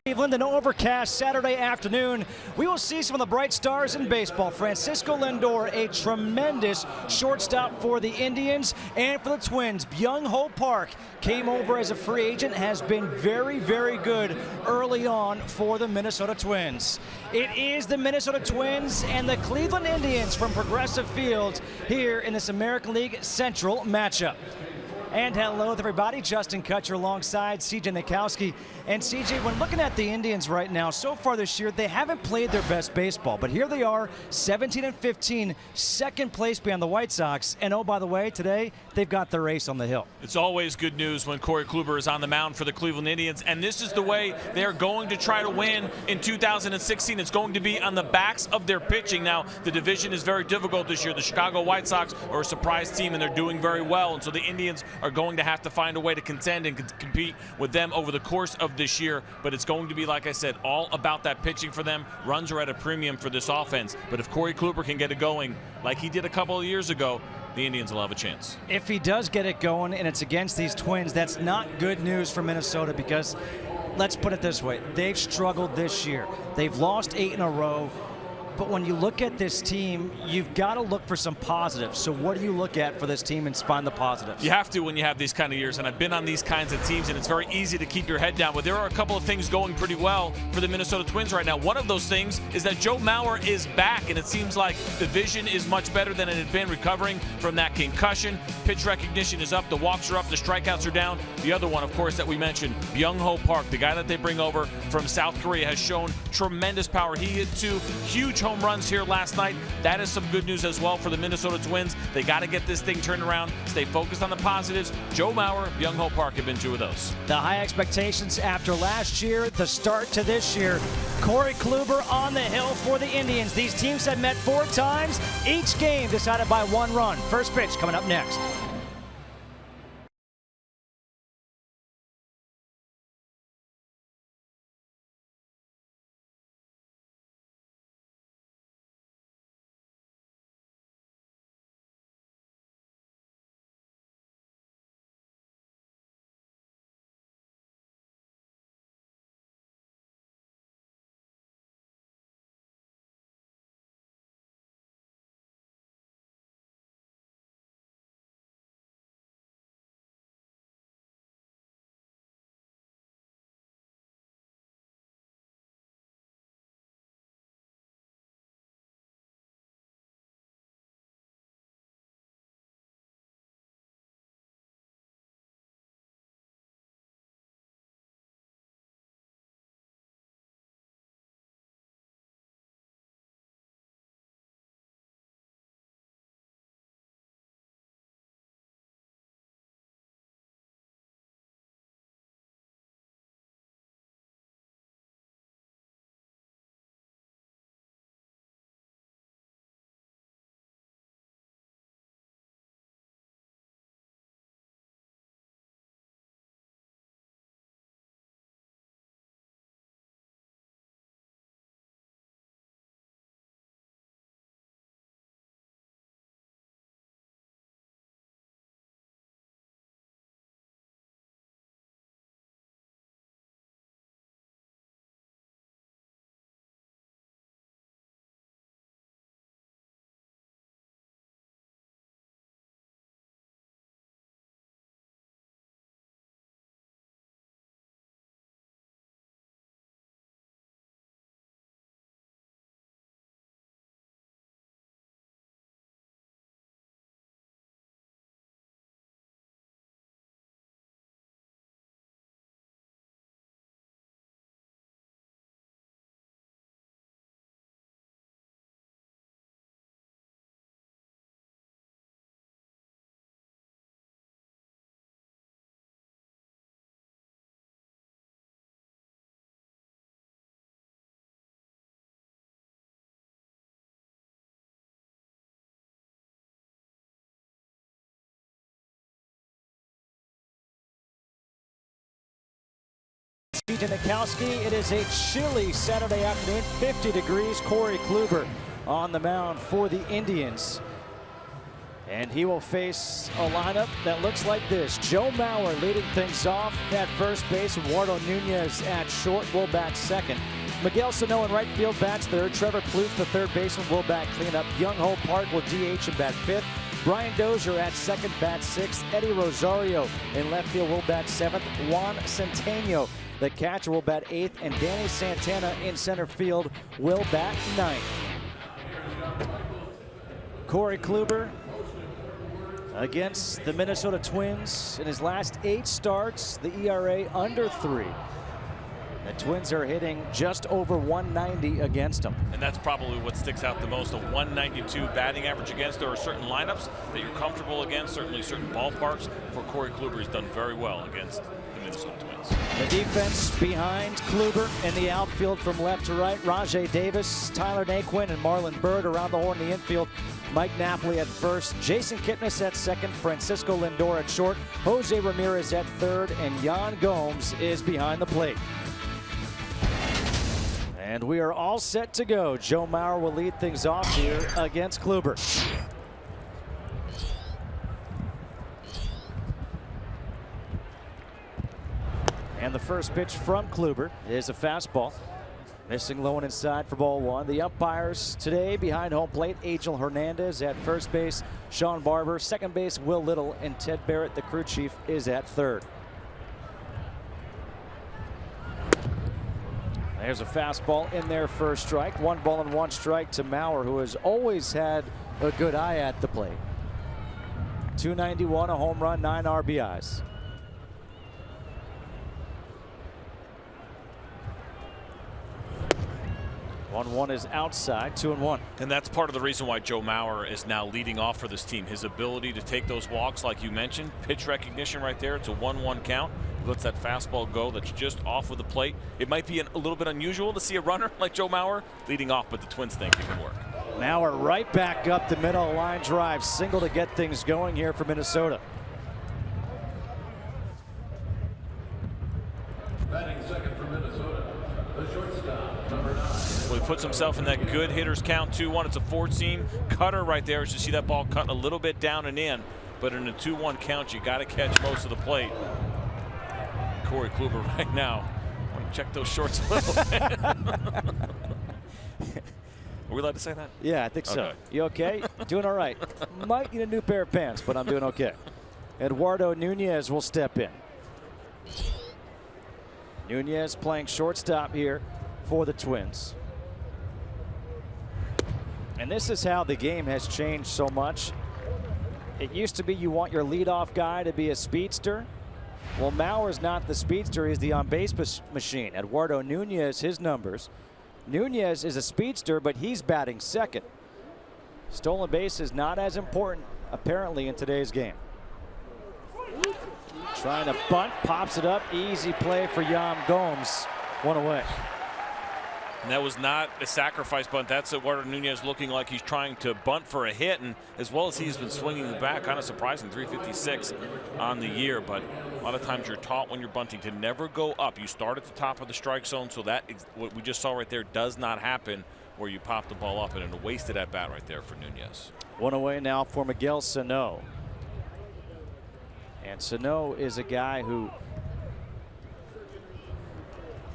Cleveland, an overcast Saturday afternoon. We will see some of the bright stars in baseball. Francisco Lindor, a tremendous shortstop for the Indians and for the Twins. Byung-Ho Park came over as a free agent, has been very, very good early on for the Minnesota Twins. It is the Minnesota Twins and the Cleveland Indians from Progressive Field here in this American League Central matchup. And hello everybody, Justin Kutcher alongside CJ Nikowski. And CJ, when looking at the Indians right now, so far this year, they haven't played their best baseball. But here they are, 17-15, second place behind the White Sox. And oh, by the way, today, they've got their ace on the hill. It's always good news when Corey Kluber is on the mound for the Cleveland Indians. And this is the way they're going to try to win in 2016. It's going to be on the backs of their pitching. Now, the division is very difficult this year. The Chicago White Sox are a surprise team, and they're doing very well. And so the Indians are going to have to find a way to contend and compete with them over the course of this year. But it's going to be, like I said, all about that pitching for them. Runs are at a premium for this offense. But if Corey Kluber can get it going like he did a couple of years ago, the Indians will have a chance. If he does get it going and it's against these Twins, that's not good news for Minnesota because, let's put it this way, they've struggled this year. They've lost 8 in a row. But when you look at this team, you've got to look for some positives. So what do you look at for this team and find the positives? You have to when you have these kind of years, and I've been on these kinds of teams, and it's very easy to keep your head down. But there are a couple of things going pretty well for the Minnesota Twins right now. One of those things is that Joe Mauer is back, and it seems like the vision is much better than it had been, recovering from that concussion. Pitch recognition is up, the walks are up, the strikeouts are down. The other one, of course, that we mentioned, Byung-Ho Park, the guy that they bring over from South Korea, has shown tremendous power. He hit 2 huge home runs here last night. That is some good news as well for the Minnesota Twins. They got to get this thing turned around, stay focused on the positives. Joe Mauer, Byung-Ho Park have been 2 of those. The high expectations after last year, the start to this year. Corey Kluber on the hill for the Indians. These teams have met 4 times, each game decided by 1 run. First pitch coming up next. CJ Nikowski. It is a chilly Saturday afternoon, 50 degrees. Corey Kluber on the mound for the Indians. And he will face a lineup that looks like this. Joe Mauer leading things off at first base. Eduardo Nunez at short will bat second. Miguel Sano in right field bats third. Trevor Plouffe, the third baseman, will bat cleanup. Young Ho Park will DH and bat fifth. Brian Dozier at second, bat sixth. Eddie Rosario in left field will bat seventh. Juan Centeno, the catcher, will bat eighth. And Danny Santana in center field will bat ninth. Corey Kluber against the Minnesota Twins. In his last 8 starts, the ERA under 3. The Twins are hitting just over 190 against them. And that's probably what sticks out the most, a 192 batting average against. There are certain lineups that you're comfortable against, certainly certain ballparks. For Corey Kluber, he's done very well against the Minnesota Twins. The defense behind Kluber in the outfield from left to right. Rajai Davis, Tyler Naquin, and Marlon Byrd around the horn in the infield. Mike Napoli at first, Jason Kipnis at second, Francisco Lindor at short, Jose Ramirez at third, and Yan Gomes is behind the plate. And we are all set to go. Joe Mauer will lead things off here against Kluber. And the first pitch from Kluber is a fastball. Missing low and inside for ball one. The umpires today behind home plate, Angel Hernandez at first base, Sean Barber, second base, Will Little, and Ted Barrett, the crew chief, is at third. There's a fastball in there for a strike. 1 ball and 1 strike to Mauer, who has always had a good eye at the plate. 291, a home run, 9 RBIs. 1-1 is outside, 2-1. And that's part of the reason why Joe Mauer is now leading off for this team. His ability to take those walks, like you mentioned, pitch recognition right there. It's a 1-1 count. He lets that fastball go that's just off of the plate. It might be a little bit unusual to see a runner like Joe Mauer leading off, but the Twins think it can work. Mauer right back up the middle, line drive, single to get things going here for Minnesota. Batting second for Minnesota, the shortstop, number 9. Well, he puts himself in that good hitters count, 2-1. It's a 4-seam cutter right there. As you see that ball cut a little bit down and in, but in a 2-1 count, you got to catch most of the plate. Corey Kluber right now. I want to check those shorts a little bit. Are we allowed to say that? Yeah, I think so. Okay. You okay? Doing all right. Might need a new pair of pants, but I'm doing okay. Eduardo Nunez will step in. Nunez playing shortstop here for the Twins. And this is how the game has changed so much. It used to be you want your leadoff guy to be a speedster. Well, Mauer's not the speedster, he's the on-base machine. Eduardo Nunez, his numbers. Nunez is a speedster, but he's batting second. Stolen base is not as important, apparently, in today's game. Trying to bunt, pops it up, easy play for Yan Gomes. 1 away. And that was not a sacrifice bunt. That's Eduardo Nunez looking like he's trying to bunt for a hit, and as well as he's been swinging the bat, kind of surprising, 356 on the year. But a lot of times you're taught when you're bunting to never go up. You start at the top of the strike zone, so that what we just saw right there does not happen, where you pop the ball up, and a wasted at bat right there for Nunez. 1 away now for Miguel Sano. And Sano is a guy who,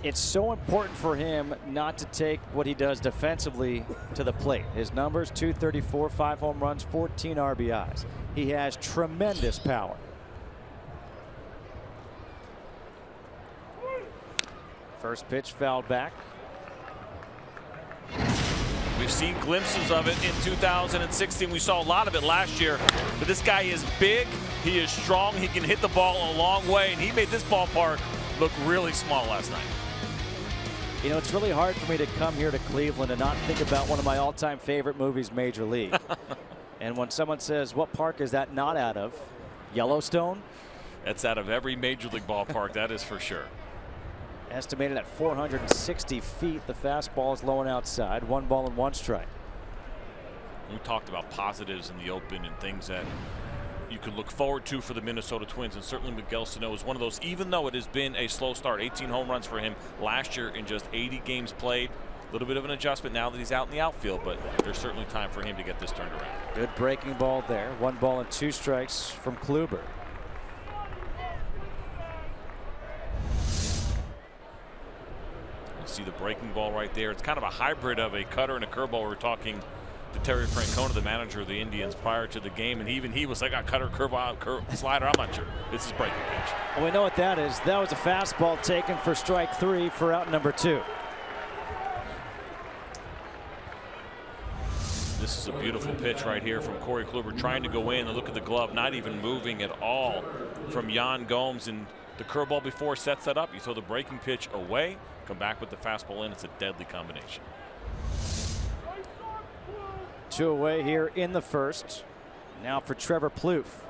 it's so important for him not to take what he does defensively to the plate. His numbers, 234, 5 home runs, 14 RBIs. He has tremendous power. First pitch fouled back. We've seen glimpses of it in 2016. We saw a lot of it last year. But this guy is big. He is strong. He can hit the ball a long way. And he made this ballpark look really small last night. You know, it's really hard for me to come here to Cleveland and not think about one of my all-time favorite movies, Major League. And when someone says, what park is that not out of? Yellowstone? That's out of every Major League ballpark, that is for sure. Estimated at 460 feet. The fastball is low and outside. 1 ball and 1 strike. We talked about positives in the open and things that you could look forward to for the Minnesota Twins, and certainly Miguel Sano is one of those, even though it has been a slow start. 18 home runs for him last year in just 80 games played. A little bit of an adjustment now that he's out in the outfield, but there's certainly time for him to get this turned around. Good breaking ball there. 1 ball and 2 strikes from Kluber. You see the breaking ball right there. It's kind of a hybrid of a cutter and a curveball. We were talking to Terry Francona, the manager of the Indians, prior to the game, and even he was like, "I cutter, curveball, slider. I'm not sure. This is breaking pitch." Well, we know what that is. That was a fastball taken for strike 3 for out number 2. This is a beautiful pitch right here from Corey Kluber, trying to go in and look at the glove, not even moving at all from Yan Gomes. And the curveball before sets that up. You throw the breaking pitch away, come back with the fastball in. It's a deadly combination. 2 away here in the first. Now for Trevor Plouffe.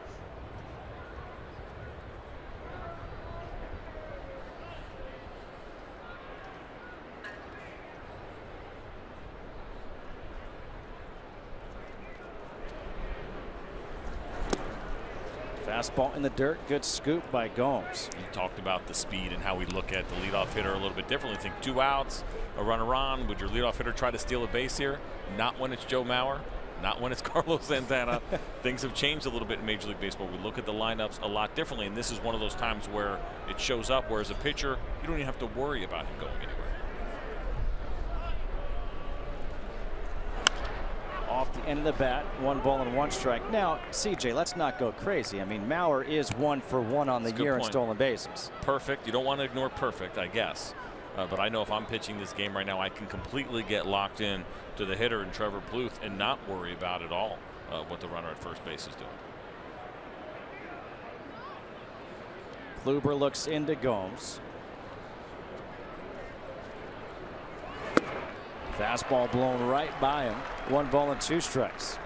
Fastball in the dirt. Good scoop by Gomes. You talked about the speed and how we look at the leadoff hitter a little bit differently. Think 2 outs, a runner on. Would your leadoff hitter try to steal a base here? Not when it's Joe Mauer. Not when it's Carlos Santana. Things have changed a little bit in Major League Baseball. We look at the lineups a lot differently, and this is one of those times where it shows up, whereas a pitcher, you don't even have to worry about him going anywhere. Off the end of the bat, 1 ball and 1 strike. Now, CJ, let's not go crazy. I mean, Mauer is 1 for 1 on the year in stolen bases. Perfect. You don't want to ignore perfect, I guess. But I know if I'm pitching this game right now, I can completely get locked in to the hitter and Trevor Plouffe and not worry about at all what the runner at first base is doing. Kluber looks into Gomes. Fastball blown right by him. 1 ball and 2 strikes.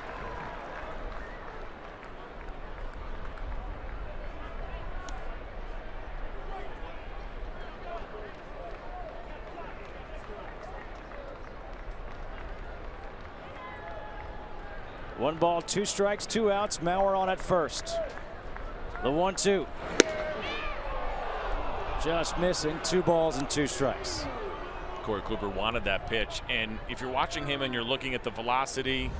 One ball, 2 strikes, 2 outs. Mauer on at first. The 1-2. Just missing. 2 balls and 2 strikes. Corey Kluber wanted that pitch, and if you're watching him and you're looking at the velocity,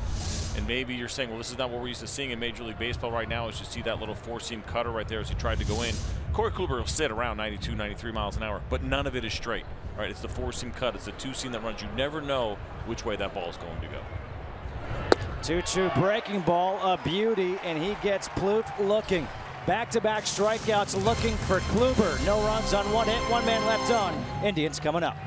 and maybe you're saying, well, this is not what we're used to seeing in Major League Baseball right now, is you see that little 4-seam cutter right there as he tried to go in. Corey Kluber will sit around 92, 93 miles an hour, but none of it is straight. Right? It's the 4-seam cut. It's the 2-seam that runs. You never know which way that ball is going to go. 2-2 breaking ball, a beauty, and he gets Plouffe looking. Back-to-back strikeouts looking for Kluber. No runs on 1 hit, 1 man left on. Indians coming up.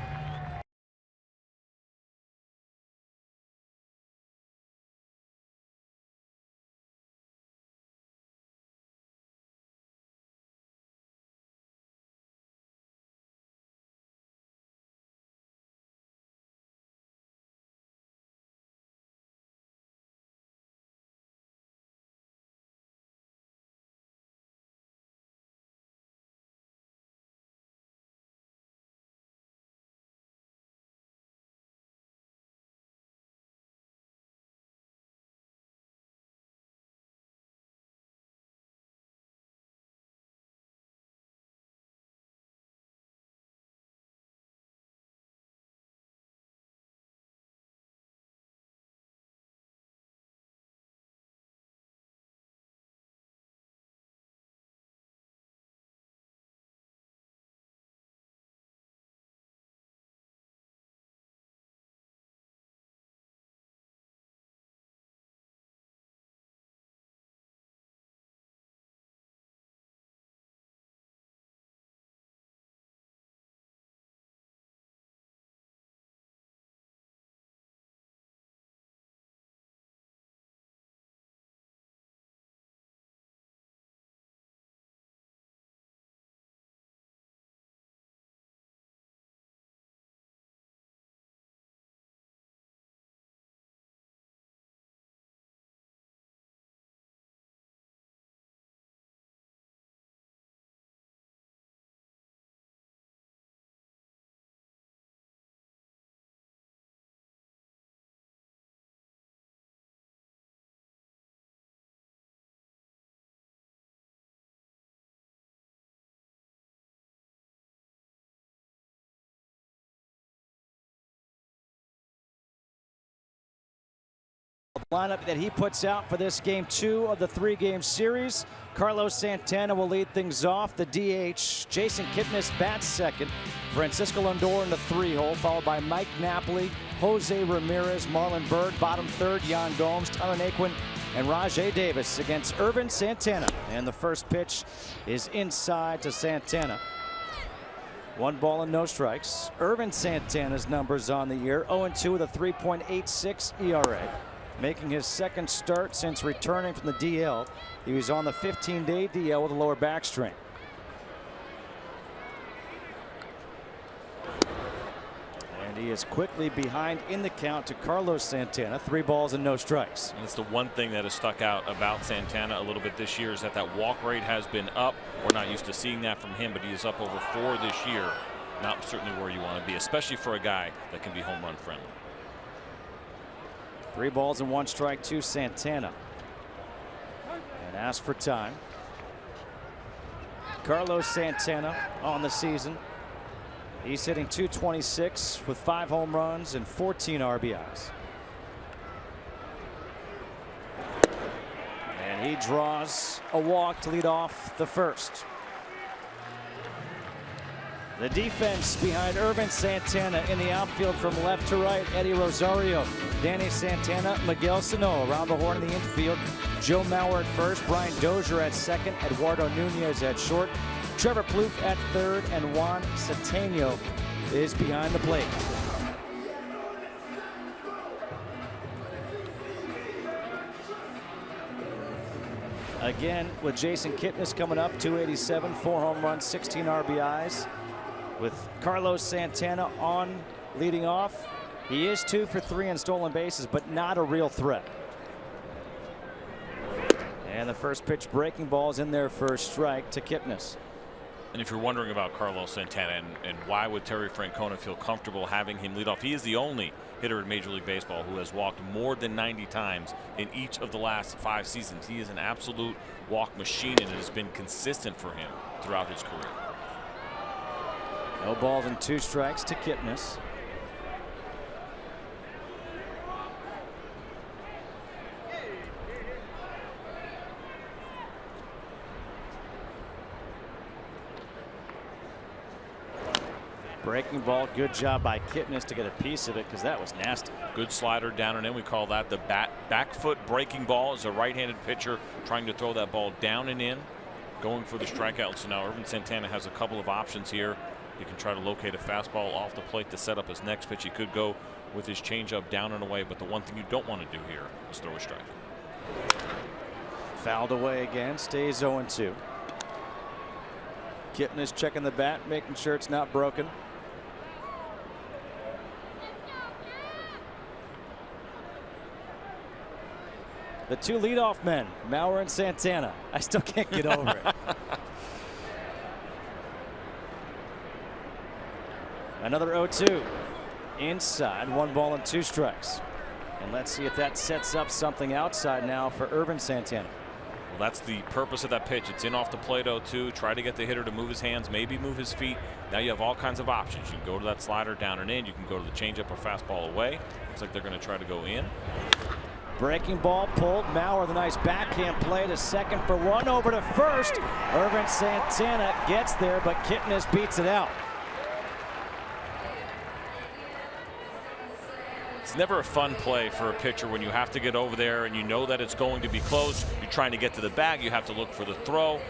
lineup that he puts out for this game 2 of the 3-game series. Carlos Santana will lead things off. The DH, Jason Kipnis bats second. Francisco Lindor in the 3-hole, followed by Mike Napoli, Jose Ramirez, Marlon Byrd, bottom third, Yan Gomes, Tyler Naquin, and Rajai Davis against Irvin Santana. And the first pitch is inside to Santana. 1 ball and no strikes. Irvin Santana's numbers on the year: 0-2 with a 3.86 ERA. Making his second start since returning from the DL. He was on the 15-day DL with a lower back strain. And he is quickly behind in the count to Carlos Santana. 3 balls and no strikes. And it's the one thing that has stuck out about Santana a little bit this year is that walk rate has been up. We're not used to seeing that from him, but he is up over 4 this year. Not certainly where you want to be, especially for a guy that can be home run friendly. 3 balls and 1 strike to Santana. And ask for time. Carlos Santana on the season. He's hitting .226 with 5 home runs and 14 RBIs. And he draws a walk to lead off the first. The defense behind Irvin Santana in the outfield from left to right: Eddie Rosario, Danny Santana, Miguel Sano. Around the horn in the infield: Joe Mauer at first, Brian Dozier at second, Eduardo Nunez at short, Trevor Plouffe at third, and Juan Ceteno is behind the plate. Again, with Jason Kipnis coming up, .287, 4 home runs, 16 RBIs. With Carlos Santana on leading off, he is 2 for 3 in stolen bases, but not a real threat. And the first pitch, breaking ball, is in there for a strike to Kipnis. And if you're wondering about Carlos Santana and why would Terry Francona feel comfortable having him lead off, he is the only hitter in Major League Baseball who has walked more than 90 times in each of the last 5 seasons. He is an absolute walk machine, and it has been consistent for him throughout his career. No balls and 2 strikes to Kipnis. Breaking ball, good job by Kipnis to get a piece of it, because that was nasty. Good slider down and in. We call that the back foot breaking ball. As a right-handed pitcher trying to throw that ball down and in, going for the strikeout. So now Irvin Santana has a couple of options here. He can try to locate a fastball off the plate to set up his next pitch. He could go with his changeup down and away, but the one thing you don't want to do here is throw a strike. Fouled away again, stays 0-2. Kipnis checking the bat, making sure it's not broken. The 2 leadoff men, Mauer and Santana. I still can't get over it. Another 0-2. Inside, 1 ball and 2 strikes. And let's see if that sets up something outside now for Irvin Santana. Well, that's the purpose of that pitch. It's in off the plate 0-2. Try to get the hitter to move his hands, maybe move his feet. Now you have all kinds of options. You can go to that slider down and in. You can go to the changeup or fastball away. Looks like they're going to try to go in. Breaking ball pulled. Mauer, the nice backhand play to second for 1, over to first. Irvin Santana gets there, but Kipnis beats it out. It's never a fun play for a pitcher when you have to get over there and you know that it's going to be close. You're trying to get to the bag. You have to look for the throw.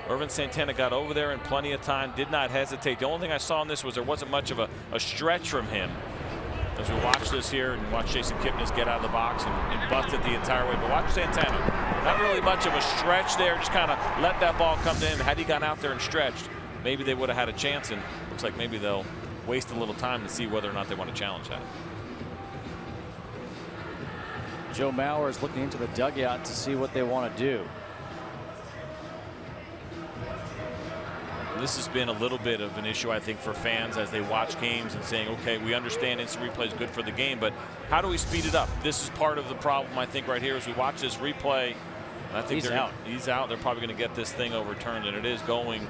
Irvin Santana got over there in plenty of time, did not hesitate. The only thing I saw in this was there wasn't much of a stretch from him. As we watch this here and watch Jason Kipnis get out of the box and bust it the entire way. But watch Santana. Not really much of a stretch there. Just kind of let that ball come to him. Had he gone out there and stretched, maybe they would have had a chance. And looks like maybe they'll waste a little time to see whether or not they want to challenge that. Joe Mauer is looking into the dugout to see what they want to do. This has been a little bit of an issue, I think, for fans as they watch games and saying, okay, we understand instant replay is good for the game, but how do we speed it up? This is part of the problem, I think, right here as we watch this replay. I think he's out. They're probably going to get this thing overturned, and it is going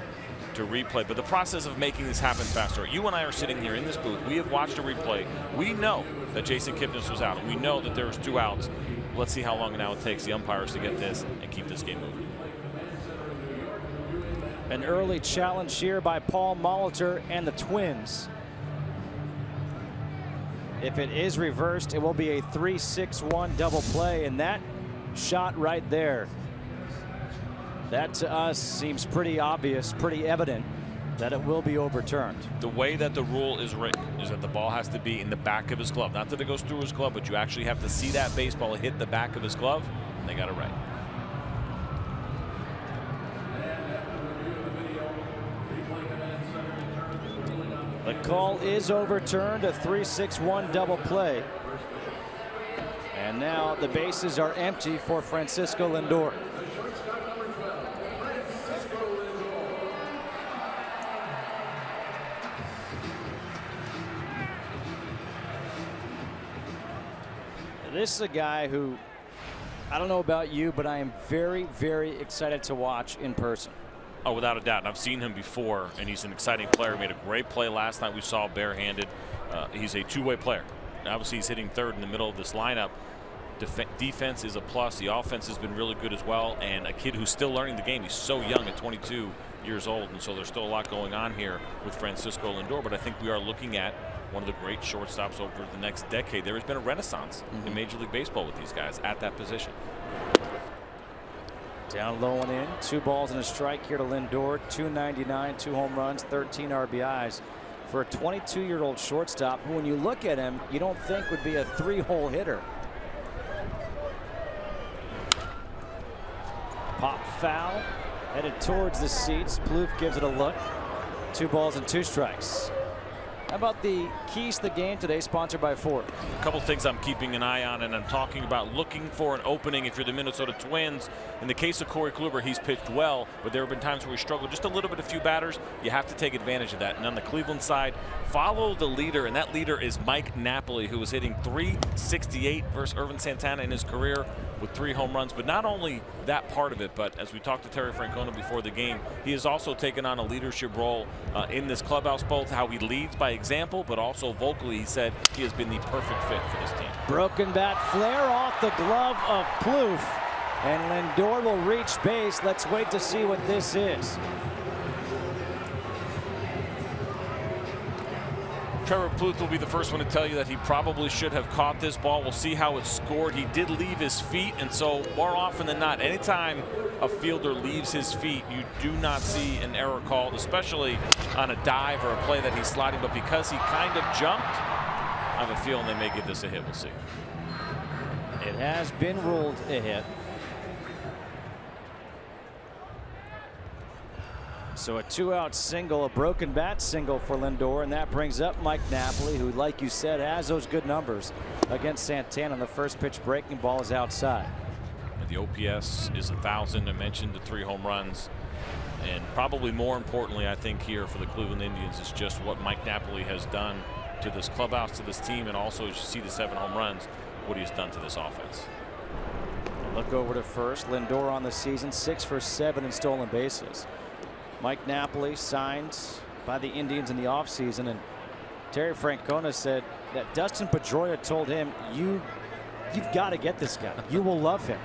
to replay. But the process of making this happen faster. You and I are sitting here in this booth. We have watched a replay. We know that Jason Kipnis was out, and we know that there was 2 outs. let's see how long now it takes the umpires to get this and keep this game moving. An early challenge here by Paul Molitor and the Twins. If it is reversed, it will be a 3-6-1 double play, and that shot right there, that to us seems pretty obvious, pretty evident that it will be overturned. The way that the rule is written is that the ball has to be in the back of his glove. Not that it goes through his glove, but you actually have to see that baseball hit the back of his glove, and they got it right. The call is overturned, a 3-6-1 double play. And now the bases are empty for Francisco Lindor. This is a guy who, I don't know about you, but I am very, very excited to watch in person. Oh, without a doubt. And I've seen him before, and he's an exciting player. He made a great play last night. We saw barehanded. He's a two-way player. And obviously, he's hitting third in the middle of this lineup. Defense is a plus. The offense has been really good as well. And a kid who's still learning the game. He's so young at 22 years old. And so there's still a lot going on here with Francisco Lindor. But I think we are looking at one of the great shortstops over the next decade. There has been a renaissance in Major League Baseball with these guys at that position. Down low and in, 2 balls and a strike here to Lindor. 299, 2 home runs, 13 RBIs for a 22-year-old shortstop who, when you look at him, you don't think would be a 3-hole hitter. Pop foul, headed towards the seats. Plouffe gives it a look. 2 balls and 2 strikes. How about the keys to the game today, sponsored by Ford? A couple things I'm keeping an eye on, and I'm talking about looking for an opening if you're the Minnesota Twins. In the case of Corey Kluber, he's pitched well, but there have been times where he struggled just a little bit, a few batters. You have to take advantage of that. And on the Cleveland side, follow the leader, and that leader is Mike Napoli, who was hitting .368 versus Irvin Santana in his career with 3 home runs. But not only that part of it, but as we talked to Terry Francona before the game, he has also taken on a leadership role in this clubhouse, both how he leads by example, but also vocally. He said he has been the perfect fit for this team. Broken bat flare off the glove of Plouffe, and Lindor will reach base. Let's wait to see what this is. Trevor Plouffe will be the first one to tell you that he probably should have caught this ball. We'll see how it's scored. He did leave his feet, and so more often than not, anytime a fielder leaves his feet, you do not see an error called, especially on a dive or a play that he's sliding. But because he kind of jumped, I have a feeling they may give this a hit. We'll see. It has been ruled a hit. So a 2-out single, a broken bat single for Lindor, and that brings up Mike Napoli, who, like you said, has those good numbers against Santana. The first pitch breaking ball is outside. The OPS is 1,000. I mentioned the 3 home runs, and probably more importantly, I think here for the Cleveland Indians is just what Mike Napoli has done to this clubhouse, to this team, and also as you see the 7 home runs, what he has done to this offense. Look over to first. Lindor on the season, 6 for 7 in stolen bases. Mike Napoli signed by the Indians in the offseason, and Terry Francona said that Dustin Pedroia told him, you've got to get this guy. You will love him.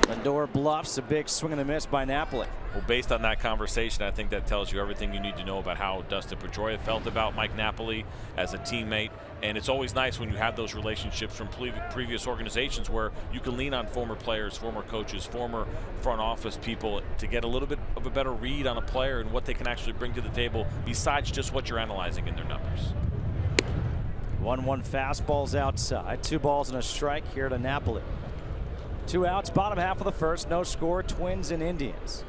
Lindor bluffs, a big swing and a miss by Napoli. Well, based on that conversation, I think that tells you everything you need to know about how Dustin Pedroia felt about Mike Napoli as a teammate. And it's always nice when you have those relationships from previous organizations where you can lean on former players, former coaches, former front office people to get a little bit of a better read on a player and what they can actually bring to the table besides just what you're analyzing in their numbers. 1-1 fastballs outside. 2 balls and a strike here to Napoli. 2 outs, bottom half of the first, no score, Twins and Indians.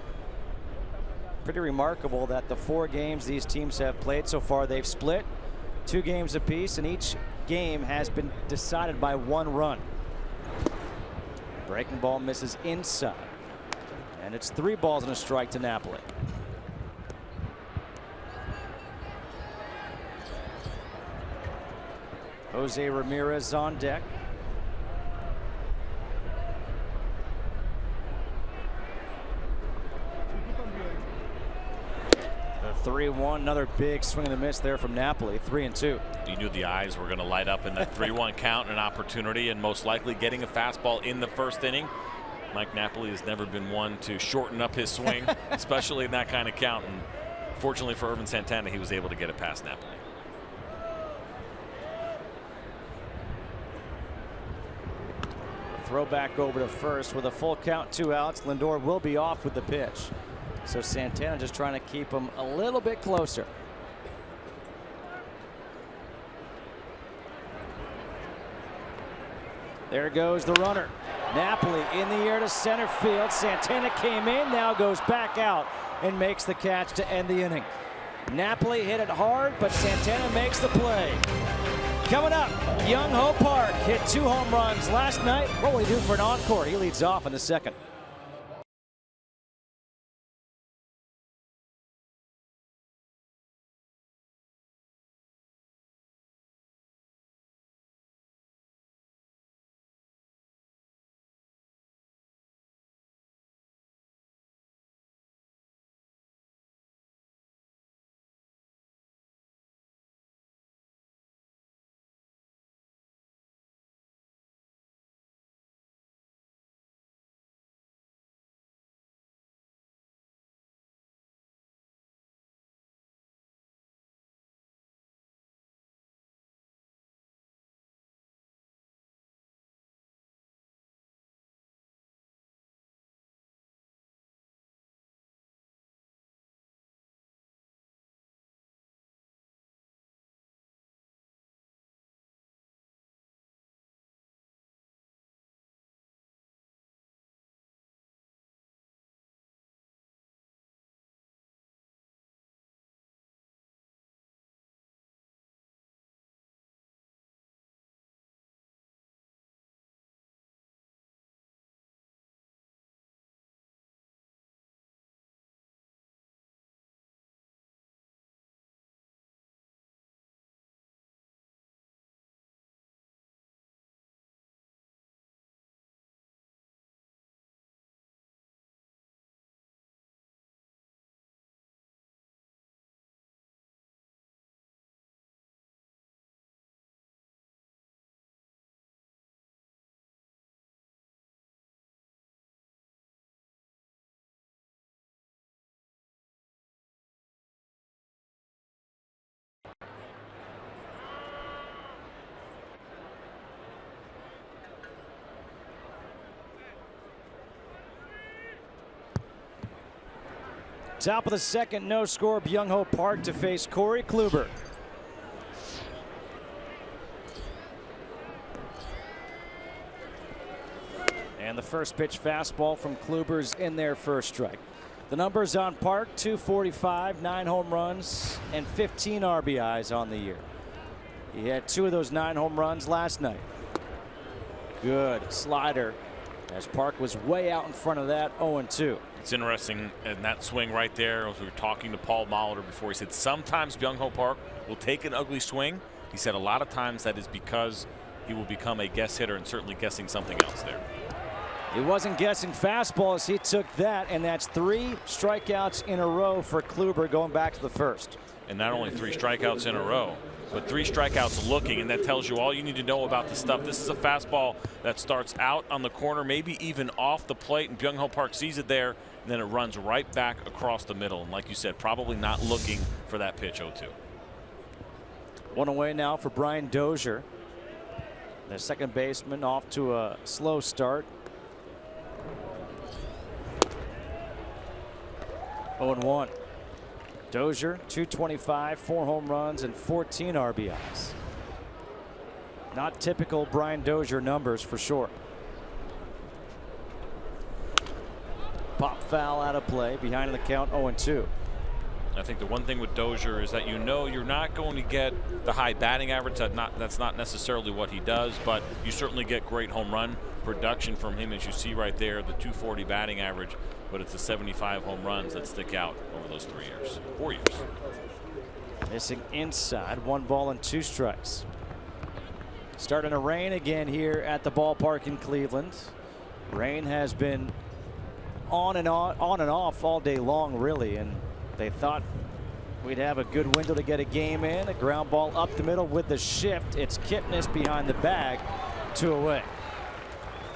Pretty remarkable that the 4 games these teams have played so far, they've split 2 games apiece, and each game has been decided by 1 run. Breaking ball misses inside, and it's 3 balls and a strike to Napoli. Jose Ramirez on deck. 3-1, another big swing and a miss there from Napoli. 3-2. You knew the eyes were going to light up in that 3-1 count, an opportunity, and most likely getting a fastball in the first inning. Mike Napoli has never been one to shorten up his swing, especially in that kind of count. And fortunately for Ervin Santana, he was able to get it past Napoli. Throw back over to first with a full count, 2 outs. Lindor will be off with the pitch. So Santana just trying to keep him a little bit closer. There goes the runner. Napoli in the air to center field. Santana came in, now goes back out and makes the catch to end the inning. Napoli hit it hard, but Santana makes the play. Coming up, Young Ho Park hit 2 home runs last night. What will he do for an encore? He leads off in the second. Top of the second, no score. Byung Ho Park to face Corey Kluber. And the first pitch fastball from Kluber's in there for a strike. The numbers on Park: 245, 9 home runs, and 15 RBIs on the year. He had 2 of those 9 home runs last night. Good slider, as Park was way out in front of that. 0-2. It's interesting in that swing right there. As we were talking to Paul Molitor before, he said sometimes Byung Ho Park will take an ugly swing. He said a lot of times that is because he will become a guess hitter, and certainly guessing something else there. He wasn't guessing fastballs. He took that, and that's 3 strikeouts in a row for Kluber going back to the first. And not only 3 strikeouts in a row, but 3 strikeouts looking, and that tells you all you need to know about the stuff. This is a fastball that starts out on the corner, maybe even off the plate, and Byung Ho Park sees it there, and then it runs right back across the middle. And like you said, probably not looking for that pitch. 0-2. 1 away now for Brian Dozier. The second baseman off to a slow start. 0-1. Dozier, 225, 4 home runs, and 14 RBIs. Not typical Brian Dozier numbers for sure. Pop foul out of play, behind the count. 0-2. I think the one thing with Dozier is that you know you're not going to get the high batting average. That's not necessarily what he does, but you certainly get great home run production from him, as you see right there, the 240 batting average, but it's the 75 home runs that stick out over those 4 years. Missing inside, 1 ball and 2 strikes. Starting to rain again here at the ballpark in Cleveland. Rain has been on and off all day long, really, and they thought we'd have a good window to get a game in. A ground ball up the middle with the shift. It's Kipnis behind the bag, 2 away.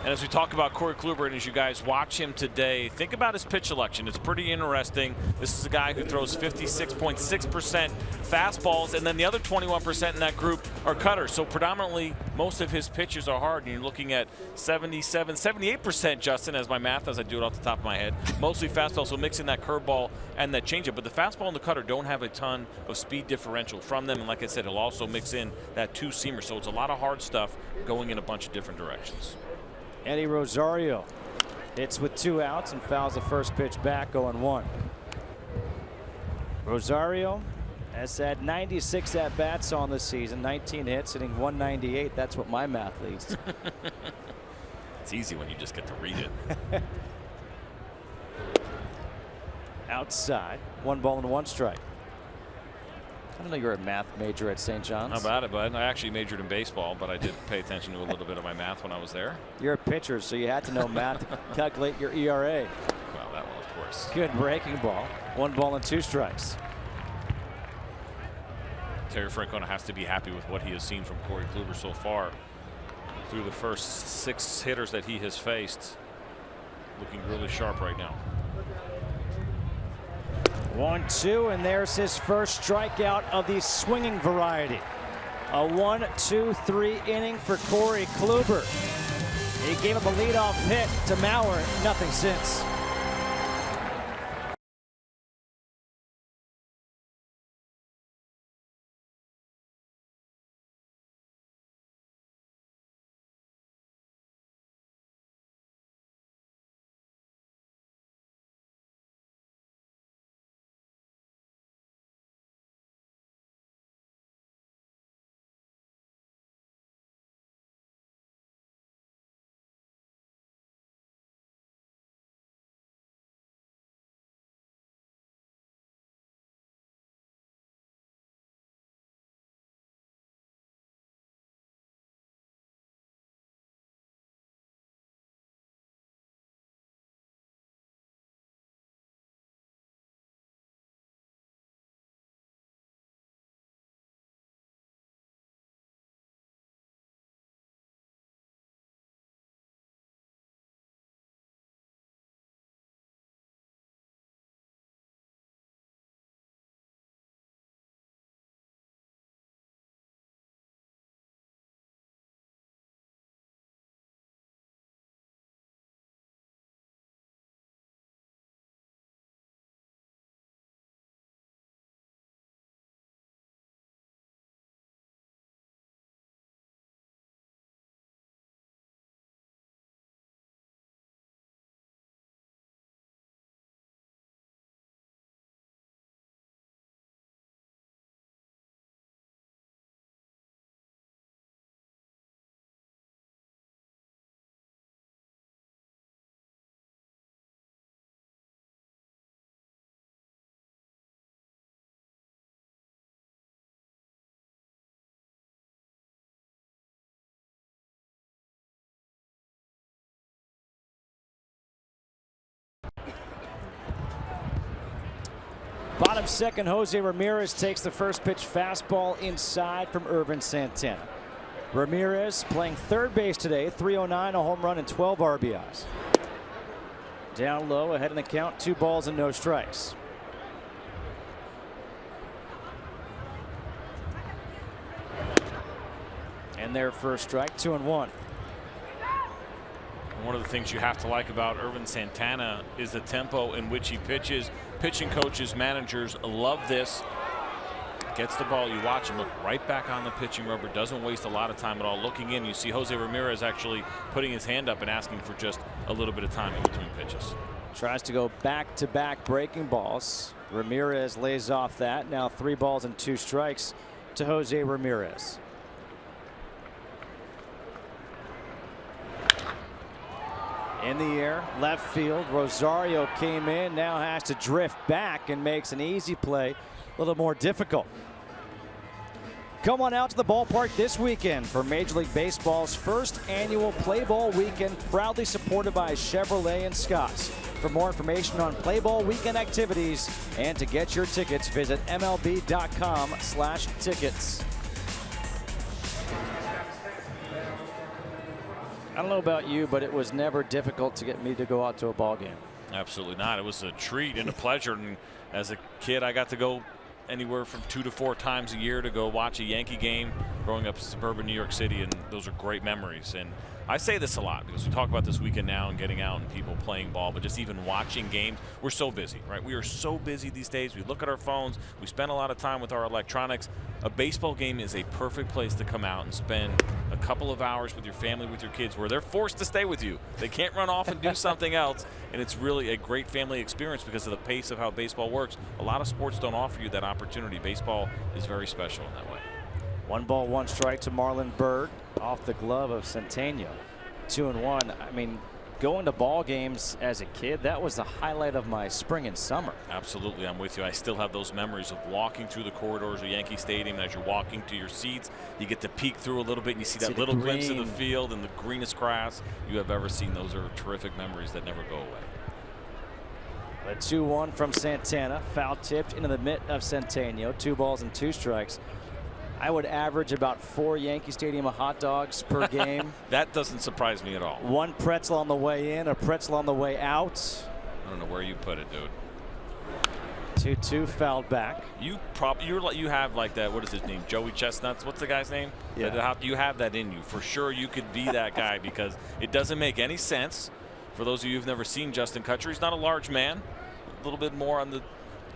And as we talk about Corey Kluber, and as you guys watch him today, think about his pitch selection. It's pretty interesting. This is a guy who throws 56.6% fastballs, and then the other 21% in that group are cutters. So predominantly, most of his pitches are hard, and you're looking at 78%, Justin, as my math, as I do it off the top of my head. Mostly fastball, so mixing that curveball and that changeup. But the fastball and the cutter don't have a ton of speed differential from them. And like I said, he'll also mix in that 2-seamer. So it's a lot of hard stuff going in a bunch of different directions. Eddie Rosario hits with 2 outs and fouls the first pitch back, 0-1. Rosario has had 96 at-bats on the season, 19 hits, hitting 198. That's what my math leads to. It's easy when you just get to read it. Outside, 1 ball and 1 strike. I didn't know you were a math major at St. John's. How about it, bud? I actually majored in baseball, but I did pay attention to a little bit of my math when I was there. You're a pitcher, so you had to know math to calculate your ERA. Well, that one, of course. Good breaking ball. 1 ball and 2 strikes. Terry Francona has to be happy with what he has seen from Corey Kluber so far through the first 6 hitters that he has faced. Looking really sharp right now. 1-2, and there's his first strikeout of the swinging variety. A 1-2-3 inning for Corey Kluber. He gave up a leadoff hit to Mauer, nothing since. Bottom second, Jose Ramirez takes the first pitch fastball inside from Irvin Santana. Ramirez playing third base today, 309, a home run and 12 RBIs. Down low, ahead in the count, 2 balls and no strikes. And their first strike, 2-1. One of the things you have to like about Irvin Santana is the tempo in which he pitches. Pitching coaches, managers love this. Gets the ball, you watch him look right back on the pitching rubber, doesn't waste a lot of time at all. Looking in, you see Jose Ramirez actually putting his hand up and asking for just a little bit of time in between pitches. Tries to go back-to-back breaking balls. Ramirez lays off that. Now 3 balls and 2 strikes to Jose Ramirez. In the air, left field. Rosario came in, now has to drift back and makes an easy play a little more difficult. Come on out to the ballpark this weekend for Major League Baseball's first annual Play Ball Weekend, proudly supported by Chevrolet and Scott's. For more information on play ball weekend activities and to get your tickets, visit MLB.com/tickets. I don't know about you, but it was never difficult to get me to go out to a ball game. Absolutely not. It was a treat and a pleasure. And as a kid, I got to go anywhere from 2 to 4 times a year to go watch a Yankee game growing up in suburban New York City, and those are great memories. And I say this a lot because we talk about this weekend now and getting out and people playing ball, but just even watching games, we're so busy, right? We are so busy these days. We look at our phones. We spend a lot of time with our electronics. A baseball game is a perfect place to come out and spend a couple of hours with your family, with your kids, where they're forced to stay with you. They can't run off and do something else, and it's really a great family experience because of the pace of how baseball works. A lot of sports don't offer you that opportunity. Baseball is very special in that way. 1-1 strike to Marlon Byrd off the glove of Centeno. 2-1. I mean, going to ball games as a kid, that was the highlight of my spring and summer. Absolutely, I'm with you. I still have those memories of walking through the corridors of Yankee Stadium. And as you're walking to your seats, you get to peek through a little bit and you see that little glimpse of the field and the greenest grass you have ever seen. Those are terrific memories that never go away. A 2-1 from Santana, foul tipped into the mitt of Centeno. 2 balls and 2 strikes. I would average about 4 Yankee Stadium hot dogs per game. That doesn't surprise me at all. 1 pretzel on the way in, a pretzel on the way out. I don't know where you put it, dude. 2-2 fouled back. You have like that. What is his name? Joey Chestnuts. What's the guy's name? Yeah. You have that in you for sure. You could be that guy because it doesn't make any sense. For those of you who've never seen Justin Kutcher, he's not a large man. A little bit more on the,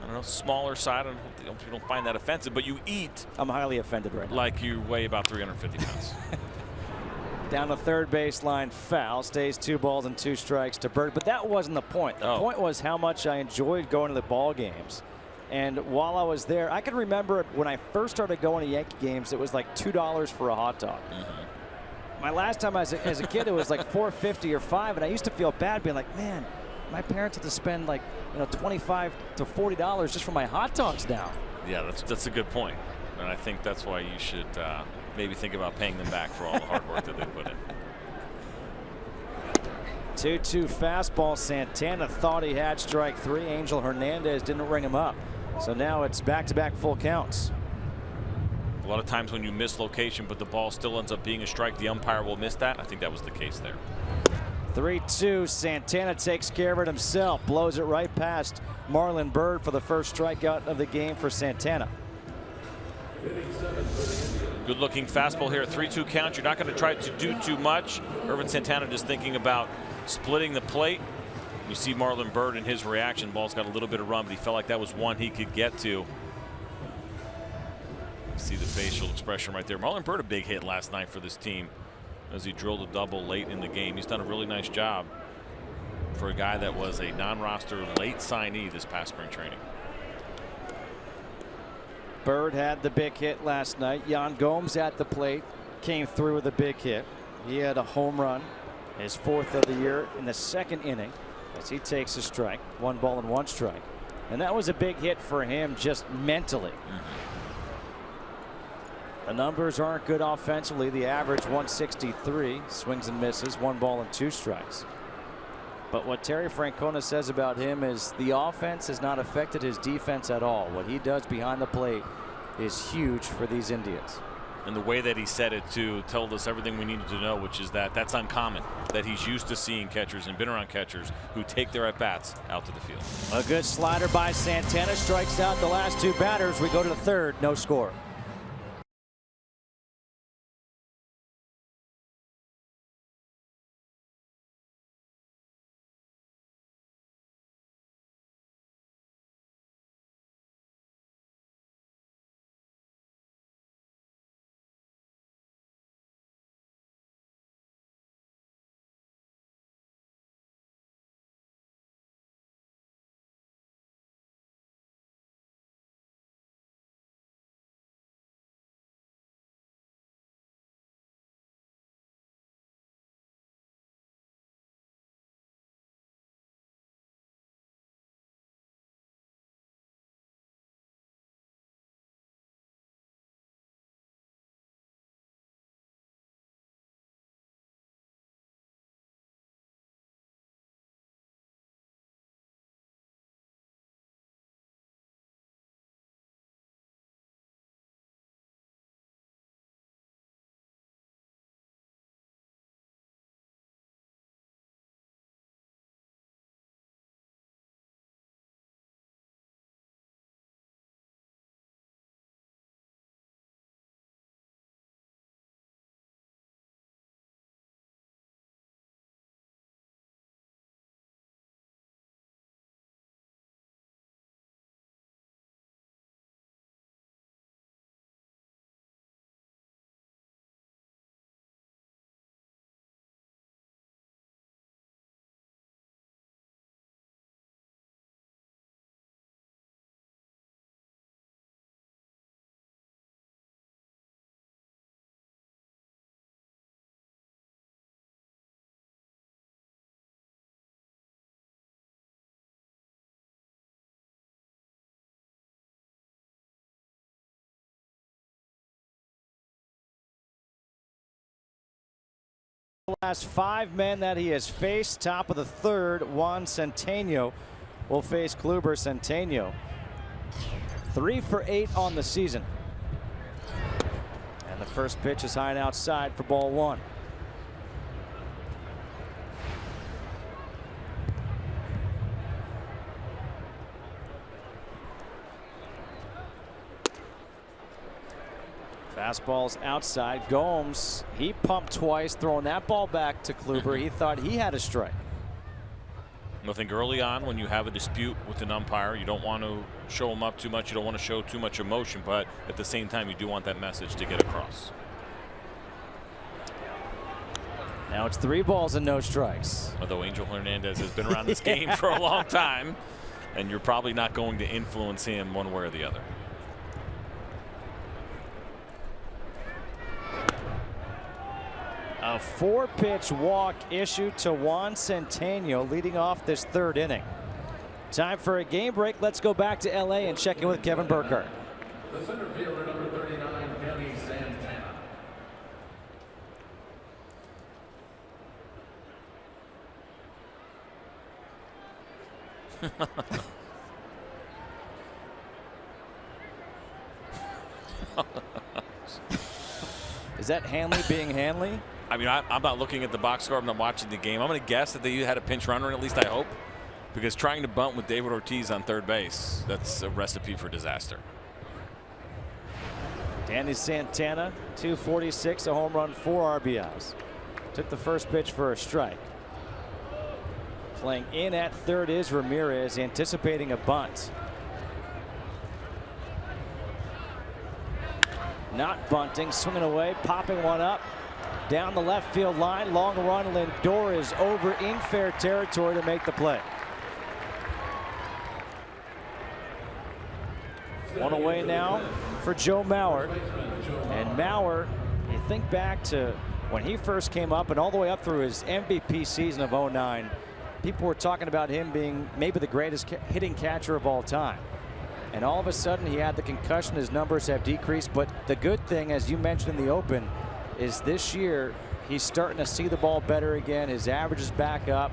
I don't know, smaller side. I hope you don't find that offensive, but you eat. I'm highly offended right now. Like you weigh about 350 pounds. Down the third baseline, foul. Stays 2 balls and 2 strikes to Byrd. But that wasn't the point. The point was how much I enjoyed going to the ball games. And while I was there, I can remember when I first started going to Yankee games, it was like $2 for a hot dog. My last time as a kid, it was like $4.50 or $5, and I used to feel bad being like, man, my parents had to spend like $25 to $40 just for my hot dogs now. Yeah, that's a good point, and I think that's why you should maybe think about paying them back for all the hard work that they put in. 2-2 fastball. Santana thought he had strike 3. Angel Hernandez didn't ring him up, so now it's back-to-back full counts. A lot of times when you miss location, but the ball still ends up being a strike, the umpire will miss that. I think that was the case there. 3-2. Santana takes care of it himself. Blows it right past Marlon Byrd for the first strikeout of the game for Santana. Good looking fastball here. 3-2 count. You're not going to try to do too much. Irvin Santana just thinking about splitting the plate. You see Marlon Byrd in his reaction. Ball's got a little bit of run, but he felt like that was one he could get to. See the facial expression right there. Marlon Byrd, a big hit last night for this team as he drilled a double late in the game. He's done a really nice job for a guy that was a non-roster late signee this past spring training. Byrd had the big hit last night. Yan Gomes at the plate came through with a big hit. He had a home run, his 4th of the year in the 2nd inning as he takes a strike. 1 ball and 1 strike. And that was a big hit for him just mentally. The numbers aren't good offensively. The average 163, swings and misses, 1 ball and 2 strikes. But what Terry Francona says about him is the offense has not affected his defense at all. What he does behind the plate is huge for these Indians. And the way that he said it too told us everything we needed to know, which is that that's uncommon, that he's used to seeing catchers and been around catchers who take their at-bats out to the field. A good slider by Santana, strikes out the last 2 batters. We go to the 3rd, no score. The last 5 men that he has faced. Top of the third, Juan Centeno will face Kluber. Centeno 3 for 8 on the season. And the first pitch is high and outside for ball 1. Fastball's outside. Gomes, he pumped twice, throwing that ball back to Kluber. He thought he had a strike. I think early on when you have a dispute with an umpire, you don't want to show him up too much. You don't want to show too much emotion, but at the same time, you do want that message to get across. Now it's 3 balls and no strikes. Although Angel Hernandez has been around this game for a long time, and you're probably not going to influence him one way or the other. A 4-pitch walk issued to Juan Centeno leading off this 3rd inning. Time for a game break. Let's go back to LA and check in with Kevin Burkhardt. The center fielder, number 39, Danny Santana. Is that Hanley being Hanley? I mean, I'm not looking at the box score. I'm not watching the game. I'm going to guess that they had a pinch runner, at least I hope, because trying to bunt with David Ortiz on third base, that's a recipe for disaster. Danny Santana, 246, a home run, 4 RBIs. Took the first pitch for a strike. Playing in at third is Ramirez, anticipating a bunt. Not bunting, swinging away, popping one up. Down the left field line, long run. Lindor is over in fair territory to make the play. 1 away now for Joe Mauer. And Mauer, you think back to when he first came up and all the way up through his MVP season of '09, people were talking about him being maybe the greatest hitting catcher of all time. And all of a sudden he had the concussion, his numbers have decreased. But the good thing, as you mentioned in the open, is this year he's starting to see the ball better again. His average is back up.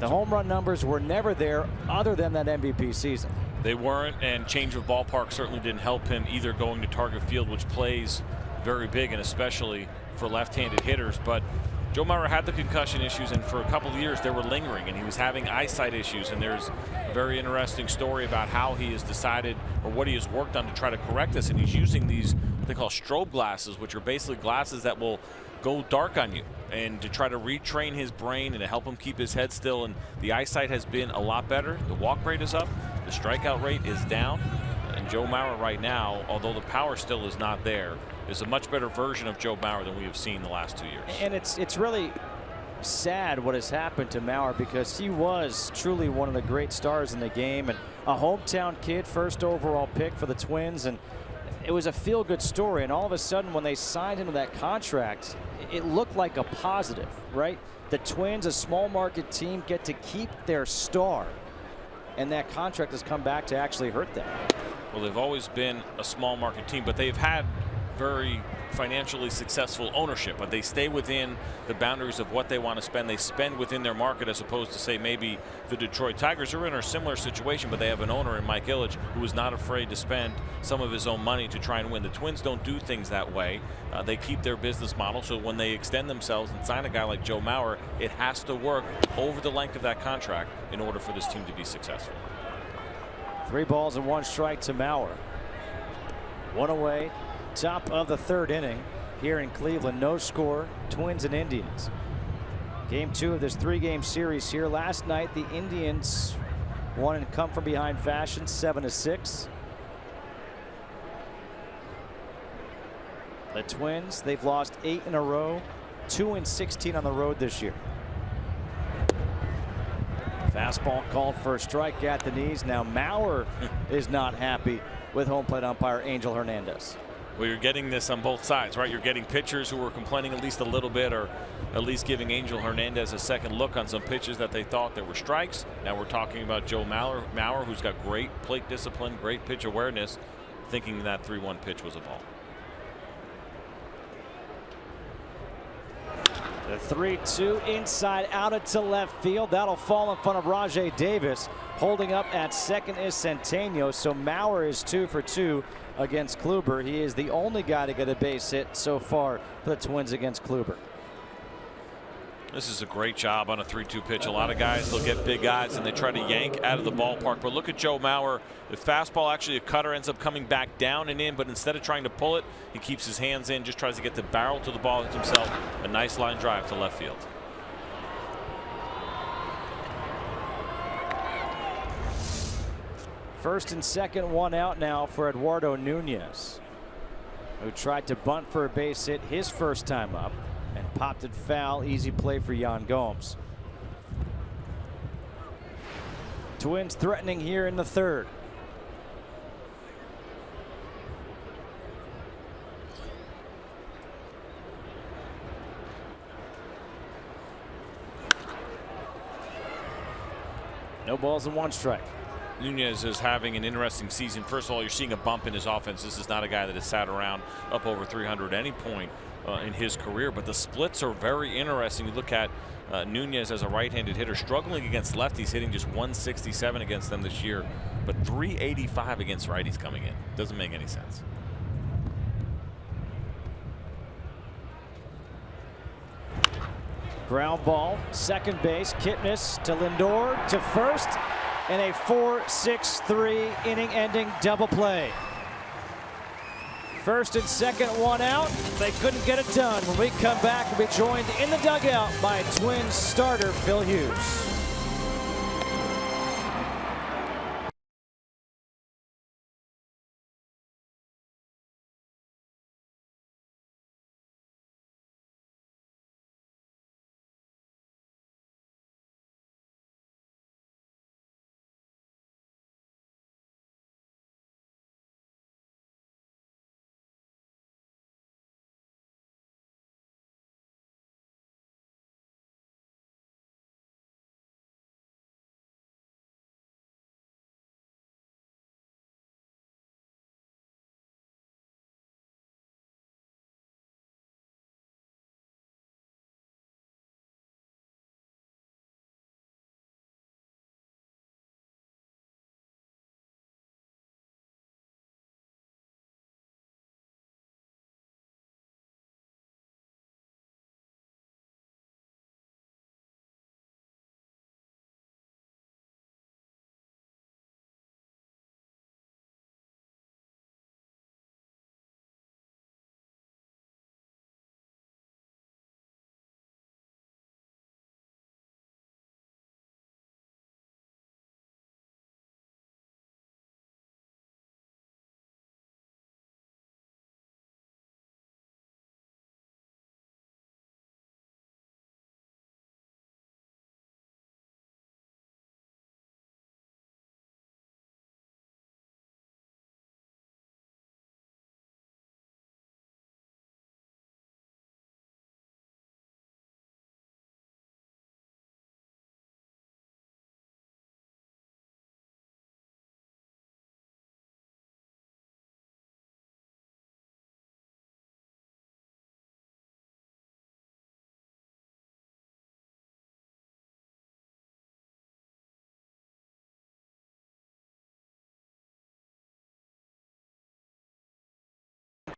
The home run numbers were never there other than that MVP season. They weren't, and change of ballpark certainly didn't help him either, going to Target Field, which plays very big, and especially for left-handed hitters. But Joe Mauer had the concussion issues, and for a couple of years they were lingering, and he was having eyesight issues. And there's a very interesting story about how he has decided, or what he has worked on to try to correct this. And he's using these what they call strobe glasses, which are basically glasses that will go dark on you, and to try to retrain his brain and to help him keep his head still. And the eyesight has been a lot better. The walk rate is up, the strikeout rate is down, and Joe Mauer right now, although the power still is not there, is a much better version of Joe Mauer than we have seen the last 2 years. And it's really sad what has happened to Mauer, because he was truly one of the great stars in the game, and a hometown kid, first overall pick for the Twins, and it was a feel-good story. And all of a sudden when they signed him to that contract, it looked like a positive, right? The Twins, a small market team, get to keep their star, and that contract has come back to actually hurt them. Well, they've always been a small market team, but they've had very financially successful ownership, but they stay within the boundaries of what they want to spend. They spend within their market, as opposed to, say, maybe the Detroit Tigers are in a similar situation, but they have an owner in Mike Ilitch who is not afraid to spend some of his own money to try and win. The Twins don't do things that way. They keep their business model, so when they extend themselves and sign a guy like Joe Mauer, it has to work over the length of that contract in order for this team to be successful. 3 balls and 1 strike to Mauer. 1 away. Top of the 3rd inning here in Cleveland. No score, Twins and Indians. Game 2 of this 3-game series here. Last night the Indians won in come from behind fashion, 7-6. The Twins, they've lost 8 in a row, 2-16 on the road this year. Fastball called for a strike at the knees. Now Mauer is not happy with home plate umpire Angel Hernandez. Well, you're getting this on both sides, right? You're getting pitchers who were complaining at least a little bit, or at least giving Angel Hernandez a second look on some pitches that they thought there were strikes. Now we're talking about Joe Mauer, who's got great plate discipline, great pitch awareness, thinking that 3-1 pitch was a ball. The 3-2 inside out to left field. That'll fall in front of Rajai Davis. Holding up at second is Centeno. So Mauer is 2 for 2 against Kluber. He is the only guy to get a base hit so far for the Twins against Kluber. This is a great job on a 3-2 pitch. A lot of guys, they'll get big eyes and they try to yank out of the ballpark. But look at Joe Mauer. The fastball, actually a cutter, ends up coming back down and in. But instead of trying to pull it, he keeps his hands in, just tries to get the barrel to the ball himself. A nice line drive to left field. First and second, one out now for Eduardo Nunez, who tried to bunt for a base hit his first time up and popped it foul. Easy play for Yan Gomes. Twins threatening here in the third. No balls and one strike. Nunez is having an interesting season. First of all, you're seeing a bump in his offense. This is not a guy that has sat around up over 300 at any point in his career, but the splits are very interesting. You look at Nunez as a right-handed hitter, struggling against lefties, hitting just 167 against them this year, but 385 against righties coming in. Doesn't make any sense. Ground ball, second base, Kipnis to Lindor to first, and a 4-6-3 inning-ending double play. First and second, one out. They couldn't get it done. When we come back, we'll be joined in the dugout by Twins starter Phil Hughes.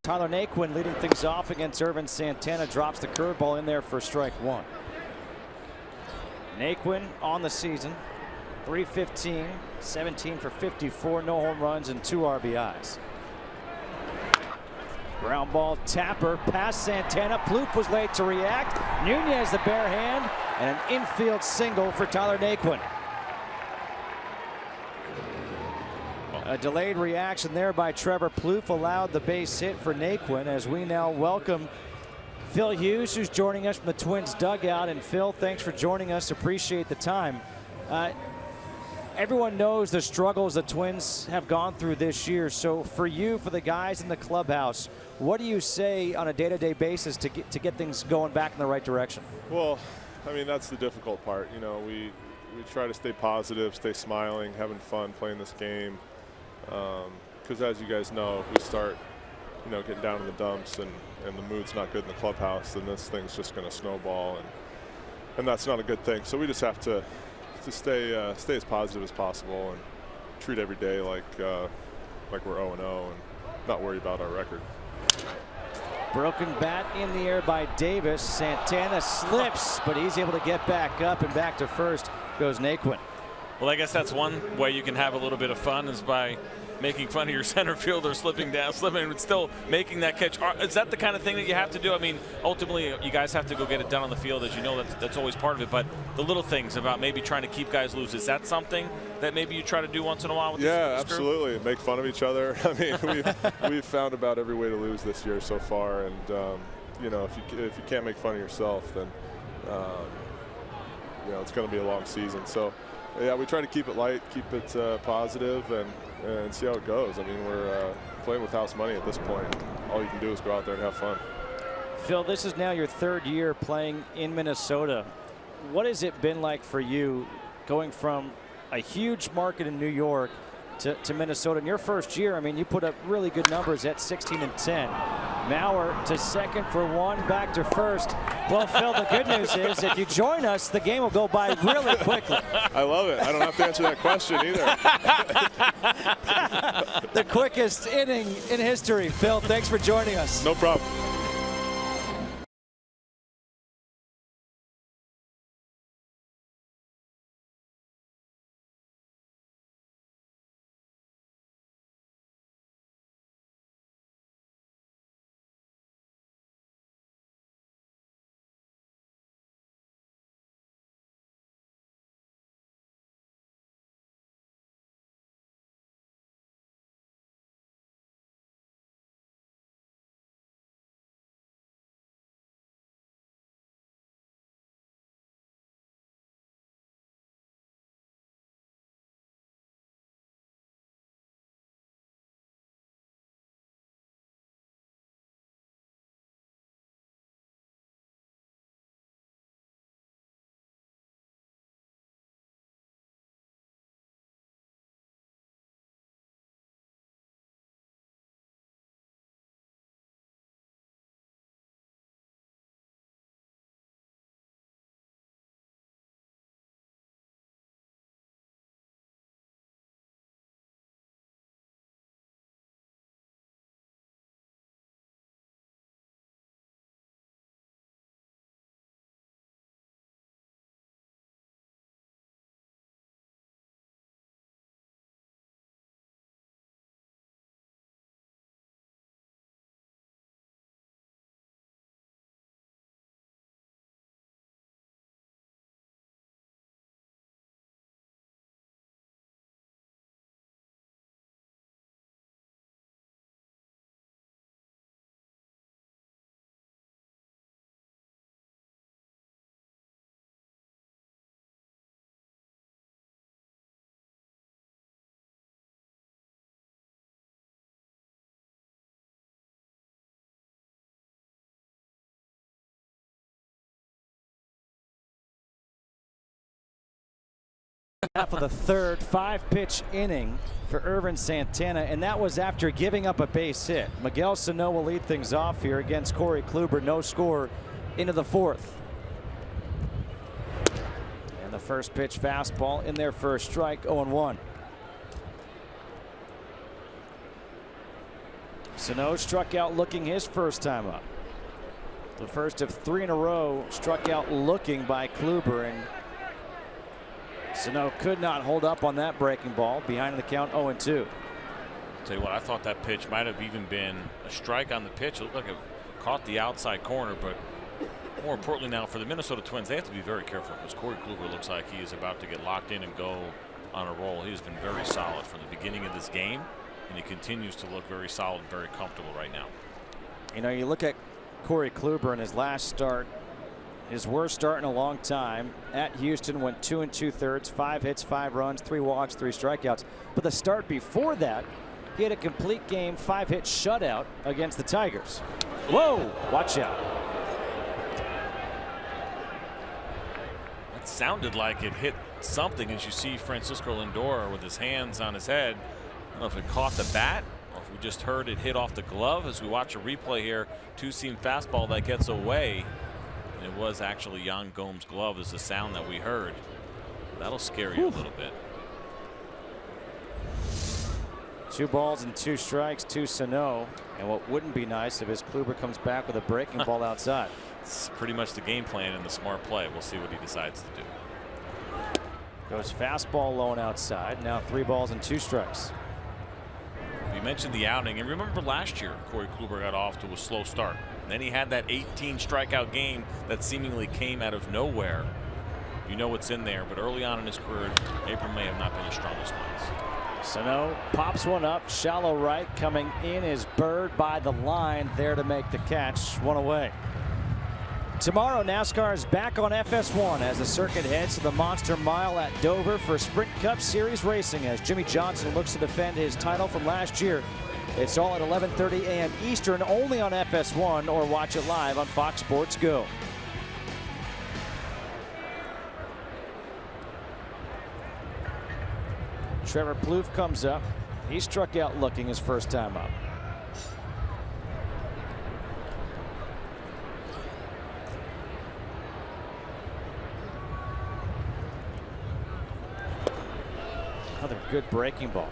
Tyler Naquin leading things off against Irvin Santana, drops the curveball in there for strike one. Naquin on the season, 315, 17 for 54, no home runs and 2 RBIs. Ground ball, Tapper past Santana. Plouffe was late to react. Nunez the bare hand, and an infield single for Tyler Naquin. A delayed reaction there by Trevor Plouffe allowed the base hit for Naquin, as we now welcome Phil Hughes, who's joining us from the Twins dugout. And Phil, thanks for joining us. Appreciate the time. Everyone knows the struggles the Twins have gone through this year. So for you, for the guys in the clubhouse, what do you say on a day-to-day basis to get things going back in the right direction? Well, I mean, that's the difficult part. You know, we try to stay positive, stay smiling, having fun playing this game. Because as you guys know, if we start, getting down in the dumps and the mood's not good in the clubhouse, then this thing's just going to snowball, and that's not a good thing. So we just have to stay as positive as possible and treat every day like we're 0-0 and not worry about our record. Broken bat in the air by Davis. Santana slips, but he's able to get back up, and back to first goes Naquin. Well, I guess that's one way you can have a little bit of fun, is by making fun of your center fielder slipping, and still making that catch. Is that the kind of thing that you have to do? I mean, ultimately, you guys have to go get it done on the field, as you know. That's always part of it. But the little things about maybe trying to keep guys loose, is that something that maybe you try to do once in a while with this absolutely. group? Make fun of each other. I mean, we've found about every way to lose this year so far, and if you can't make fun of yourself, then it's going to be a long season. So yeah, we try to keep it light, keep it positive, and see how it goes. I mean, we're playing with house money at this point. All you can do is go out there and have fun. Phil, this is now your third year playing in Minnesota. What has it been like for you going from a huge market in New York to Minnesota? In your first year, I mean, you put up really good numbers at 16 and 10. Mauer to second for one, back to first. Well, Phil, the good news is if you join us, the game will go by really quickly. I love it. I don't have to answer that question either. The quickest inning in history. Phil, thanks for joining us. No problem. Half of the third, 5-pitch inning for Ervin Santana, and that was after giving up a base hit. Miguel Sano will lead things off here against Corey Kluber. No score into the fourth. And the first pitch fastball in there for a strike, 0-1. Sano struck out looking his first time up. The first of 3 in a row struck out looking by Kluber, and Sano could not hold up on that breaking ball. Behind the count, 0-2. Tell you what, I thought that pitch might have even been a strike on the pitch. It looked like it caught the outside corner, but more importantly now for the Minnesota Twins, they have to be very careful, because Corey Kluber looks like he is about to get locked in and go on a roll. He has been very solid from the beginning of this game, and he continues to look very solid and very comfortable right now. You know, you look at Corey Kluber in his last start, his worst start in a long time at Houston, went 2 2/3, 5 hits, 5 runs, 3 walks, 3 strikeouts. But the start before that, he had a complete game 5-hit shutout against the Tigers. Whoa, watch out. That sounded like it hit something, as you see Francisco Lindor with his hands on his head. I don't know if it caught the bat Or if we just heard it hit off the glove as we watch a replay here, two-seam fastball that gets away. And it was actually Yan Gomes' glove is the sound that we heard. That'll scare you a little bit. 2 balls and 2 strikes to Sano. And what wouldn't be nice if his Kluber comes back with a breaking ball outside. It's pretty much the game plan and the smart play. We'll see what he decides to do. Goes fastball low and outside. Now 3 balls and 2 strikes. You mentioned the outing, and remember last year Corey Kluber got off to a slow start. And then he had that 18 strikeout game that seemingly came out of nowhere. You know what's in there, but early on in his career, April may have not been his strongest months. Sano pops one up, shallow right. Coming in is Bird by the line, there to make the catch. 1 away. Tomorrow, NASCAR is back on FS1 as the circuit heads to the Monster Mile at Dover for Sprint Cup Series racing as Jimmy Johnson looks to defend his title from last year. It's all at 11:30 a.m. Eastern, only on FS1, or watch it live on Fox Sports Go. Trevor Plouffe comes up. He struck out looking his first time up. Another good breaking ball.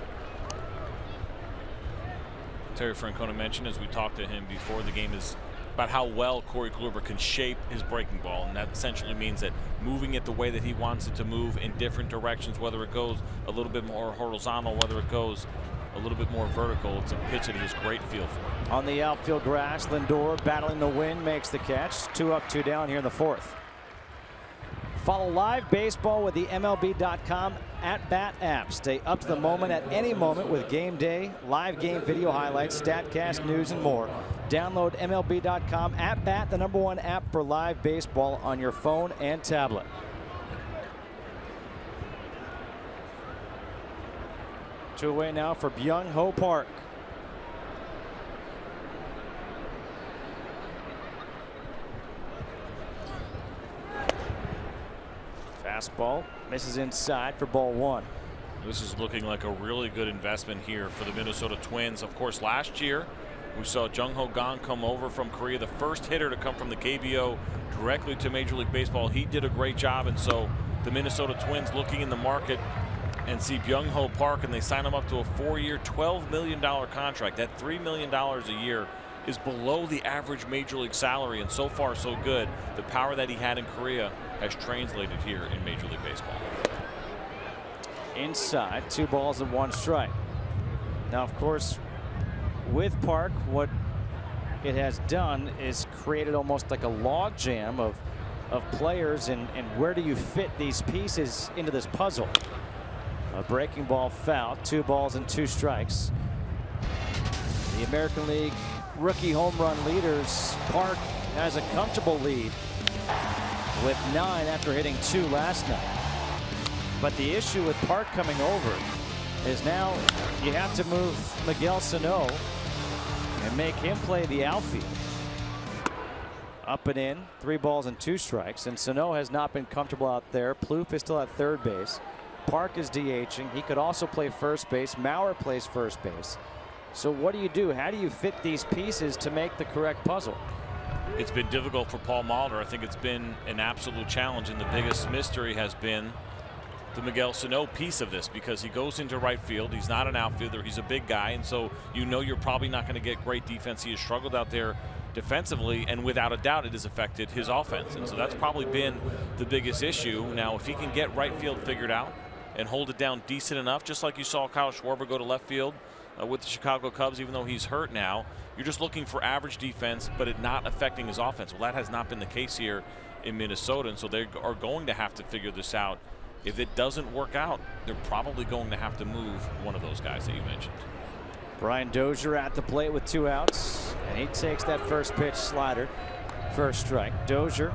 Terry Francona mentioned as we talked to him before the game is about how well Corey Kluber can shape his breaking ball, and that essentially means that moving it the way that he wants it to move in different directions, whether it goes a little bit more horizontal, whether it goes a little bit more vertical, it's a pitch that he has great feel for. On the outfield grass, Lindor battling the wind makes the catch. 2 up, 2 down here in the 4th. Follow live baseball with the MLB.com at-bat app. Stay up to the moment at any moment with game day, live game video highlights, StatCast, news, and more. Download MLB.com at-bat, the #1 app for live baseball on your phone and tablet. Two away now for Byung Ho Park. Fastball misses inside for ball 1. This is looking like a really good investment here for the Minnesota Twins. Of course, last year we saw Jung Ho Kang come over from Korea, the first hitter to come from the KBO directly to Major League Baseball. He did a great job, and so the Minnesota Twins looking in the market and see Byung Ho Park, and they sign him up to a 4-year, $12 million contract. That $3 million a year is below the average Major League salary, and so far so good. The power that he had in Korea has translated here in Major League Baseball. Inside, 2 balls and 1 strike. Now, of course, with Park, what it has done is created almost like a log jam of players, and where do you fit these pieces into this puzzle? A breaking ball foul, 2 balls and 2 strikes. The American League rookie home run leaders, Park has a comfortable lead with 9 after hitting 2 last night. But the issue with Park coming over is now you have to move Miguel Sano and make him play the outfield. Up and in, 3 balls and 2 strikes, and Sano has not been comfortable out there. Plouffe is still at third base. Park is DHing. He could also play first base. Mauer plays first base. So what do you do? How do you fit these pieces to make the correct puzzle? It's been difficult for Paul Molitor. I think it's been an absolute challenge, and the biggest mystery has been the Miguel Sano piece of this, because he goes into right field. He's not an outfielder. He's a big guy, and so you know you're probably not going to get great defense. He has struggled out there defensively, and without a doubt it has affected his offense, and so that's probably been the biggest issue. Now, if he can get right field figured out and hold it down decent enough, just like you saw Kyle Schwarber go to left field with the Chicago Cubs, even though he's hurt now, you're just looking for average defense, but it not affecting his offense. Well, that has not been the case here in Minnesota, and so they are going to have to figure this out. If it doesn't work out, they're probably going to have to move one of those guys that you mentioned. Brian Dozier at the plate with 2 outs, and he takes that first pitch slider. First strike. Dozier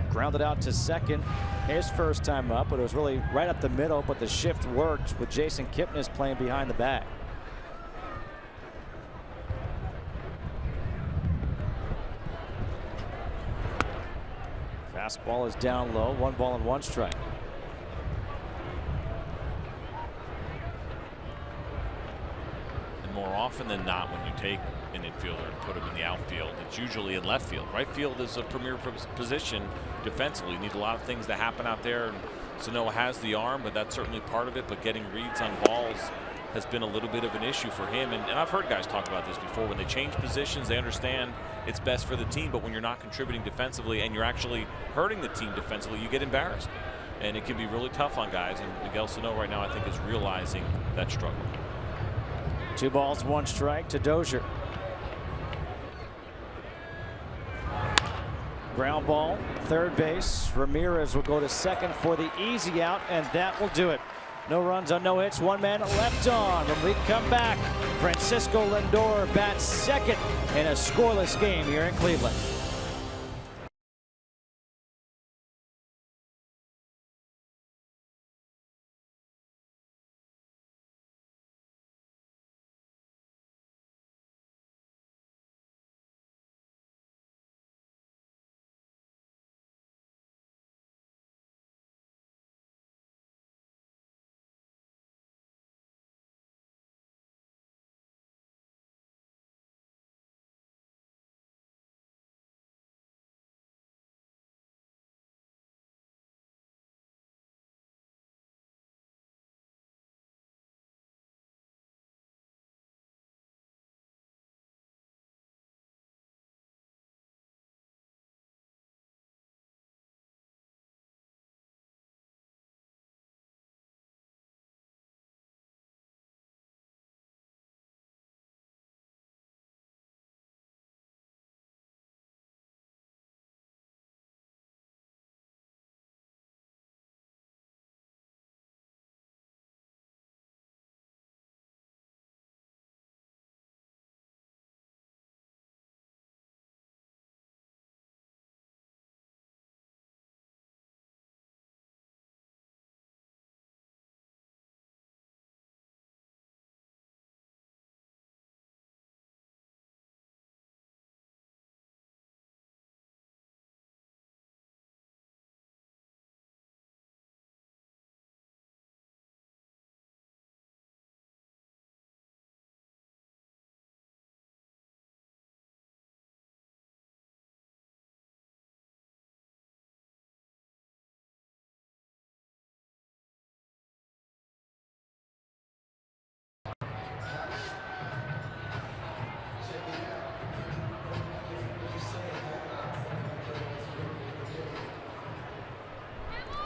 grounded out to second his first time up, but it was really right up the middle, but the shift worked with Jason Kipnis playing behind the bag. Fastball is down low, 1 ball and 1 strike. more often than not, when you take an infielder and put him in the outfield, it's usually in left field. Right field is a premier position defensively. You need a lot of things to happen out there. And Sano has the arm, but that's certainly part of it. But getting reads on balls has been a little bit of an issue for him. And I've heard guys talk about this before. When they change positions, they understand it's best for the team. But when you're not contributing defensively and you're actually hurting the team defensively, you get embarrassed. And it can be really tough on guys. And Miguel Sano right now, I think, is realizing that struggle. 2 balls, 1 strike to Dozier. Ground ball, third base. Ramirez will go to second for the easy out, and that will do it. No runs on no hits, 1 man left on. When we come back, Francisco Lindor bats second in a scoreless game here in Cleveland.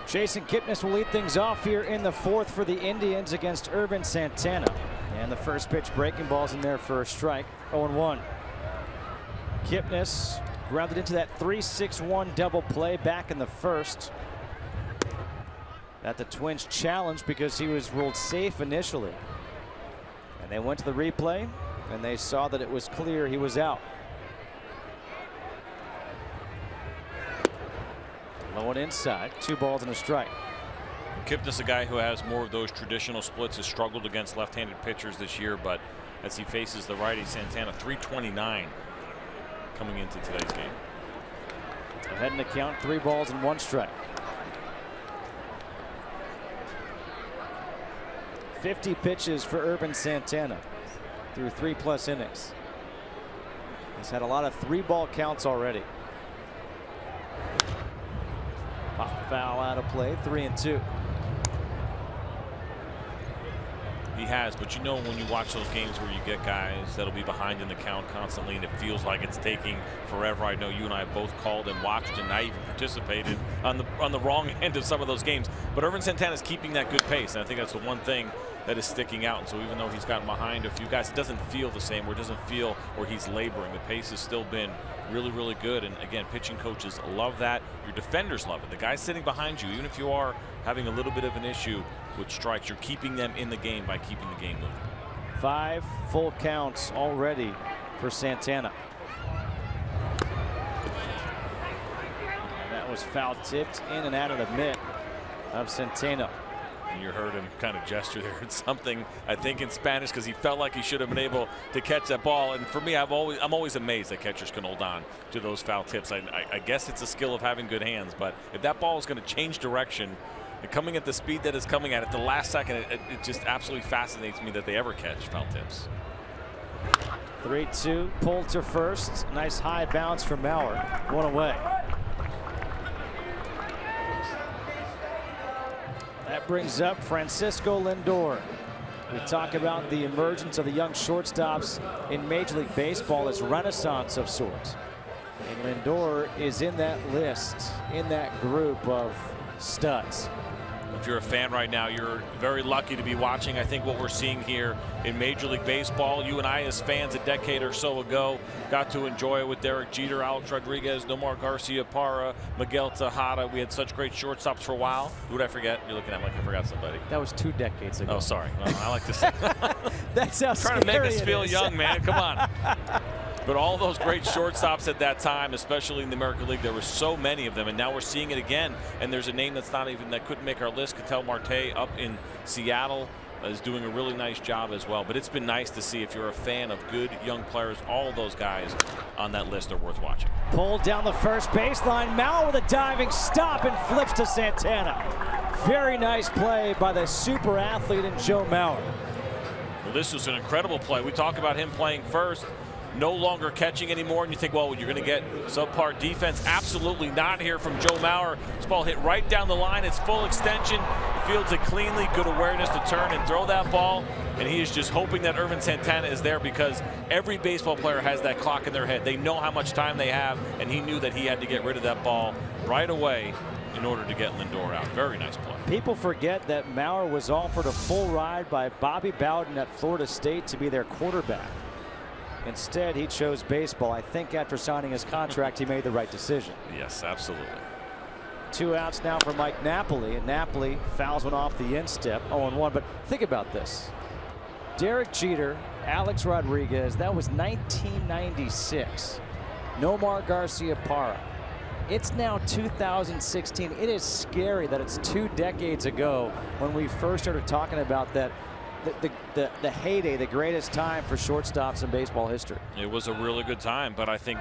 Jason Kipnis will lead things off here in the 4th for the Indians against Urban Santana. And the first pitch, breaking balls in there for a strike. 0-1. Kipnis grounded into that 3-6-1 double play back in the 1st. That the Twins challenged because he was ruled safe initially. And they went to the replay and they saw that it was clear he was out. Low and inside, 2 balls and a strike. Kipnis, a guy who has more of those traditional splits, has struggled against left-handed pitchers this year, but as he faces the righty Santana, 329 coming into today's game. Ahead in the count, 3 balls and 1 strike. 50 pitches for Urban Santana through 3+ innings. He's had a lot of 3-ball counts already. Pop foul out of play, 3-2. He has, but you know, when you watch those games where you get guys that'll be behind in the count constantly and it feels like it's taking forever. I know you and I have both called and watched, and I even participated on the wrong end of some of those games. But Urban Santana is keeping that good pace, and I think that's the one thing that is sticking out. And so even though he's gotten behind a few guys, it doesn't feel the same, or it doesn't feel where he's laboring. The pace has still been really, really good. And again, pitching coaches love that. Your defenders love it. The guys sitting behind you, even if you are having a little bit of an issue with strikes, you're keeping them in the game by keeping the game moving. 5 full counts already for Santana. And that was foul tipped in and out of the mitt of Santana. And you heard him kind of gesture there. It's something, I think, in Spanish, because he felt like he should have been able to catch that ball. And for me, I'm always amazed that catchers can hold on to those foul tips. I guess it's a skill of having good hands, but if that ball is going to change direction and coming at the speed that it's coming at the last second, it just absolutely fascinates me that they ever catch foul tips. 3-2, pulled to first. Nice high bounce for Mauer. One away. That brings up Francisco Lindor. We talk about the emergence of the young shortstops in Major League Baseball as renaissance of sorts. And Lindor is in that list, in that group of studs. If you're a fan right now, you're very lucky to be watching, I think, what we're seeing here in Major League Baseball. You and I, as fans a decade or so ago, got to enjoy it with Derek Jeter, Alex Rodriguez, Nomar Garcia-Parra, Miguel Tejada. We had such great shortstops for a while. Who did I forget? You're looking at me like I forgot somebody. That was 2 decades ago. Oh, sorry. Well, I like to say That's how trying to make us feel is. young, man. Come on. But all those great shortstops at that time, especially in the American League, there were so many of them, and now we're seeing it again. And there's a name that couldn't make our list. Ketel Marte up in Seattle is doing a really nice job as well. But it's been nice to see, if you're a fan of good young players, all of those guys on that list are worth watching. Pulled down the first baseline. Mauer with a diving stop and flips to Santana. Very nice play by the super athlete in Joe Mauer. Well, this was an incredible play. We talk about him playing first, no longer catching anymore, and you think, well, you're going to get subpar defense. Absolutely not here from Joe Mauer. This ball hit right down the line. It's full extension. Fields it cleanly. Good awareness to turn and throw that ball. And he is just hoping that Ervin Santana is there, because every baseball player has that clock in their head. They know how much time they have, and he knew that he had to get rid of that ball right away in order to get Lindor out. Very nice play. People forget that Mauer was offered a full ride by Bobby Bowden at Florida State to be their quarterback. Instead, he chose baseball. I think after signing his contract, he made the right decision. Yes, absolutely. 2 outs now for Mike Napoli, and Napoli fouls one off the instep, 0-1. But think about this. Derek Jeter, Alex Rodriguez, that was 1996. Nomar Garcia-Parra. It's now 2016. It is scary that it's 2 decades ago when we first started talking about that. The heyday, the greatest time for shortstops in baseball history. It was a really good time, but I think,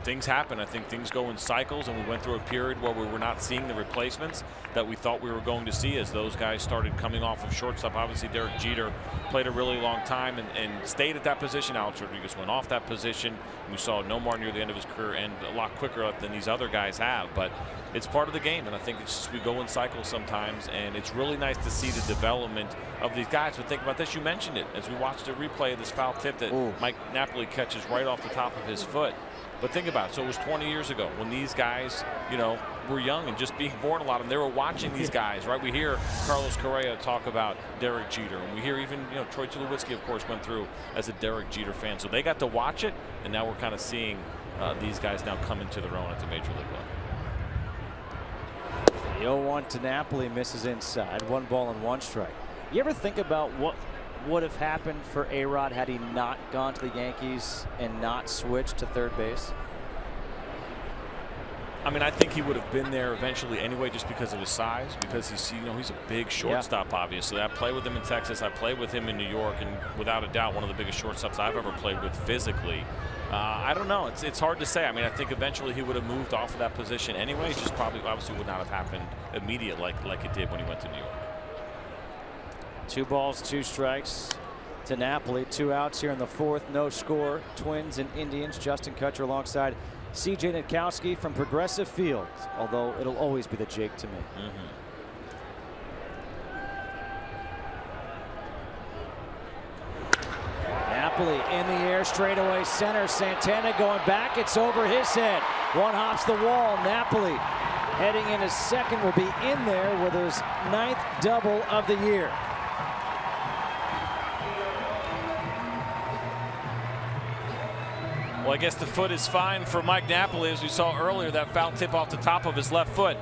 things happen. I think things go in cycles, and we went through a period where we were not seeing the replacements that we thought we were going to see as those guys started coming off of shortstop. Obviously, Derek Jeter played a really long time and stayed at that position. Alex Rodriguez went off that position. We saw Nomar near the end of his career and a lot quicker than these other guys have, but it's part of the game, and I think it's just we go in cycles sometimes, and it's really nice to see the development of these guys. But think about this, you mentioned it as we watched the replay of this foul tip that Mike Napoli catches right off the top of his foot. But think about it. So it was 20 years ago when these guys, were young and just being born, a lot of them. They were watching these guys, right? We hear Carlos Correa talk about Derek Jeter, and we hear even, Troy Tulowitzki, of course, went through as a Derek Jeter fan. So they got to watch it, and now we're kind of seeing these guys now come into their own at the major league level. The 0-1 to Napoli, misses inside. 1 ball and 1 strike. You ever think about what would have happened for A-Rod had he not gone to the Yankees and not switched to third base? I mean, I think he would have been there eventually anyway, just because of his size, because he's a big shortstop. Obviously, I played with him in Texas. I played with him in New York, and without a doubt, one of the biggest shortstops I've ever played with physically. I don't know. It's hard to say. I mean, I think eventually he would have moved off of that position anyway. Just probably, obviously, would not have happened immediate like it did when he went to New York. 2 balls, 2 strikes to Napoli. 2 outs here in the 4th. No score. Twins and Indians. Justin Kutcher alongside C.J. Nitkowski from Progressive Field, although it'll always be the Jake to me. Napoli in the air, straightaway center. Santana going back. It's over his head. One hops the wall. Napoli heading into second, will be in there with his 9th double of the year. Well, I guess the foot is fine for Mike Napoli. As we saw earlier, that foul tip off the top of his left foot.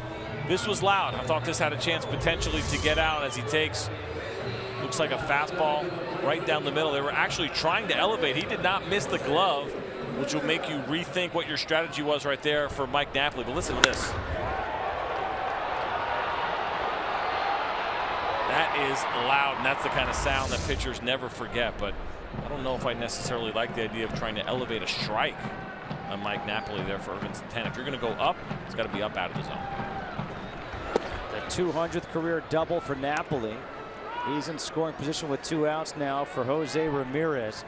This was loud. I thought this had a chance potentially to get out as he takes, looks like a fastball right down the middle. They were actually trying to elevate. He did not miss the glove, which will make you rethink what your strategy was right there for Mike Napoli. But listen to this. That is loud, and that's the kind of sound that pitchers never forget. But I don't know if I necessarily like the idea of trying to elevate a strike on Mike Napoli there for Ervin Santana. If you're going to go up, it's got to be up out of the zone. The 200th career double for Napoli. He's in scoring position with 2 outs now for Jose Ramirez.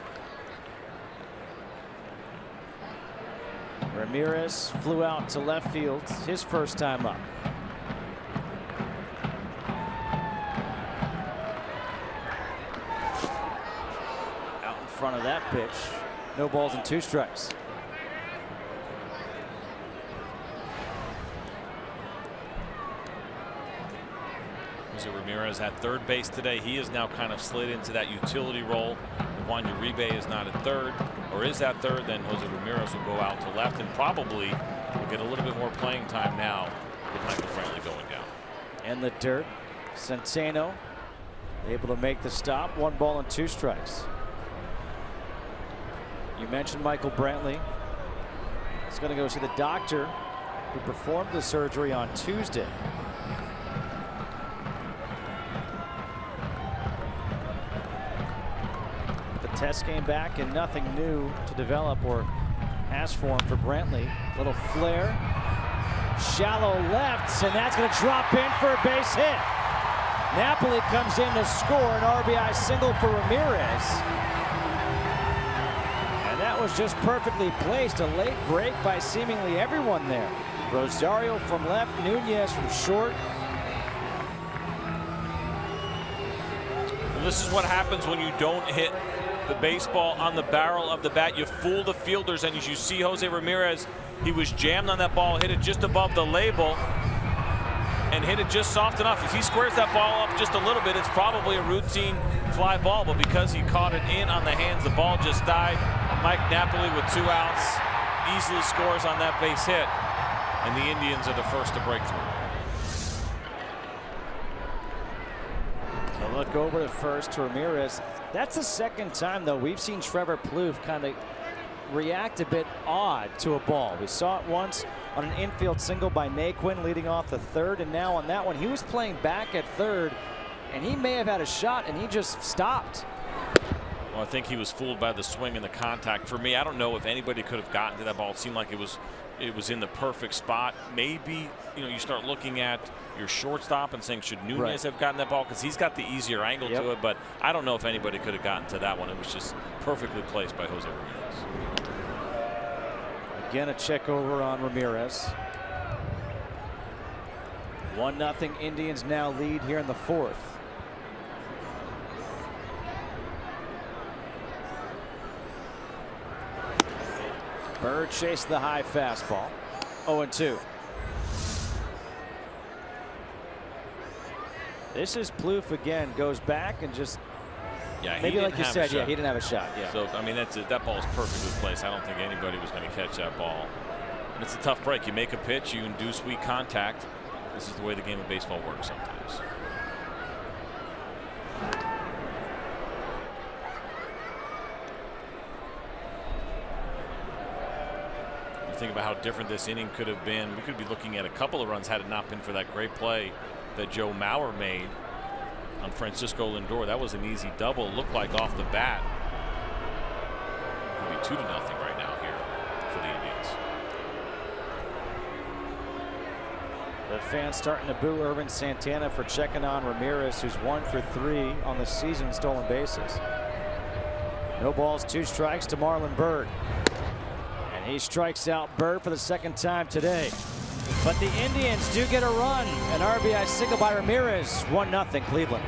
Ramirez flew out to left field, his first time up. Out in front of that pitch. No balls and 2 strikes. Ramirez at third base today. He is now kind of slid into that utility role. Juan Uribe is not at third, or is at third. Then Jose Ramirez will go out to left and probably will get a little bit more playing time now with Michael Brantley going down. And the dirt. Centeno able to make the stop. 1 ball and 2 strikes. You mentioned Michael Brantley. He's going to go see the doctor who performed the surgery on Tuesday. Test came back and nothing new to develop or has formed for Brantley. Little flare, shallow left, and that's going to drop in for a base hit. Napoli comes in to score an RBI single for Ramirez. And that was just perfectly placed. A late break by seemingly everyone there. Rosario from left, Nunez from short. Well, this is what happens when you don't hit the baseball on the barrel of the bat. You fool the fielders, and as you see Jose Ramirez, he was jammed on that ball, hit it just above the label, and hit it just soft enough. If he squares that ball up just a little bit, it's probably a routine fly ball, but because he caught it in on the hands, the ball just died. Mike Napoli with 2 outs easily scores on that base hit, and the Indians are the first to break through. A look over to first to Ramirez. That's the second time, though, we've seen Trevor Plouffe kind of react a bit odd to a ball. We saw it once on an infield single by Naquin leading off the third, and now on that one, he was playing back at third, and he may have had a shot, and he just stopped. Well, I think he was fooled by the swing and the contact. For me, I don't know if anybody could have gotten to that ball. It seemed like it was in the perfect spot. Maybe, you know, you start looking at your shortstop and saying, should Nunez have gotten that ball? Because he's got the easier angle to it, but I don't know if anybody could have gotten to that one. It was just perfectly placed by Jose Ramirez. Again, a check over on Ramirez. 1-0 Indians now lead here in the 4th. Bird chased the high fastball. 0-2. This is Plouffe again, goes back and just, maybe like you said, he didn't have a shot. So, I mean, that ball is perfectly placed. I don't think anybody was going to catch that ball. And it's a tough break. You make a pitch, you induce weak contact. This is the way the game of baseball works sometimes. Think about how different this inning could have been. We could be looking at a couple of runs had it not been for that great play that Joe Mauer made on Francisco Lindor. That was an easy double. It looked like off the bat. It could be 2-0 right now here for the Indians. The fans starting to boo Irvin Santana for checking on Ramirez, who's 1 for 3 on the season stolen bases. No balls, 2 strikes to Marlon Byrd. And he strikes out Byrd for the 2nd time today. But the Indians do get a run. An RBI single by Ramirez. 1-0 Cleveland.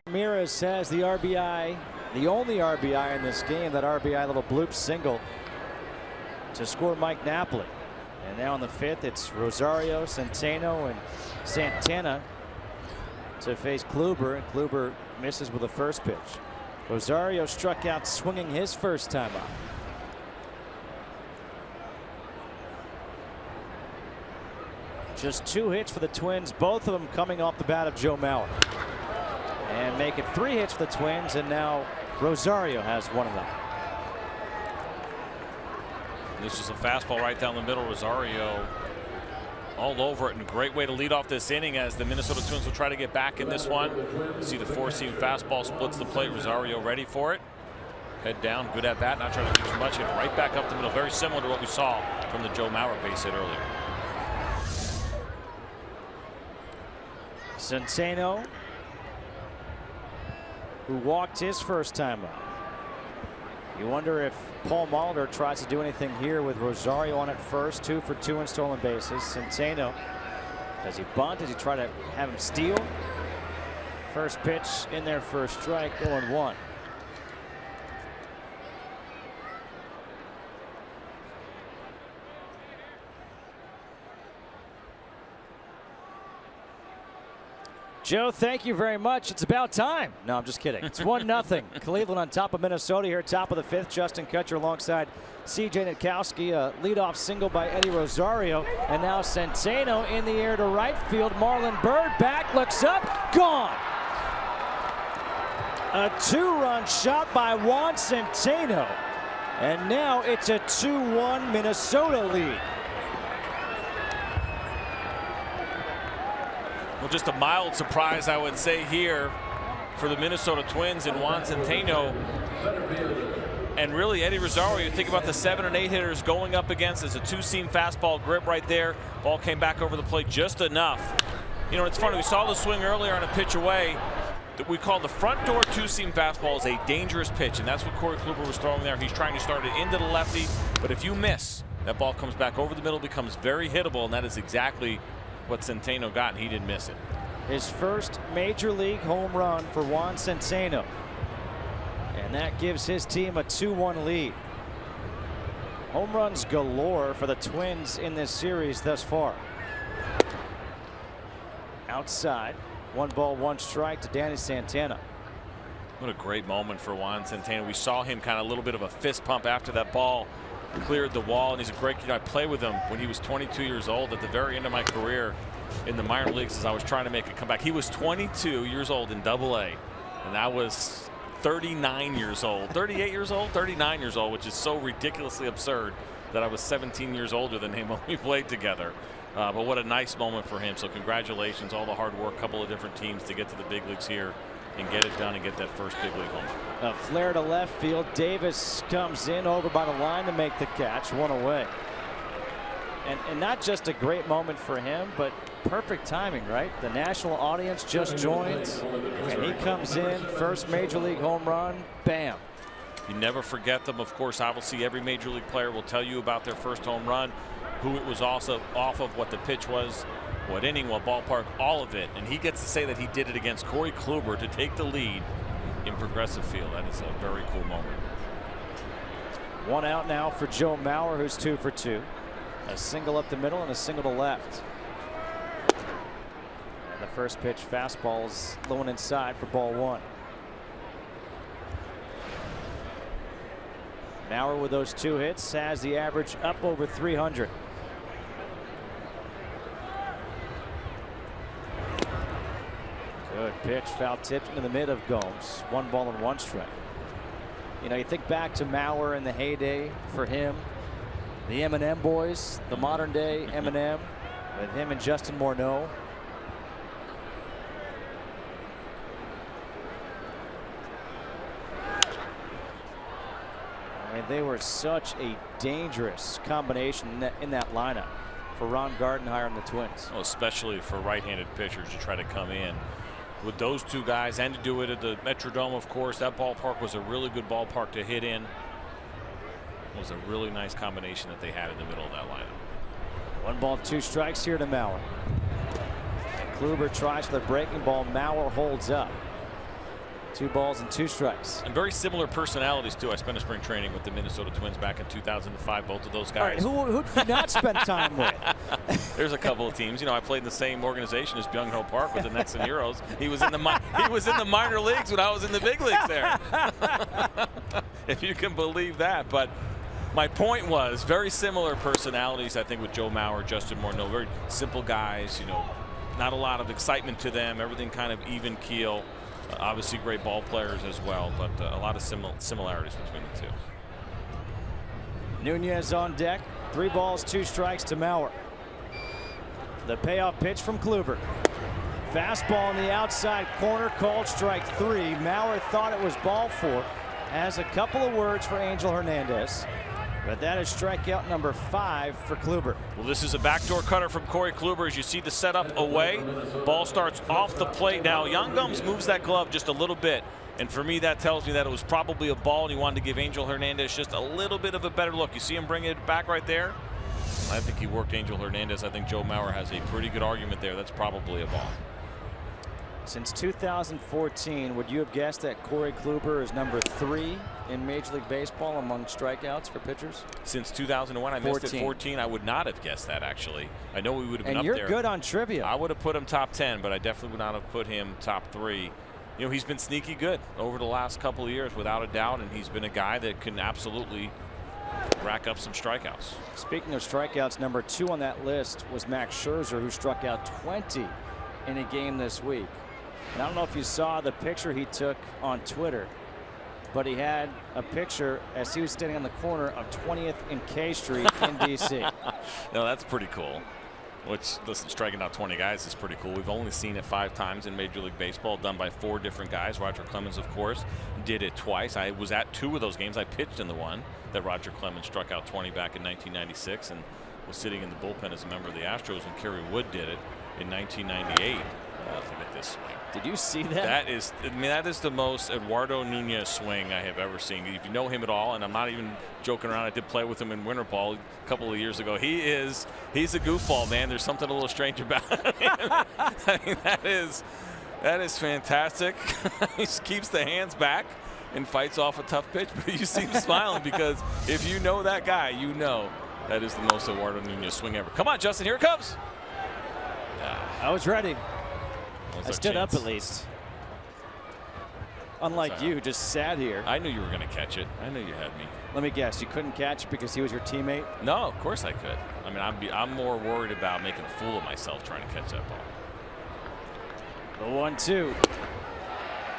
Ramirez has the RBI, the only RBI in this game, that RBI little bloop single to score Mike Napoli. And now in the fifth, it's Rosario, Centeno, and Santana to face Kluber, and Kluber misses with the first pitch. Rosario struck out swinging his first time out. Just 2 hits for the Twins, both of them coming off the bat of Joe Mauer. And make it 3 hits for the Twins, and now Rosario has one of them. This is a fastball right down the middle. Rosario all over it, and a great way to lead off this inning as the Minnesota Twins will try to get back in this one. You see the 4-seam fastball splits the plate. Rosario ready for it. Head down, good at bat, not trying to do too much, and right back up the middle. Very similar to what we saw from the Joe Mauer base hit earlier. Centeno, who walked his first time out. You wonder if Paul Molitor tries to do anything here with Rosario on at first. 2 for 2 in stolen bases. Centeno, does he bunt? Does he try to have him steal? First pitch in there for a strike, 0-1. Joe, thank you very much. It's about time. No, I'm just kidding. It's 1-0. Cleveland on top of Minnesota here, top of the fifth. Justin Kutcher alongside C.J. Nitkowski. A leadoff single by Eddie Rosario. And now Centeno in the air to right field. Marlon Byrd back, looks up, gone. A 2-run shot by Juan Centeno. And now it's a 2-1 Minnesota lead. Well, just a mild surprise, I would say, here for the Minnesota Twins and Juan Centeno. And really, Eddie Rosario, you think about the 7 and 8 hitters going up against. There's a 2-seam fastball grip right there. Ball came back over the plate just enough. You know, it's funny. We saw the swing earlier on a pitch away that we call the front door 2-seam fastball is a dangerous pitch, and that's what Corey Kluber was throwing there. He's trying to start it into the lefty, but if you miss, that ball comes back over the middle, becomes very hittable, and that is exactly what Centeno got, and he didn't miss it. His first major league home run for Juan Centeno, and that gives his team a 2-1 lead. Home runs galore for the Twins in this series thus far. Outside, 1 ball, 1 strike to Danny Santana. What a great moment for Juan Centeno. We saw him kind of a little bit of a fist pump after that ball cleared the wall, and he's a great, you know, I played with him when he was 22 years old at the very end of my career in the minor leagues as I was trying to make a comeback. He was 22 years old in Double-A, and I was 39 years old, 38 years old, 39 years old, which is so ridiculously absurd that I was 17 years older than him when we played together. But what a nice moment for him. So congratulations, all the hard work, couple of different teams to get to the big leagues here and get it done and get that first big league home. A flare to left field. Davis comes in over by the line to make the catch, 1 away. And not just a great moment for him, but perfect timing, right? The national audience just joined, and he comes in, first major league home run, bam. You never forget them. Of course, obviously every major league player will tell you about their first home run, who it was also off of, what the pitch was, what inning, what ballpark, all of it. And he gets to say that he did it against Corey Kluber to take the lead in Progressive Field. That is a very cool moment. 1 out now for Joe Mauer, who's 2 for 2. A single up the middle and a single to left. And the first pitch fastball is low and inside for ball 1. Mauer with those 2 hits has the average up over 300. Good pitch, foul tipped into the mid of Gomes. 1 ball and 1 strike. You know, you think back to Mauer in the heyday for him. The M&M boys, the modern day M&M, with him and Justin Morneau. I mean, they were such a dangerous combination in that lineup for Ron Gardenhire and the Twins. Oh, especially for right-handed pitchers to try to come in with those 2 guys and to do it at the Metrodome, of course. That ballpark was a really good ballpark to hit in. It was a really nice combination that they had in the middle of that lineup. 1 ball, 2 strikes here to Mauer. And Kluber tries for the breaking ball. Mauer holds up. 2 balls and 2 strikes. And very similar personalities, too. I spent a spring training with the Minnesota Twins back in 2005, both of those guys. All right, who did you not spend time with? There's a couple of teams. You know, I played in the same organization as Byung-Ho Park with the Nets and Heroes. He was in the minor leagues when I was in the big leagues there. If you can believe that. But my point was very similar personalities, I think, with Joe Mauer, Justin Morneau. Very simple guys, you know, not a lot of excitement to them. Everything kind of even keel. Obviously great ball players as well, but a lot of similarities between the two. Nunez on deck. 3 balls, 2 strikes to Mauer. The payoff pitch from Kluber. Fastball on the outside corner, called strike 3. Mauer thought it was ball 4. Has a couple of words for Angel Hernandez. But that is strikeout number 5 for Kluber. Well, this is a backdoor cutter from Corey Kluber. As you see the setup away, ball starts off the plate. Now, Young Gums moves that glove just a little bit. And for me, that tells me that it was probably a ball, and he wanted to give Angel Hernandez just a little bit of a better look. You see him bring it back right there? I think he worked Angel Hernandez. I think Joe Mauer has a pretty good argument there. That's probably a ball. Since 2014, would you have guessed that Corey Kluber is number 3 in Major League Baseball among strikeouts for pitchers? Since 2001, I missed it. 14, I would not have guessed that, actually. I know we would have been and up you're there. Good on trivia. I would have put him top 10, but I definitely would not have put him top 3. You know, he's been sneaky good over the last couple of years, without a doubt, and he's been a guy that can absolutely rack up some strikeouts. Speaking of strikeouts, number 2 on that list was Max Scherzer, who struck out 20 in a game this week. And I don't know if you saw the picture he took on Twitter, but he had a picture as he was standing on the corner of 20th and K Street in D.C. No, that's pretty cool. Which, listen, striking out 20 guys is pretty cool. We've only seen it 5 times in Major League Baseball, done by 4 different guys. Roger Clemens, of course, did it twice. I was at 2 of those games. I pitched in the one that Roger Clemens struck out 20 back in 1996 and was sitting in the bullpen as a member of the Astros when Kerry Wood did it in 1998. Look at this swing. Did you see that? That is, I mean, that is the most Eduardo Nunez swing I have ever seen. If you know him at all, and I'm not even joking around, I did play with him in winter ball a couple of years ago. He's a goofball, man. There's something a little strange about him. I mean, that is fantastic. He just keeps the hands back and fights off a tough pitch, but you see him smiling because if you know that guy, you know that is the most Eduardo Nunez swing ever. Come on, Justin, here it comes. I was ready. I stood chance. up at least. Unlike you, who just sat here. I knew you were going to catch it. I knew you had me. Let me guess, you couldn't catch it because he was your teammate? No, of course I could. I mean, I'm more worried about making a fool of myself trying to catch that ball. The 1-2.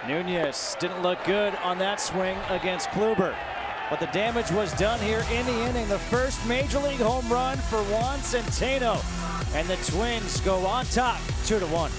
Nunez didn't look good on that swing against Kluber. But the damage was done here in the inning. The first Major League home run for Juan Centeno. And the Twins go on top 2-1.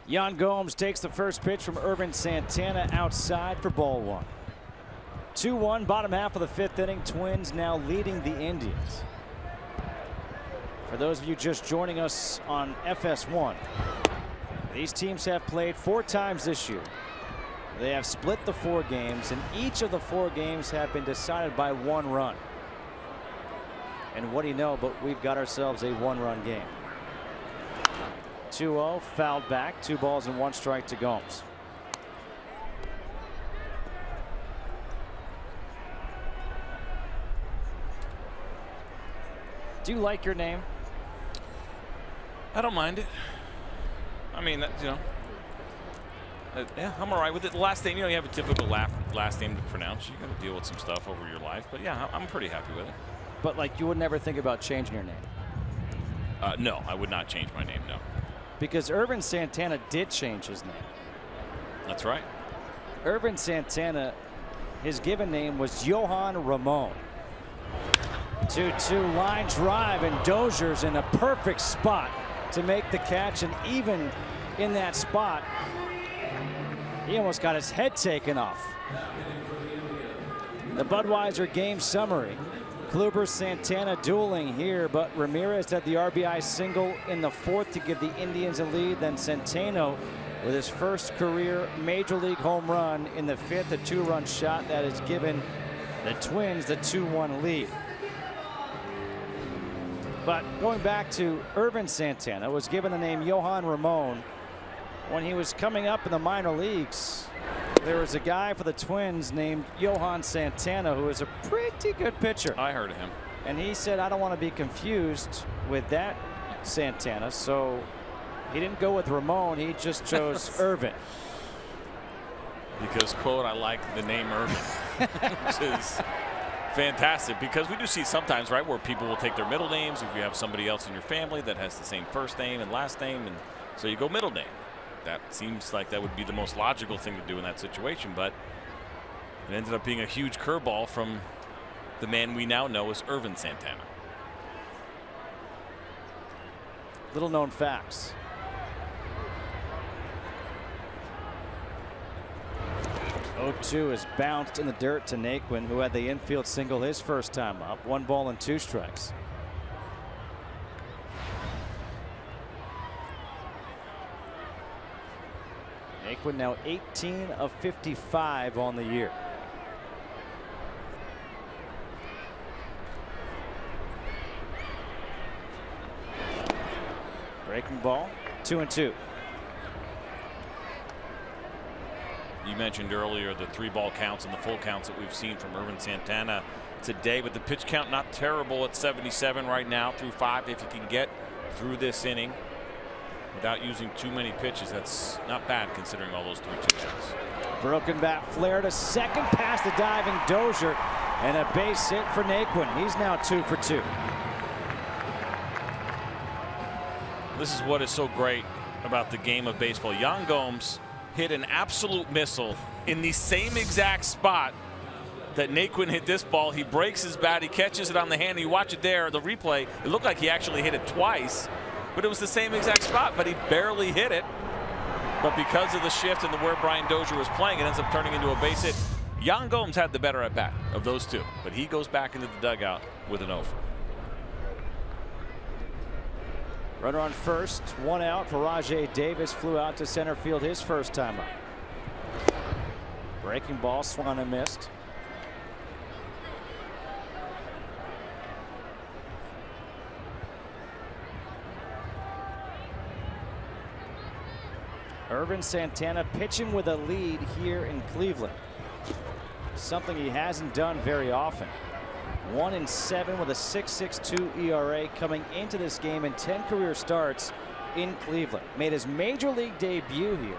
Yan Gomes takes the first pitch from Ervin Santana outside for ball one. 2-1, bottom half of the 5th inning. Twins now leading the Indians. For those of you just joining us on FS1, these teams have played 4 times this year. They have split the 4 games, and each of the 4 games have been decided by 1 run. And what do you know, but we've got ourselves a 1-run game. 2-0, fouled back, 2 balls and 1 strike to Gomes. Do you like your name? I don't mind it. I mean, you know, yeah, I'm all right with it. The last name, you know, you have a typical last name to pronounce. You got to deal with some stuff over your life, but yeah, I'm pretty happy with it. But like, you would never think about changing your name? No, I would not change my name. No. Because Ervin Santana did change his name. That's right. Ervin Santana, his given name was Johan Ramon. 2-2 line drive, and Dozier's in a perfect spot to make the catch, and even in that spot, he almost got his head taken off. The Budweiser game summary. Kluber, Santana dueling here, but Ramirez had the RBI single in the 4th to give the Indians a lead. Then Centeno with his first career major league home run in the 5th, a 2-run shot that has given the Twins the 2-1 lead. But going back to Ervin Santana, was given the name Johan Ramon when he was coming up in the minor leagues. There was a guy for the Twins named Johan Santana who is a pretty good pitcher. I heard of him. And he said, I don't want to be confused with that Santana. So he didn't go with Ramon. He just chose Ervin. Because, quote, I like the name Ervin, which is fantastic, because we do see sometimes, right, where people will take their middle names if you have somebody else in your family that has the same first name and last name, and so you go middle name. That seems like that would be the most logical thing to do in that situation, but it ended up being a huge curveball from the man we now know as Ervin Santana. Little known facts. Oh, 2 is bounced in the dirt to Naquin, who had the infield single his first time up. 1 ball and 2 strikes. Naquin now 18 of 55 on the year. Breaking ball, 2-2. You mentioned earlier the 3-ball counts and the full counts that we've seen from Ervin Santana today, but the pitch count not terrible at 77 right now through 5. If you can get through this inning without using too many pitches, that's not bad considering all those 3 chip shots. Broken bat flare to second past the diving Dozier, and a base hit for Naquin. He's now 2 for 2. This is what is so great about the game of baseball. Yan Gomes hit an absolute missile in the same exact spot that Naquin hit this ball. He breaks his bat, he catches it on the hand. You watch it there, the replay, it looked like he actually hit it twice, but it was the same exact spot, but he barely hit it. But because of the shift and where Brian Dozier was playing, it ends up turning into a base hit. Yan Gomes had the better at bat of those 2, but he goes back into the dugout with an over. Runner on first, 1 out for Rajay Davis, flew out to center field his first time up. Breaking ball, swung and missed. Ervin Santana pitching with a lead here in Cleveland. Something he hasn't done very often. 1-7 with a 6.62 ERA coming into this game in 10 career starts in Cleveland. Made his major league debut here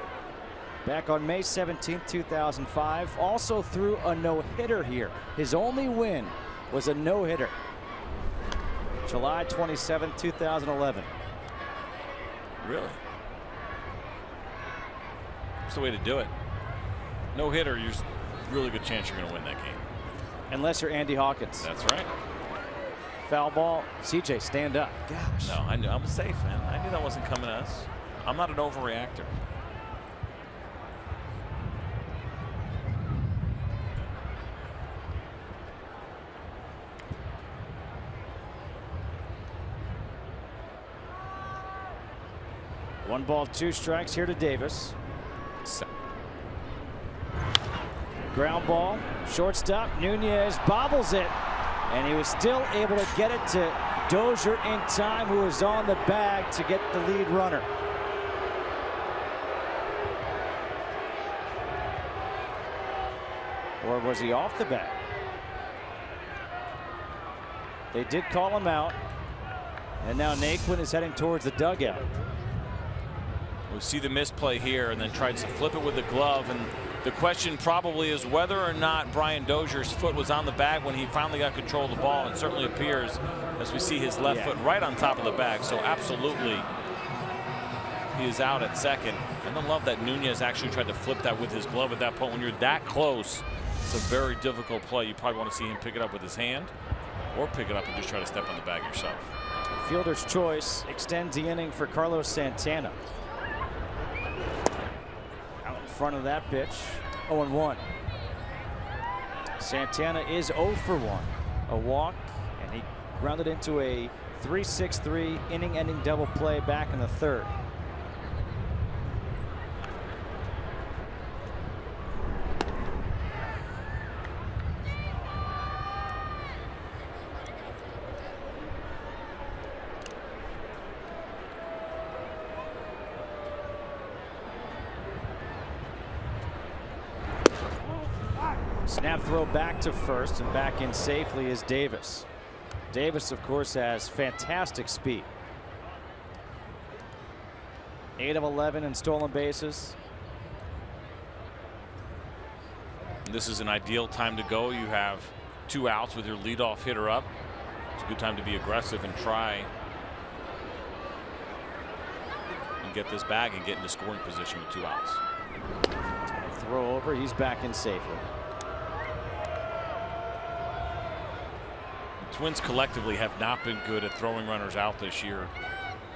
back on May 17, 2005. Also threw a no-hitter here. His only win was a no-hitter. July 27, 2011. Really? That's the way to do it. No-hitter, you're really good chance you're going to win that game. Unless you're Andy Hawkins. That's right. Foul ball. CJ, stand up. Gosh. No, I was safe, man. I knew that wasn't coming to us. I'm not an overreactor. 1 ball, 2 strikes here to Davis. Ground ball, shortstop Nunez bobbles it, and he was still able to get it to Dozier in time, who was on the bag to get the lead runner. Or was he off the bag? They did call him out, and now Naquin is heading towards the dugout. We see the misplay here, and then tries to flip it with the glove, and the question probably is whether or not Brian Dozier's foot was on the bag when he finally got control of the ball. It certainly appears, as we see his left foot right on top of the bag. So absolutely, he is out at second. And I love that Nunez actually tried to flip that with his glove at that point. When you're that close, it's a very difficult play. You probably want to see him pick it up with his hand, or pick it up and just try to step on the bag yourself. Fielder's choice extends the inning for Carlos Santana. Out in front of that pitch, 0-1. Santana is 0 for 1. A walk, and he grounded into a 3-6-3 inning-ending double play back in the 3rd. Snap throw back to first, and back in safely is Davis. Davis, of course, has fantastic speed. 8 of 11 in stolen bases. This is an ideal time to go. You have 2 outs with your leadoff hitter up. It's a good time to be aggressive and try and get this bag and get into scoring position with 2 outs. Throw over, he's back in safely. Twins collectively have not been good at throwing runners out this year.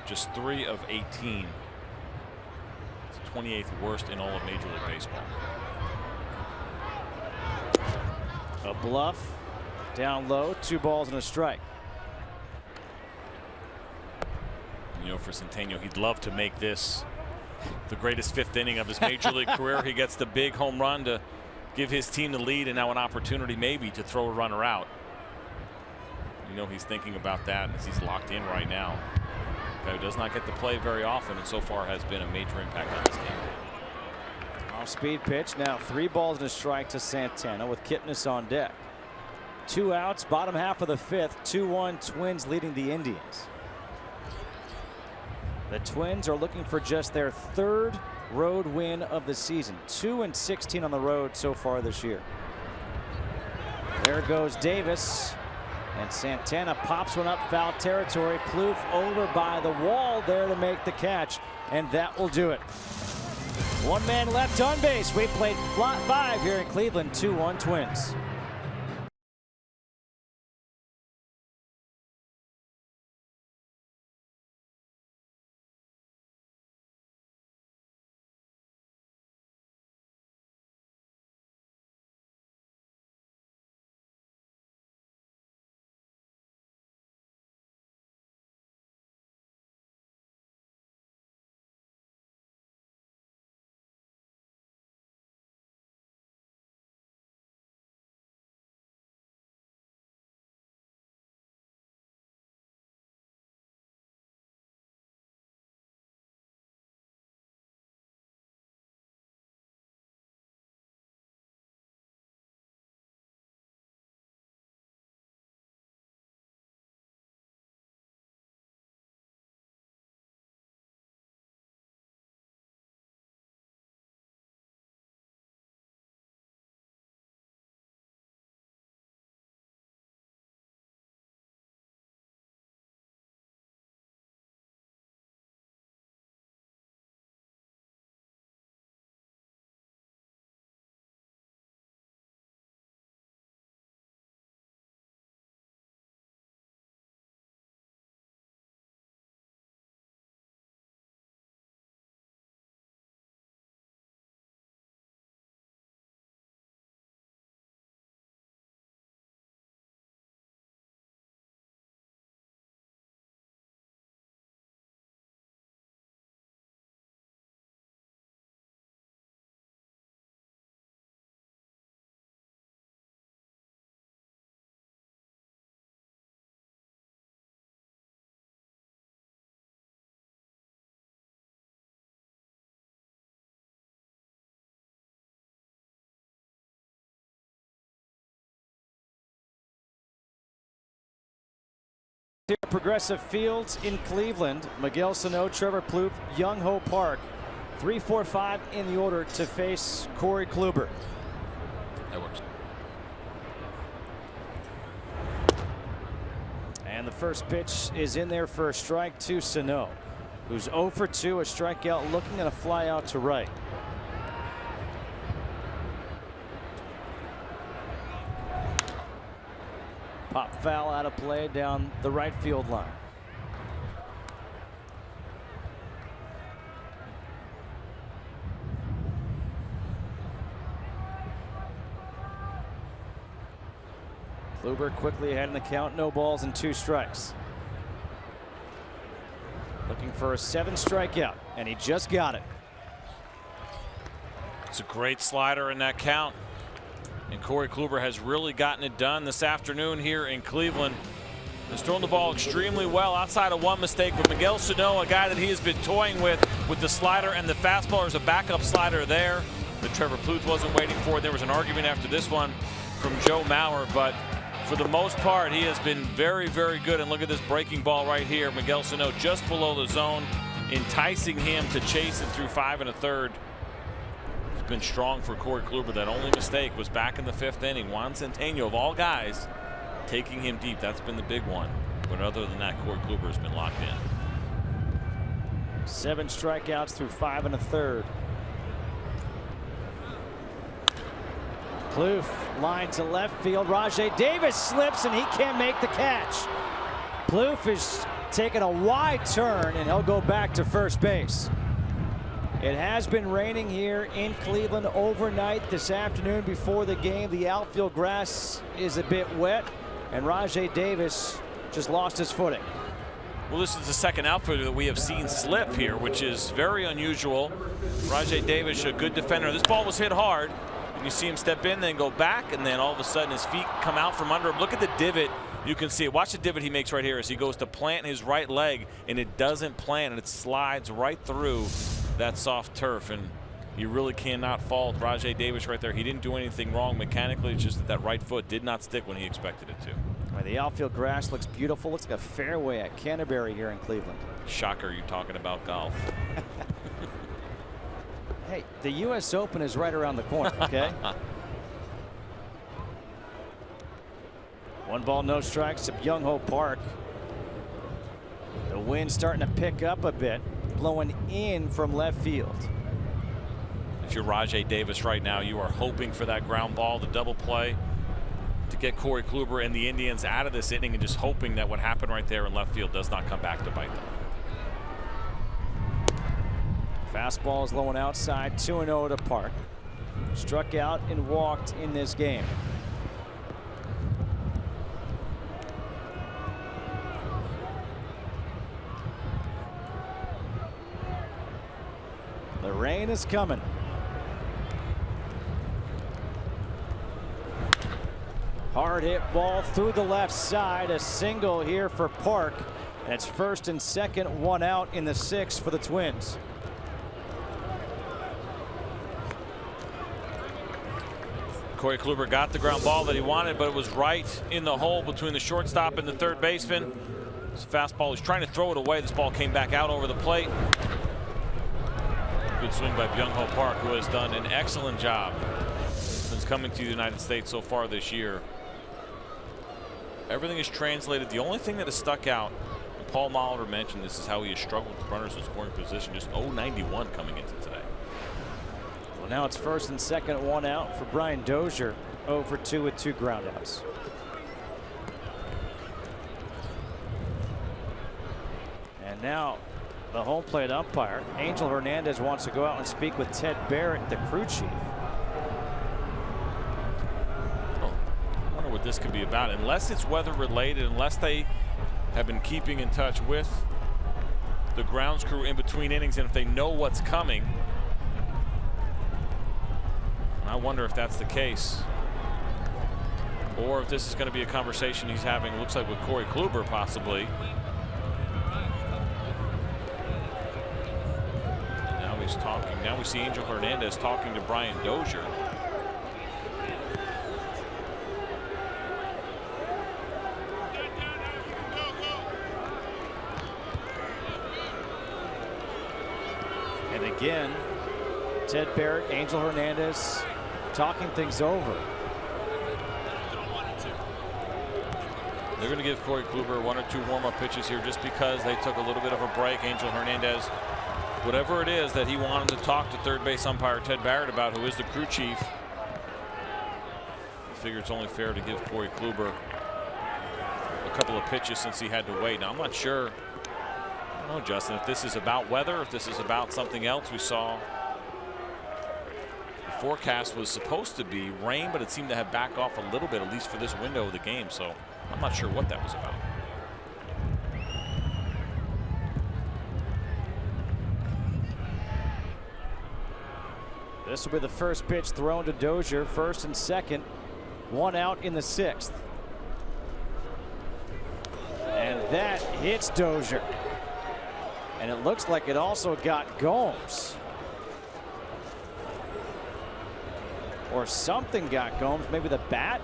Just 3 of 18. It's the 28th worst in all of Major League Baseball. A bluff, down low, 2 balls and a strike. You know, for Centeno, he'd love to make this the greatest 5th inning of his Major League career. He gets the big home run to give his team the lead, and now an opportunity maybe to throw a runner out. You know, he's thinking about that as he's locked in right now. A guy who does not get to play very often, and so far has been a major impact on this game. Off speed pitch, now 3 balls and a strike to Santana with Kipnis on deck. 2 outs, bottom half of the 5th, 2-1 Twins leading the Indians. The Twins are looking for just their 3rd road win of the season. 2-16 on the road so far this year. There goes Davis. And Santana pops one up foul territory. Plouffe over by the wall there to make the catch, and that will do it. 1 man left on base. We played flat 5 here in Cleveland. 2-1 Twins. Here at Progressive Fields in Cleveland, Miguel Sano, Trevor Plouffe, Young Ho Park. 3, 4, 5 in the order to face Corey Kluber. That works. And the first pitch is in there for a strike to Sano, who's 0 for 2, a strikeout, looking at a fly out to right. Pop foul out of play down the right field line. Kluber quickly ahead in the count, no balls and 2 strikes. Looking for a 7th strikeout, and he just got it. It's a great slider in that count. And Corey Kluber has really gotten it done this afternoon here in Cleveland. He's thrown the ball extremely well outside of one mistake. But Miguel Sano, a guy that he has been toying with the slider and the fastball. There's a backup slider there that Trevor Plouffe wasn't waiting for. There was an argument after this one from Joe Mauer, but for the most part, he has been very, very good. And look at this breaking ball right here. Miguel Sano just below the zone, enticing him to chase it through 5 1/3. It's been strong for Corey Kluber. That only mistake was back in the 5th inning. Juan Centeno, of all guys, taking him deep. That's been the big one. But other than that, Corey Kluber has been locked in. 7 strikeouts through 5 1/3. Plouffe line to left field. Rajai Davis slips and he can't make the catch. Plouffe is taking a wide turn and he'll go back to first base. It has been raining here in Cleveland overnight this afternoon before the game. The outfield grass is a bit wet and Rajai Davis just lost his footing. Well, this is the second outfielder that we have seen slip here, which is very unusual. Rajai Davis, a good defender. This ball was hit hard. And you see him step in, then go back, and then all of a sudden his feet come out from under him. Look at the divot. You can see it. Watch the divot he makes right here as he goes to plant his right leg, and it doesn't plant, and it slides right through that soft turf. And you really cannot fault Rajai Davis right there. He didn't do anything wrong mechanically. It's just that that right foot did not stick when he expected it to. Well, the outfield grass looks beautiful. Looks like a fairway at Canterbury here in Cleveland. Shocker, you're talking about golf. Hey, the U.S. Open is right around the corner, okay? 1 ball, no strikes at Young Ho Park. The wind starting to pick up a bit, blowing in from left field. If you're Rajai Davis right now, you are hoping for that ground ball, the double play, to get Corey Kluber and the Indians out of this inning, and just hoping that what happened right there in left field does not come back to bite them. Fastball is low and outside, 2-0 to Park. Struck out and walked in this game. The rain is coming. Hard hit ball through the left side. A single here for Park. And it's 1st and 2nd, 1 out in the 6th for the Twins. Corey Kluber got the ground ball that he wanted, but it was right in the hole between the shortstop and the 3rd baseman. This fastball, he's trying to throw it away. This ball came back out over the plate. Good swing by Young Ho Park, who has done an excellent job since coming to the United States so far this year. Everything is translated. The only thing that has stuck out, and Paul Molitor mentioned this, is how he has struggled with runners in scoring position. Just 0-91 coming into today. Now it's 1st and 2nd, 1 out for Brian Dozier. 0 for 2 with 2 groundouts. And now the home plate umpire, Angel Hernandez, wants to go out and speak with Ted Barrett, the crew chief. Oh, I wonder what this could be about. Unless it's weather related, unless they have been keeping in touch with the grounds crew in between innings, and if they know what's coming. I wonder if that's the case, or if this is going to be a conversation he's having, looks like, with Corey Kluber possibly. Now he's talking. Now we see Angel Hernandez talking to Brian Dozier. And again, Ted Barrett, Angel Hernandez talking things over. They're going to give Corey Kluber 1 or 2 warm-up pitches here just because they took a little bit of a break. Angel Hernandez, whatever it is that he wanted to talk to third base umpire Ted Barrett about, who is the crew chief, I figure it's only fair to give Corey Kluber a couple of pitches since he had to wait. Now, I'm not sure, I don't know, Justin, if this is about weather, if this is about something else. We saw the forecast was supposed to be rain, but it seemed to have backed off a little bit, at least for this window of the game. So I'm not sure what that was about. This will be the first pitch thrown to Dozier, first and second, 1 out in the 6th. And that hits Dozier. And it looks like it also got Gomes. Or something got Gomes, maybe the bat.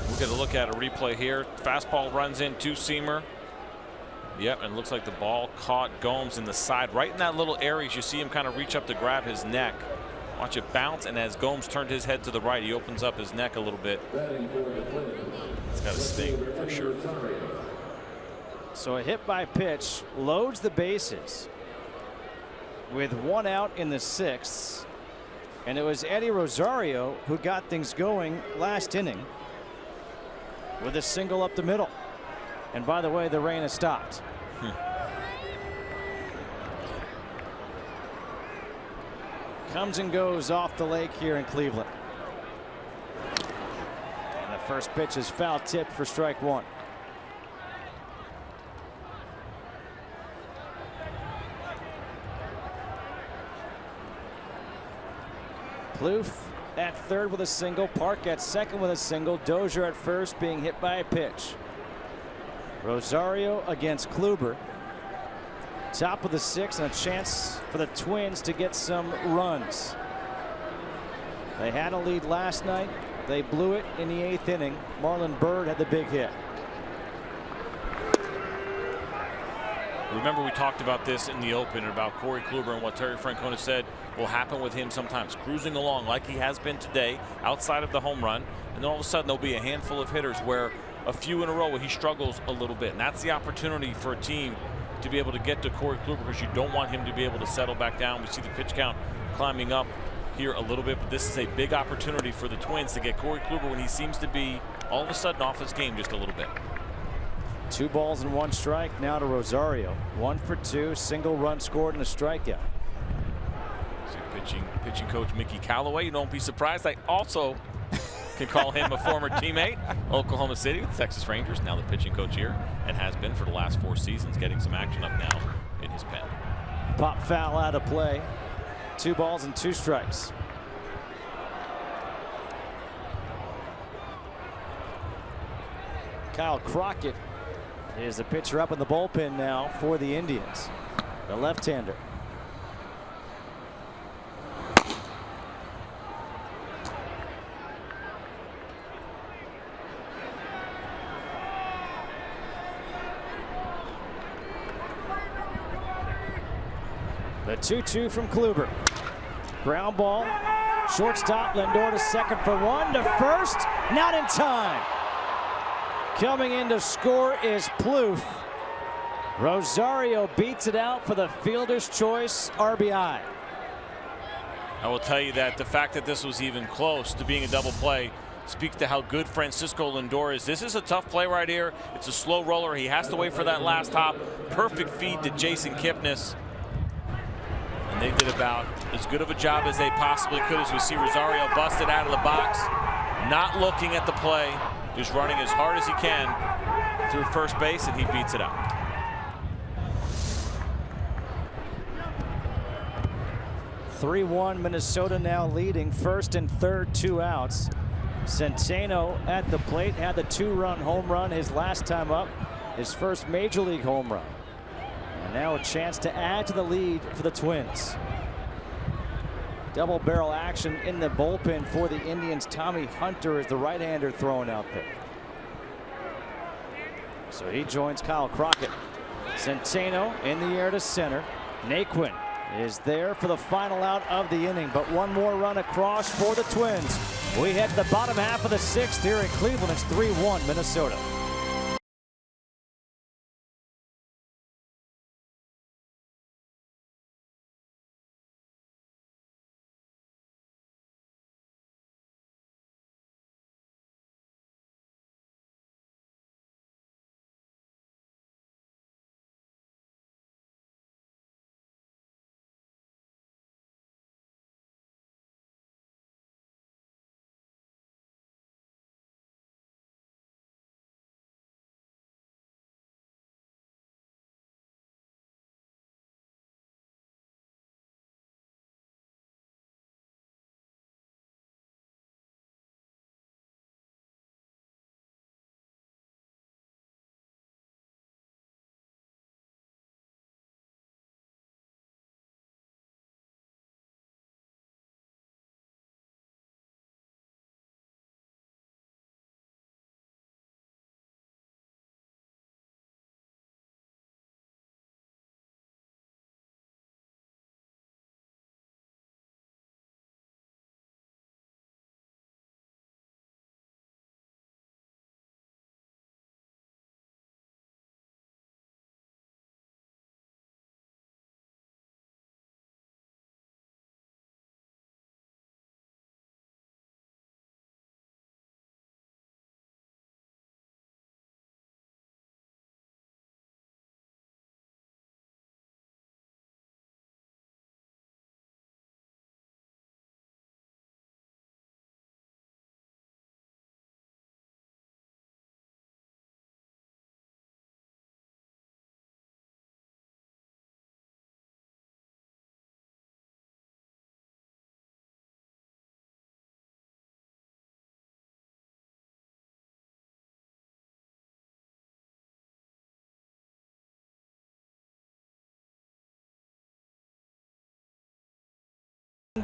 We'll get a look at a replay here. Fastball runs in, 2-seamer. Yep, and it looks like the ball caught Gomes in the side, right in that little area. You see him kind of reach up to grab his neck. Watch it bounce, and as Gomes turned his head to the right, he opens up his neck a little bit. It's got a sting for sure. So a hit by pitch loads the bases with 1 out in the 6th. And it was Eddie Rosario who got things going last inning with a single up the middle. And by the way, the rain has stopped. Comes and goes off the lake here in Cleveland. And the first pitch is foul tipped for strike 1. Plouffe at third with a single, Park at second with a single, Dozier at first being hit by a pitch. Rosario against Kluber. Top of the 6th and a chance for the Twins to get some runs. They had a lead last night. They blew it in the 8th inning. Marlon Byrd had the big hit. Remember, we talked about this in the open about Corey Kluber and what Terry Francona said will happen with him sometimes, cruising along like he has been today outside of the home run, and then all of a sudden there'll be a handful of hitters where a few in a row where he struggles a little bit, and that's the opportunity for a team to be able to get to Corey Kluber, because you don't want him to be able to settle back down. We see the pitch count climbing up here a little bit, but this is a big opportunity for the Twins to get Corey Kluber when he seems to be all of a sudden off his game just a little bit. 2 balls and 1 strike now to Rosario. 1 for 2, single run scored and a strikeout. See pitching coach Mickey Callaway. You don't be surprised. I also can call him a former teammate. Oklahoma City with the Texas Rangers, now the pitching coach here, and has been for the last 4 seasons, getting some action up now in his pen. Pop foul out of play. 2 balls and 2 strikes. Kyle Crockett is the pitcher up in the bullpen now for the Indians. The left-hander. The 2-2 from Kluber. Ground ball. Shortstop Lindor to second for 1, to first. Not in time. Coming in to score is Plouffe. Rosario beats it out for the fielder's choice RBI. I will tell you that the fact that this was even close to being a double play speaks to how good Francisco Lindor is. This is a tough play right here. It's a slow roller. He has to wait for that last hop. Perfect feed to Jason Kipnis. And they did about as good of a job as they possibly could, as we see Rosario busted out of the box, not looking at the play, just running as hard as he can through first base, and he beats it out. (3-1) Minnesota now leading, first and third, 2 outs. Centeno at the plate, had the 2-run home run his last time up, his first major league home run. And now a chance to add to the lead for the Twins. Double barrel action in the bullpen for the Indians. Tommy Hunter is the right-hander throwing out there. So he joins Kyle Crockett. Centeno in the air to center. Naquin is there for the final out of the inning, but one more run across for the Twins. We hit the bottom half of the 6th here in Cleveland. It's 3-1 Minnesota.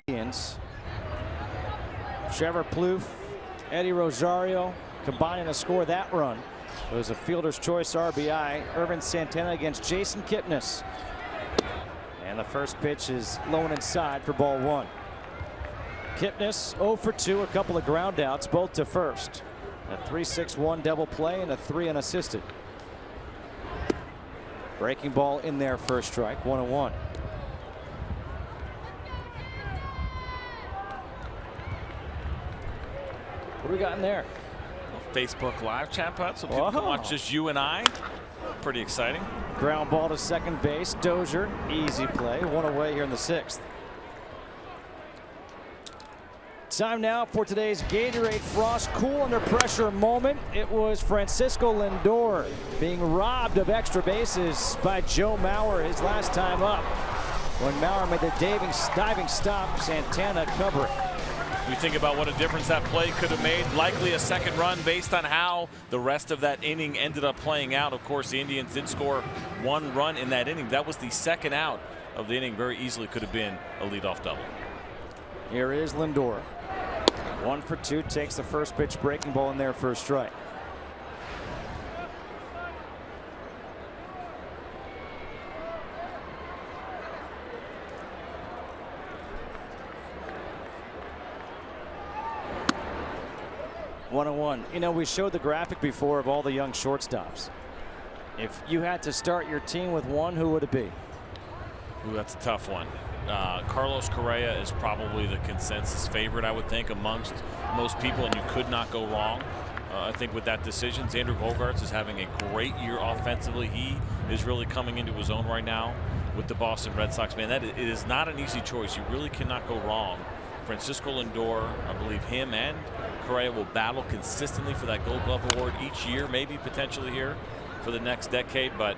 Indians. Trevor Plouffe, Eddie Rosario combining to score that run. It was a fielder's choice RBI. Irvin Santana against Jason Kipnis. And the first pitch is low and inside for ball 1. Kipnis 0 for 2, a couple of ground outs, both to first. A 3-6-1 double play and a 3 unassisted. Breaking ball in there, first strike, 1-1. What do we got in there? Facebook Live chat pot, so people can watch just you and I. Pretty exciting. Ground ball to second base. Dozier, easy play. One away here in the 6th. Time now for today's Gatorade Frost Cool Under Pressure moment. It was Francisco Lindor being robbed of extra bases by Joe Mauer his last time up. When Mauer made the diving stop, Santana covering. We think about what a difference that play could have made. Likely a second run based on how the rest of that inning ended up playing out. Of course, the Indians did score 1 run in that inning. That was the second out of the inning. Very easily could have been a leadoff double. Here is Lindor. 1 for 2, takes the first pitch, breaking ball in there for a strike. One. You know, we showed the graphic before of all the young shortstops. If you had to start your team with one, who would it be? Ooh, that's a tough one. Carlos Correa is probably the consensus favorite, I would think, amongst most people, and you could not go wrong. I think with that decision, Xander Bogaerts is having a great year offensively. He is really coming into his own right now with the Boston Red Sox. Man, it is not an easy choice. You really cannot go wrong. Francisco Lindor, I believe him and Correa will battle consistently for that Gold Glove Award each year, maybe potentially here for the next decade. But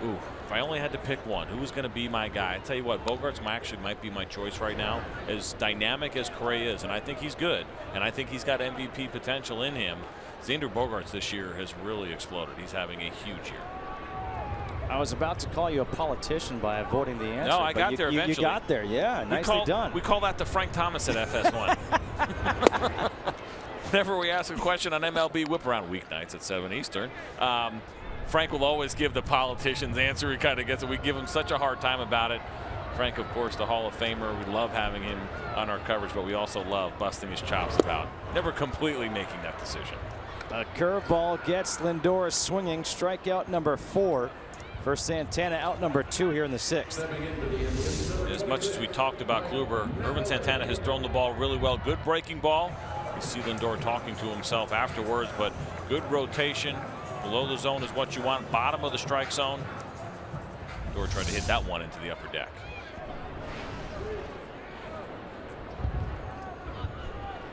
ooh, if I only had to pick one, who was going to be my guy? I tell you what, Bogaerts might be my choice right now. As dynamic as Correa is, and I think he's good, and I think he's got MVP potential in him. Xander Bogaerts this year has really exploded. He's having a huge year. I was about to call you a politician by avoiding the answer. No, I got there eventually. You got there, yeah. Nicely done. We call that the Frank Thomas at FS1. Whenever we ask a question on MLB Whip Around weeknights at 7 Eastern, Frank will always give the politician's answer. He kind of gets it. We give him such a hard time about it. Frank, of course, the Hall of Famer. We love having him on our coverage, but we also love busting his chops about never completely making that decision. A curveball gets Lindor swinging. Strikeout number 4 for Santana. Out number 2 here in the 6th. As much as we talked about Kluber, Irvin Santana has thrown the ball really well. Good breaking ball. You see Lindor talking to himself afterwards, but good rotation. Below the zone is what you want. Bottom of the strike zone. Lindor tried to hit that one into the upper deck.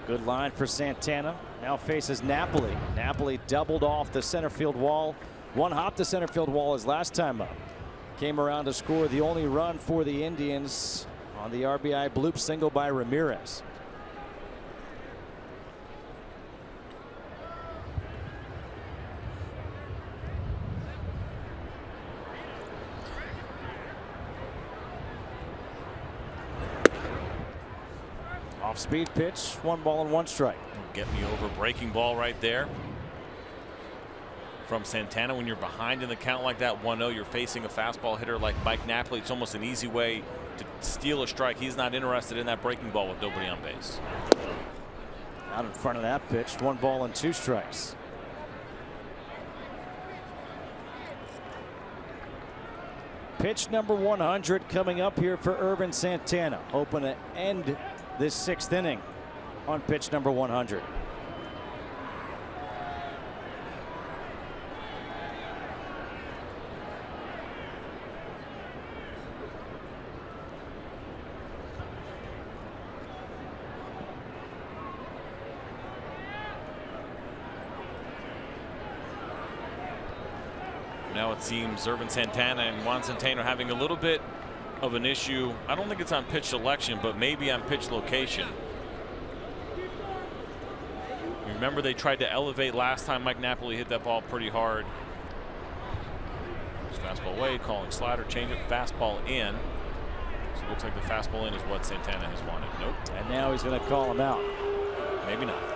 Good line for Santana. Now faces Napoli. Napoli doubled off the center field wall. One hop the center field wall his last time up. Came around to score the only run for the Indians on the RBI bloop single by Ramirez. Off-speed pitch, 1 ball and 1 strike. Get me over breaking ball right there from Santana. When you're behind in the count like that, 1-0, you're facing a fastball hitter like Mike Napoli. It's almost an easy way to steal a strike. He's not interested in that breaking ball with nobody on base. Out in front of that pitch, 1 ball and 2 strikes. Pitch number 100 coming up here for Irvin Santana. Hoping to end this 6th inning on pitch number 100. Now it seems Irvin Santana and Juan Centeno are having a little bit of an issue. I don't think it's on pitch selection, but maybe on pitch location. Remember, they tried to elevate last time. Mike Napoli hit that ball pretty hard. Fastball away, calling slider, change it, fastball in. So it looks like the fastball in is what Santana has wanted. Nope. And now he's going to call him out. Maybe not.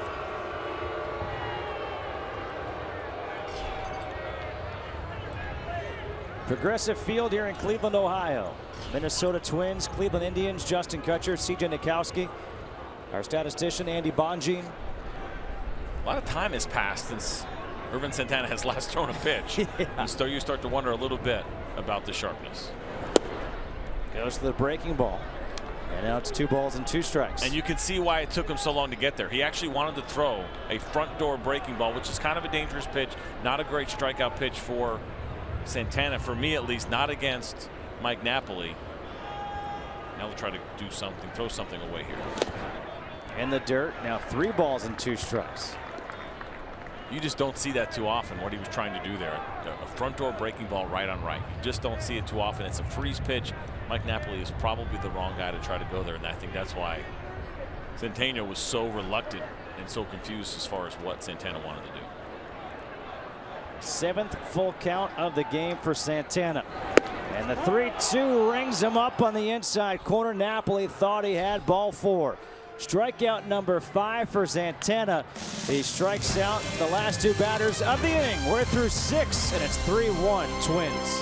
Progressive Field here in Cleveland, Ohio. Minnesota Twins, Cleveland Indians, Justin Kutcher, CJ Nikowski. Our statistician, Andy Bonjean. A lot of time has passed since Irvin Santana has last thrown a pitch. Yeah. You start to wonder a little bit about the sharpness. Goes to the breaking ball. And now it's 2 balls and 2 strikes. And you can see why it took him so long to get there. He actually wanted to throw a front door breaking ball, which is kind of a dangerous pitch. Not a great strikeout pitch for Santana, for me at least, not against Mike Napoli. Now they'll try to do something, throw something away here. In the dirt, now 3 balls and 2 strikes. You just don't see that too often, what he was trying to do there. A front door breaking ball right on right. You just don't see it too often. It's a freeze pitch. Mike Napoli is probably the wrong guy to try to go there, and I think that's why Santana was so reluctant and so confused as far as what Santana wanted to do. 7th full count of the game for Santana. And the 3-2 rings him up on the inside corner. Napoli thought he had ball 4. Strikeout number 5 for Santana. He strikes out the last 2 batters of the inning. We're through 6, and it's 3-1 Twins.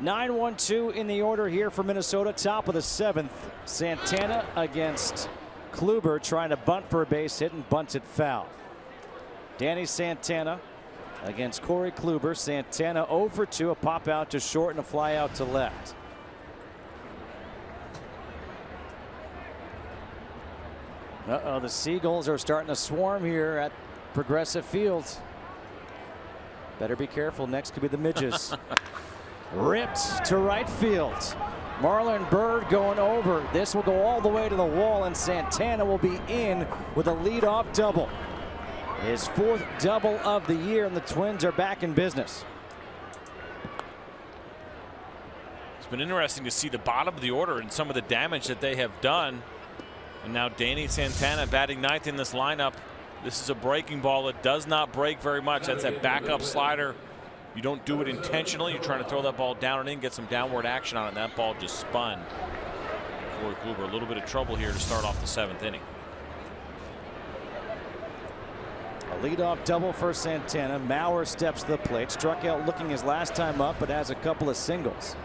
9-1-2 in the order here for Minnesota. Top of the 7th. Santana against Kluber, trying to bunt for a base hit and bunts it foul. Danny Santana against Corey Kluber. Santana 0 for 2, a pop out to short and a fly out to left. The Seagulls are starting to swarm here at Progressive Field. Better be careful. Next could be the Midges. Ripped to right field. Marlon Byrd going over. This will go all the way to the wall, and Santana will be in with a leadoff double. His 4th double of the year, and the Twins are back in business. It's been interesting to see the bottom of the order and some of the damage that they have done. And now Danny Santana batting 9th in this lineup. This is a breaking ball that does not break very much. That's a backup slider. You don't do it intentionally. You're trying to throw that ball down and in, get some downward action on it, and that ball just spun. Corey Kluber, a little bit of trouble here to start off the 7th inning. A leadoff double for Santana. Mauer steps to the plate. Struck out looking his last time up, but has a couple of singles.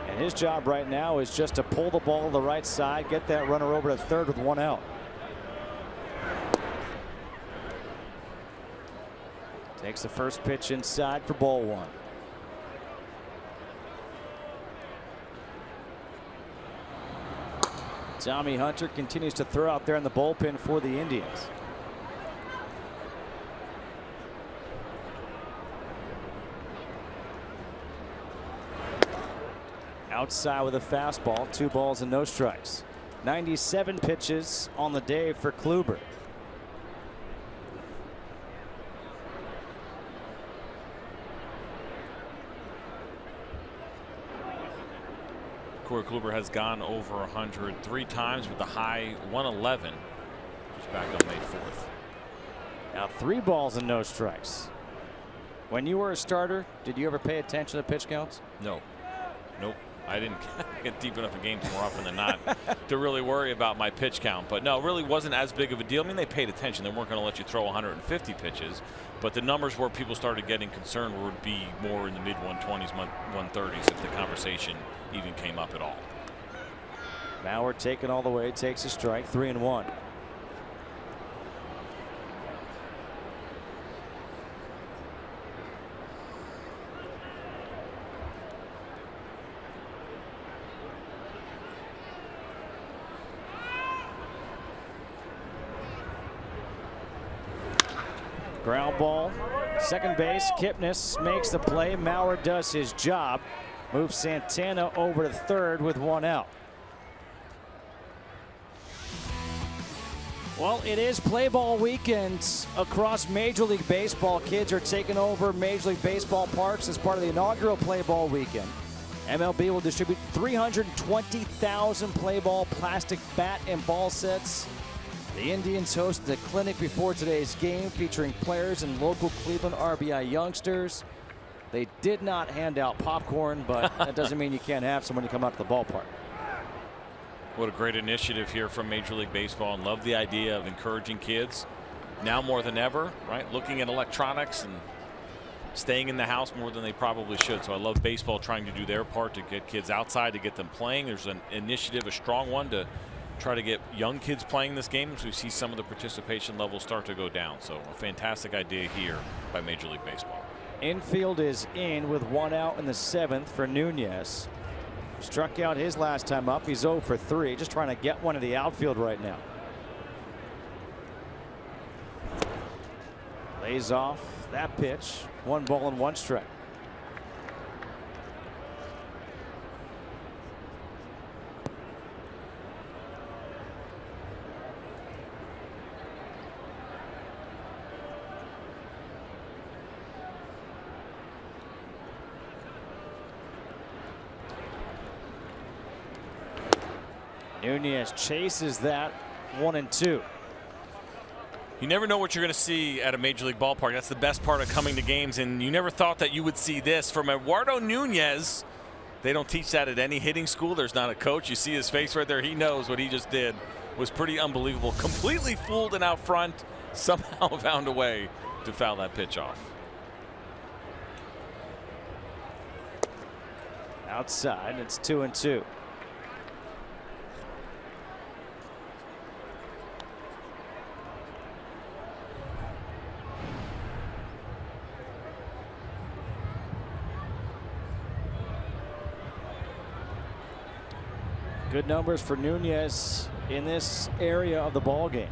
And his job right now is just to pull the ball to the right side, get that runner over to third with 1 out. Takes the first pitch inside for ball 1. Tommy Hunter continues to throw out there in the bullpen for the Indians. Outside with a fastball, 2 balls and no strikes. 97 pitches on the day for Kluber. Corey Kluber has gone over 100 3 times with the high 111. Just back on May 4th. Now 3 balls and no strikes. When you were a starter, did you ever pay attention to pitch counts? No. Nope. I didn't get deep enough in games more often than not to really worry about my pitch count. But no, it really wasn't as big of a deal. I mean, they paid attention. They weren't going to let you throw 150 pitches. But the numbers where people started getting concerned would be more in the mid-120s, 130s if the conversation even came up at all. Mauer taken all the way, takes a strike, 3-1. Ground ball, second base. Kipnis makes the play. Mauer does his job. Moves Santana over to third with 1 out. Well, it is play ball weekend across Major League Baseball. Kids are taking over Major League Baseball parks as part of the inaugural play ball weekend. MLB will distribute 320,000 play ball plastic bat and ball sets. The Indians hosted a clinic before today's game featuring players and local Cleveland RBI youngsters. They did not hand out popcorn, but that doesn't mean you can't have someone to come out to the ballpark. What a great initiative here from Major League Baseball, and love the idea of encouraging kids now more than ever, right? Looking at electronics and staying in the house more than they probably should. So I love baseball trying to do their part to get kids outside, to get them playing. There's an initiative, a strong one, to try to get young kids playing this game as we see some of the participation levels start to go down. So a fantastic idea here by Major League Baseball. Infield is in with 1 out in the 7th for Nunez. Struck out his last time up. He's 0 for 3. Just trying to get one to the outfield right now. Lays off that pitch. 1 ball and 1 strike. Nunez chases that 1-2. You never know what you're going to see at a Major League ballpark. That's the best part of coming to games, and you never thought that you would see this from Eduardo Nunez. They don't teach that at any hitting school. There's not a coach. You see his face right there. He knows what he just did was pretty unbelievable. Completely fooled and out front. Somehow found a way to foul that pitch off. Outside, it's 2-2. Good numbers for Nunez in this area of the ball game.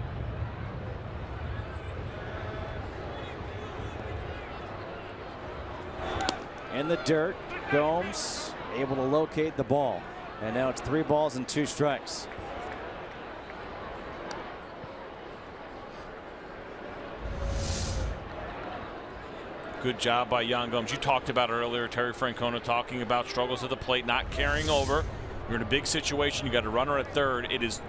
In the dirt, Gomes able to locate the ball. And now it's 3 balls and 2 strikes. Good job by Yan Gomes. You talked about earlier, Terry Francona talking about struggles at the plate, not carrying over. You're in a big situation. You got a runner at third. It is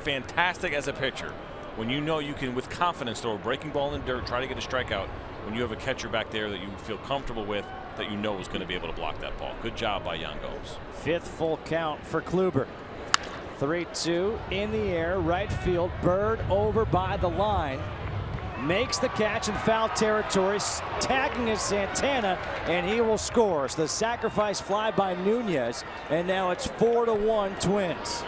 fantastic as a pitcher when you know you can, with confidence, throw a breaking ball in dirt, try to get a strikeout. When you have a catcher back there that you feel comfortable with, that you know is going to be able to block that ball. Good job by Yan Gomes. 5th full count for Kluber. 3-2 in the air, right field. Bird over by the line. Makes the catch in foul territory, tagging is Santana, and he will score. So the sacrifice fly by Nunez, and now it's 4-1 Twins.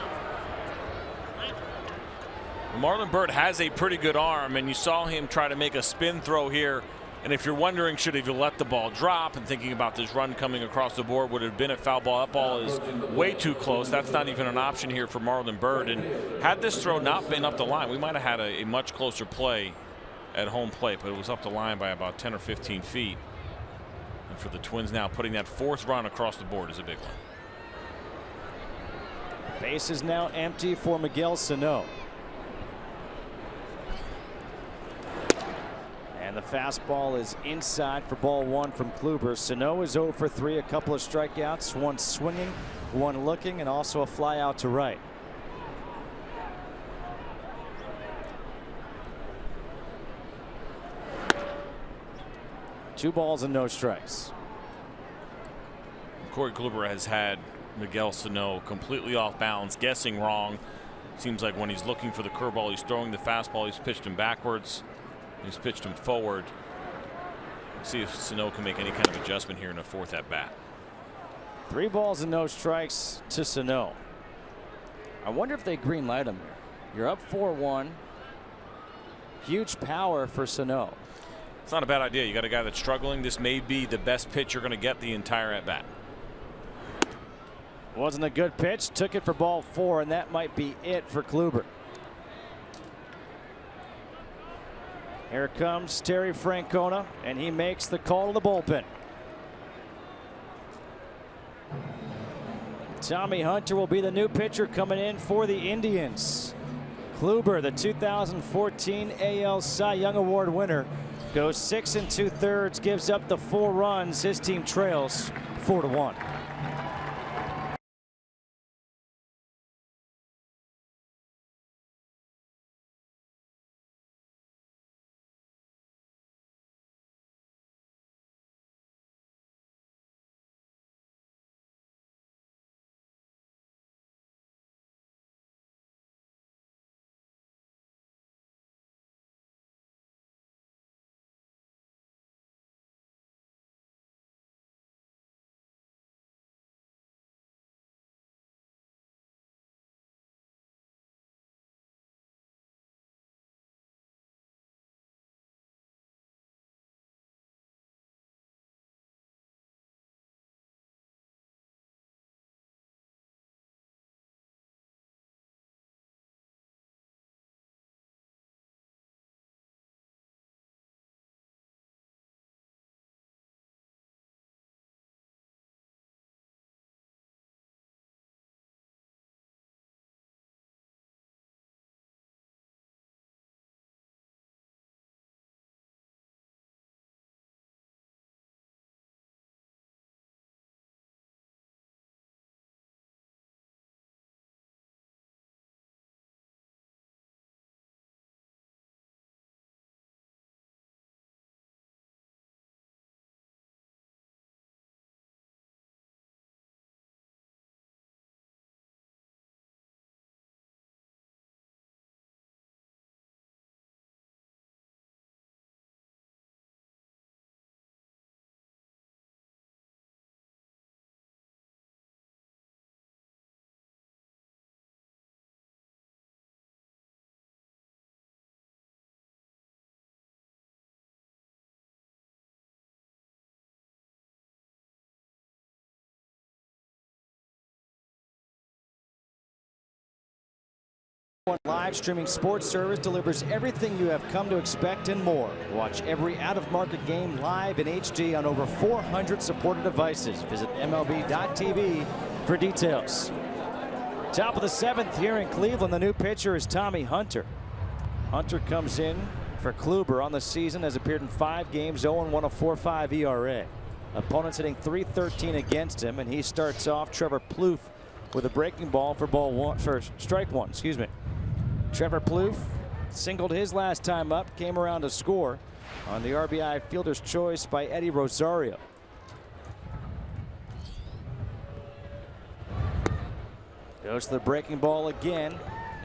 Marlon Byrd has a pretty good arm, and you saw him try to make a spin throw here. And if you're wondering, should he have let the ball drop and thinking about this run coming across the board, would it have been a foul ball? That ball is way too close. That's not even an option here for Marlon Byrd. And had this throw not been up the line, we might have had a much closer play at home plate, but it was up the line by about 10 or 15 feet. And for the Twins now, putting that 4th run across the board is a big one. Base is now empty for Miguel Sano. And the fastball is inside for ball 1 from Kluber. Sano is 0 for 3, a couple of strikeouts, 1 swinging, 1 looking, and also a fly out to right. Two balls and no strikes. Corey Kluber has had Miguel Sano completely off balance, guessing wrong. Seems like when he's looking for the curveball, he's throwing the fastball. He's pitched him backwards. He's pitched him forward. Let's see if Sano can make any kind of adjustment here in the 4th at bat. 3 balls and no strikes to Sano. I wonder if they green light him here. You're up 4-1. Huge power for Sano. It's not a bad idea. You got a guy that's struggling. This may be the best pitch you're going to get the entire at bat. Wasn't a good pitch. Took it for ball 4, and that might be it for Kluber. Here comes Terry Francona, and he makes the call to the bullpen. Tommy Hunter will be the new pitcher coming in for the Indians. Kluber, the 2014 AL Cy Young Award winner, goes 6 2/3, gives up the 4 runs. His team trails 4-1. Live streaming sports service delivers everything you have come to expect and more. Watch every out-of-market game live in HD on over 400 supported devices. Visit MLB.tv for details. Top of the 7th here in Cleveland. The new pitcher is Tommy Hunter. Hunter comes in for Kluber on the season, has appeared in 5 games, 0-1, a 4.5 ERA. Opponents hitting .313 against him, and he starts off Trevor Plouffe with a breaking ball for strike one. Excuse me. Trevor Plouffe singled his last time up, came around to score on the RBI fielder's choice by Eddie Rosario. Goes to the breaking ball again,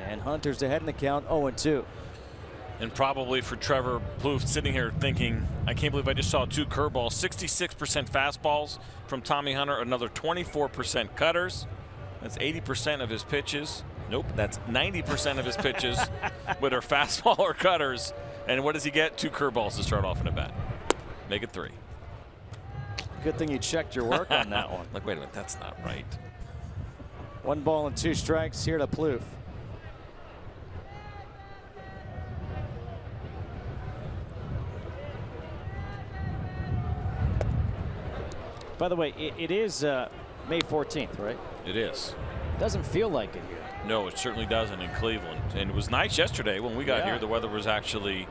and Hunter's ahead in the count, 0-2. And probably for Trevor Plouffe sitting here thinking, I can't believe I just saw 2 curveballs, 66% fastballs from Tommy Hunter, another 24% cutters. That's 80% of his pitches. Nope, that's 90% of his pitches with are fastball or cutters. And what does he get? 2 curveballs to start off in a bat. Make it 3. Good thing you checked your work on that one. Like, wait a minute, that's not right. 1 ball and 2 strikes here to Plouffe. By the way, it is May 14th, right? It is. Doesn't feel like it here. No, it certainly doesn't in Cleveland. And it was nice yesterday when we got here. The weather was actually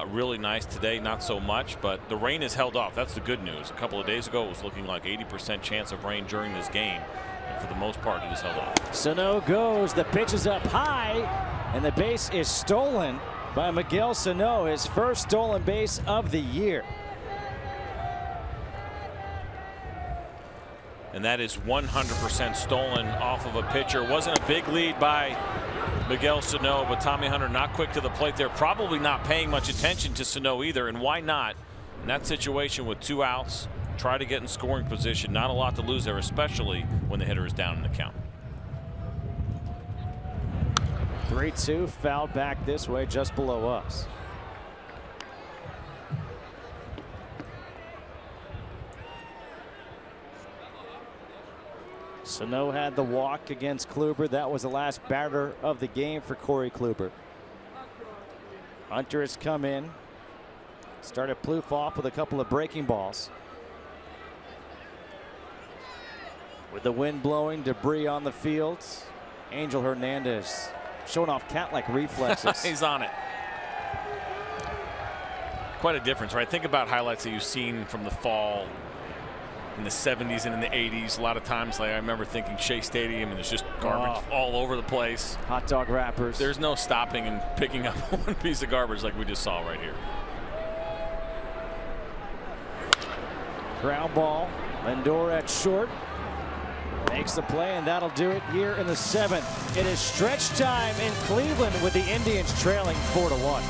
really nice. Today, not so much, but the rain has held off. That's the good news. A couple of days ago, it was looking like 80% chance of rain during this game. And for the most part, it has held off. Sano goes. The pitch is up high, and the base is stolen by Miguel Sano, his first stolen base of the year. And that is 100% stolen off of a pitcher. Wasn't a big lead by Miguel Sano, but Tommy Hunter not quick to the plate there. Probably not paying much attention to Sano either. And why not? In that situation with 2 outs, try to get in scoring position. Not a lot to lose there, especially when the hitter is down in the count. 3-2, foul back this way, just below us. Sano had the walk against Kluber. That was the last batter of the game for Corey Kluber. Hunter has come in. Started Plouffe off with a couple of breaking balls. With the wind blowing, debris on the field. Angel Hernandez showing off cat-like reflexes. He's on it. Quite a difference, right? Think about highlights that you've seen from the fall in the 70s and in the 80s. A lot of times, like I remember thinking Shea Stadium, and there's just garbage all over the place. Hot dog wrappers. There's no stopping and picking up one piece of garbage like we just saw right here. Ground ball. Lindor at short. Makes the play, and that'll do it here in the 7th. It is stretch time in Cleveland with the Indians trailing 4-1.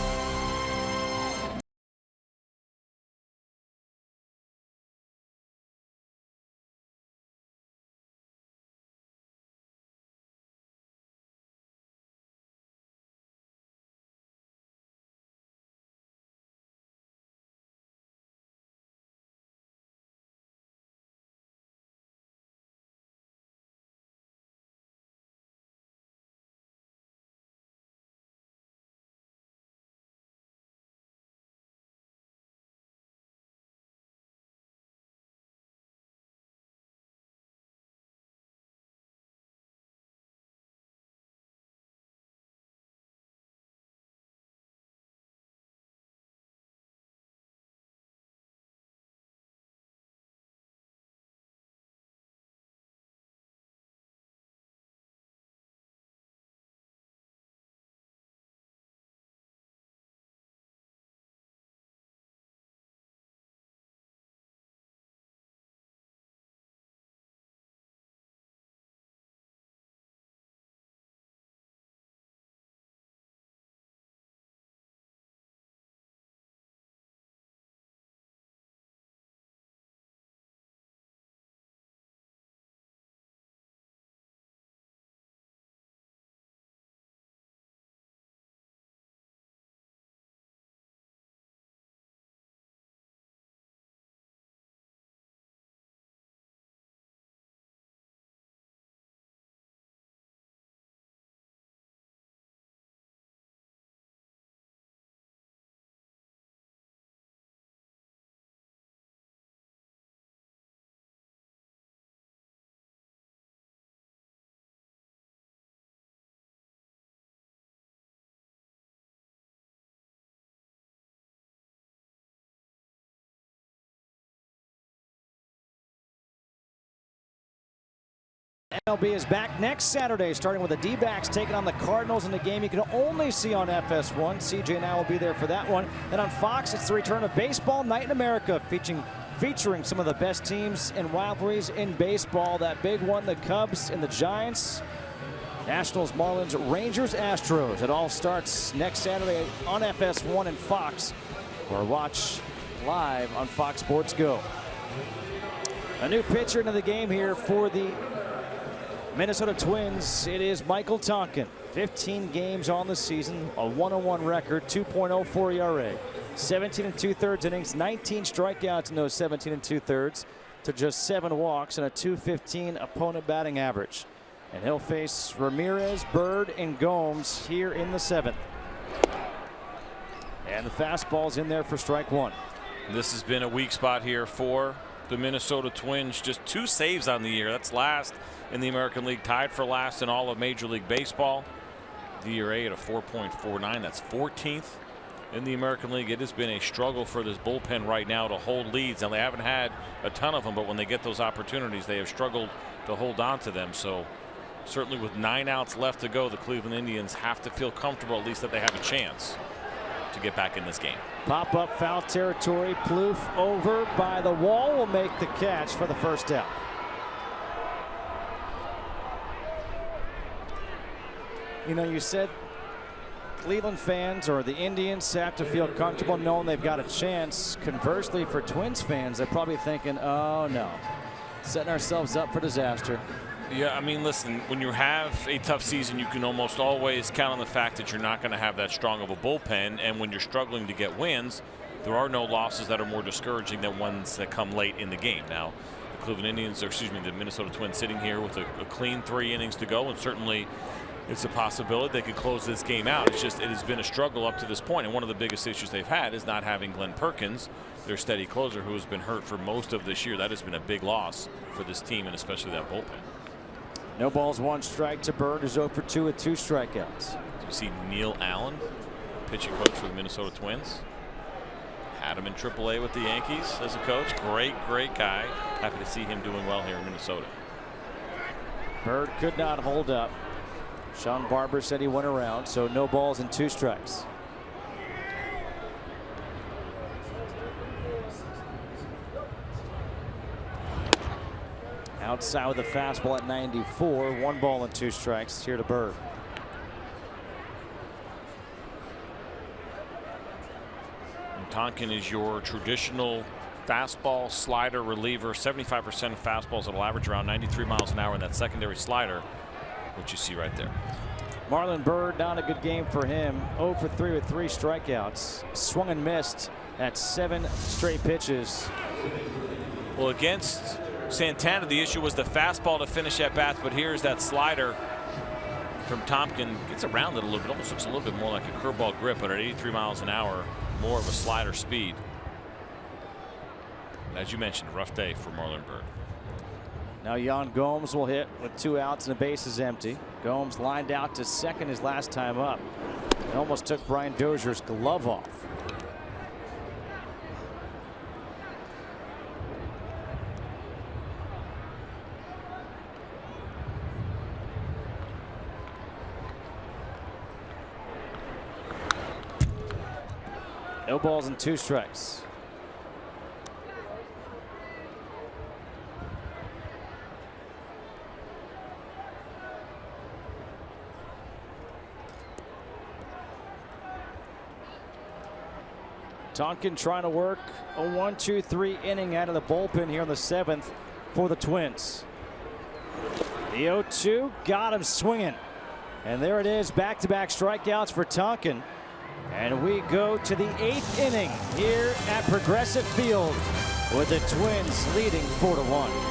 MLB is back next Saturday, starting with the D-backs taking on the Cardinals in the game you can only see on FS1. CJ and I will be there for that one. Then on Fox, it's the return of Baseball Night in America, featuring some of the best teams and rivalries in baseball. That big one, the Cubs and the Giants. Nationals, Marlins, Rangers, Astros. It all starts next Saturday on FS1 and Fox, or watch live on Fox Sports Go. A new pitcher into the game here for the Minnesota Twins. It is Michael Tonkin. 15 games on the season, a 101 record, 2.04 ERA, 17 2/3 innings, 19 strikeouts in those 17 2/3 to just 7 walks and a 215 opponent batting average. And he'll face Ramirez, Bird, and Gomes here in the 7th. And the fastball's in there for strike 1. This has been a weak spot here for the Minnesota Twins. Just 2 saves on the year. That's last in the American League, tied for last in all of Major League Baseball. The ERA at a 4.49. That's 14th in the American League. It has been a struggle for this bullpen right now to hold leads. Now, they haven't had a ton of them, but when they get those opportunities, they have struggled to hold on to them. So certainly with 9 outs left to go, the Cleveland Indians have to feel comfortable at least that they have a chance to get back in this game. Pop up foul territory. Plouffe over by the wall will make the catch for the first out. You know, you said Cleveland fans or the Indians have to feel comfortable knowing they've got a chance. Conversely, for Twins fans, they're probably thinking, oh no, setting ourselves up for disaster. Yeah, I mean, listen, when you have a tough season, you can almost always count on the fact that you're not going to have that strong of a bullpen. And when you're struggling to get wins, there are no losses that are more discouraging than ones that come late in the game. Now, the Cleveland Indians, or excuse me, the Minnesota Twins sitting here with a clean 3 innings to go, and certainly it's a possibility they could close this game out. It's just, it has been a struggle up to this point, and one of the biggest issues they've had is not having Glenn Perkins, their steady closer, who has been hurt for most of this year. That has been a big loss for this team, and especially that bullpen. No balls, 1 strike to Bird, who's 0 for 2 with 2 strikeouts. You see Neil Allen, pitching coach for the Minnesota Twins. Had him in AAA with the Yankees as a coach. Great guy. Happy to see him doing well here in Minnesota. Bird could not hold up. Sean Barber said he went around, so no balls and 2 strikes. Outside with a fastball at 94. 1 ball and 2 strikes here to Bird. And Tonkin is your traditional fastball slider reliever. 75% of fastballs that'll average around 93 miles an hour in that secondary slider, which you see right there. Marlon Bird, not a good game for him. 0 for 3 with 3 strikeouts. Swung and missed at 7 straight pitches. Well, against Santana, the issue was the fastball to finish at bats, but here's that slider from Tonkin. Gets around it a little bit, almost looks a little bit more like a curveball grip, but at 83 miles an hour, more of a slider speed. As you mentioned, rough day for Marlon Bird. Now Yan Gomes will hit with 2 outs and the base is empty. Gomes lined out to second his last time up. It almost took Brian Dozier's glove off. No balls and 2 strikes. Tonkin trying to work a 1-2-3 inning out of the bullpen here in the 7th for the Twins. The 0-2 got him swinging. And there it is, back-to-back strikeouts for Tonkin. And we go to the 8th inning here at Progressive Field with the Twins leading 4-1.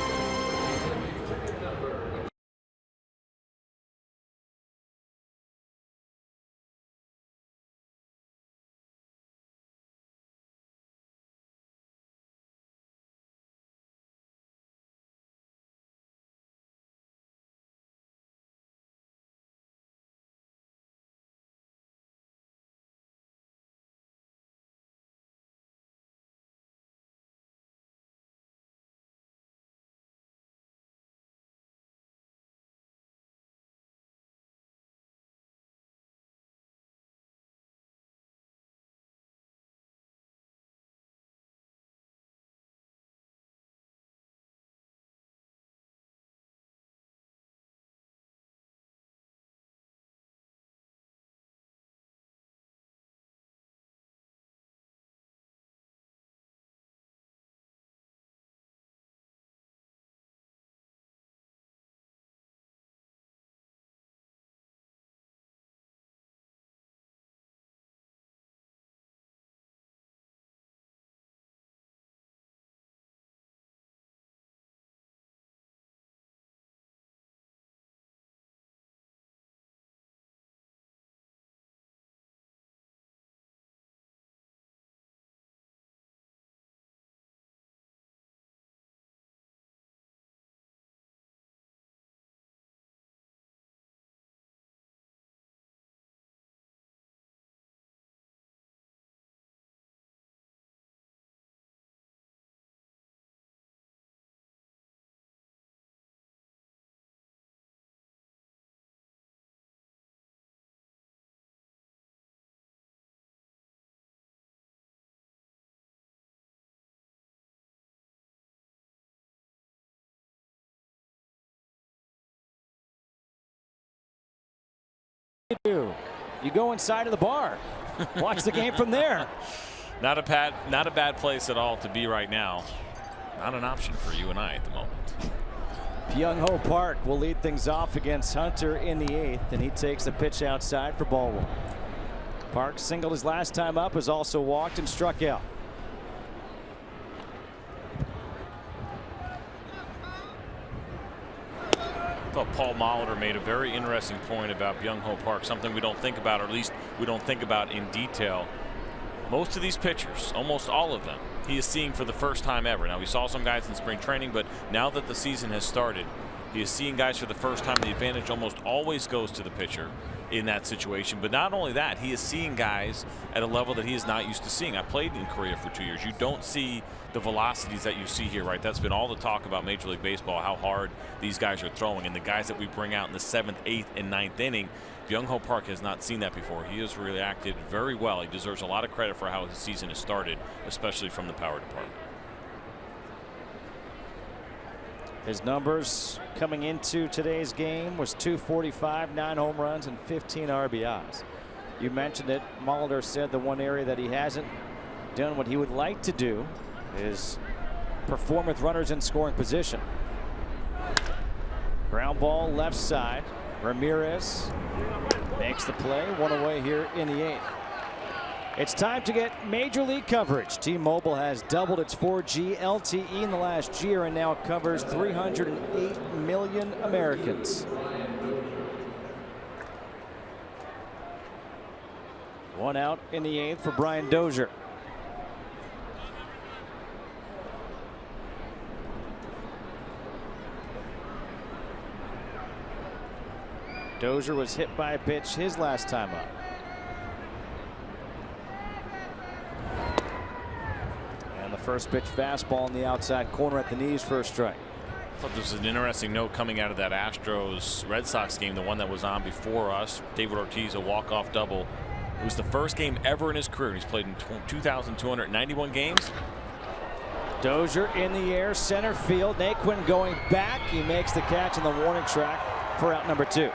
You go inside of the bar. Watch the game from there. Not a bad place at all to be right now. Not an option for you and I at the moment. Byung Ho Park will lead things off against Hunter in the 8th, and he takes the pitch outside for ball one. Park singled his last time up, has also walked and struck out. I thought Paul Molitor made a very interesting point about Byung Ho Park, something we don't think about, or at least we don't think about in detail. Most of these pitchers, almost all of them, he is seeing for the first time ever. Now, we saw some guys in spring training, but now that the season has started, he is seeing guys for the first time. The advantage almost always goes to the pitcher in that situation. But not only that, he is seeing guys at a level that he is not used to seeing. I played in Korea for 2 years. You don't see the velocities that you see here, right? That's been all the talk about Major League Baseball, how hard these guys are throwing, and the guys that we bring out in the 7th, 8th, and 9th inning. Byung Ho Park has not seen that before. He has reacted very well. He deserves a lot of credit for how his season has started, especially from the power department. His numbers coming into today's game was .245, 9 home runs, and 15 RBIs. You mentioned it. Molitor said the one area that he hasn't done what he would like to do is perform with runners in scoring position. Ground ball left side. Ramirez makes the play. One away here in the 8th. It's time to get major league coverage. T-Mobile has doubled its 4G LTE in the last year and now covers 308 million Americans. One out in the 8th for Brian Dozier. Dozier was hit by a pitch his last time up. And the first pitch fastball in the outside corner at the knees for a strike. I thought this was an interesting note coming out of that Astros Red Sox game, the one that was on before us. David Ortiz, a walk-off double. It was the first game ever in his career. He's played in 2,291 games. Dozier in the air, center field. Naquin going back. He makes the catch on the warning track for out number 2.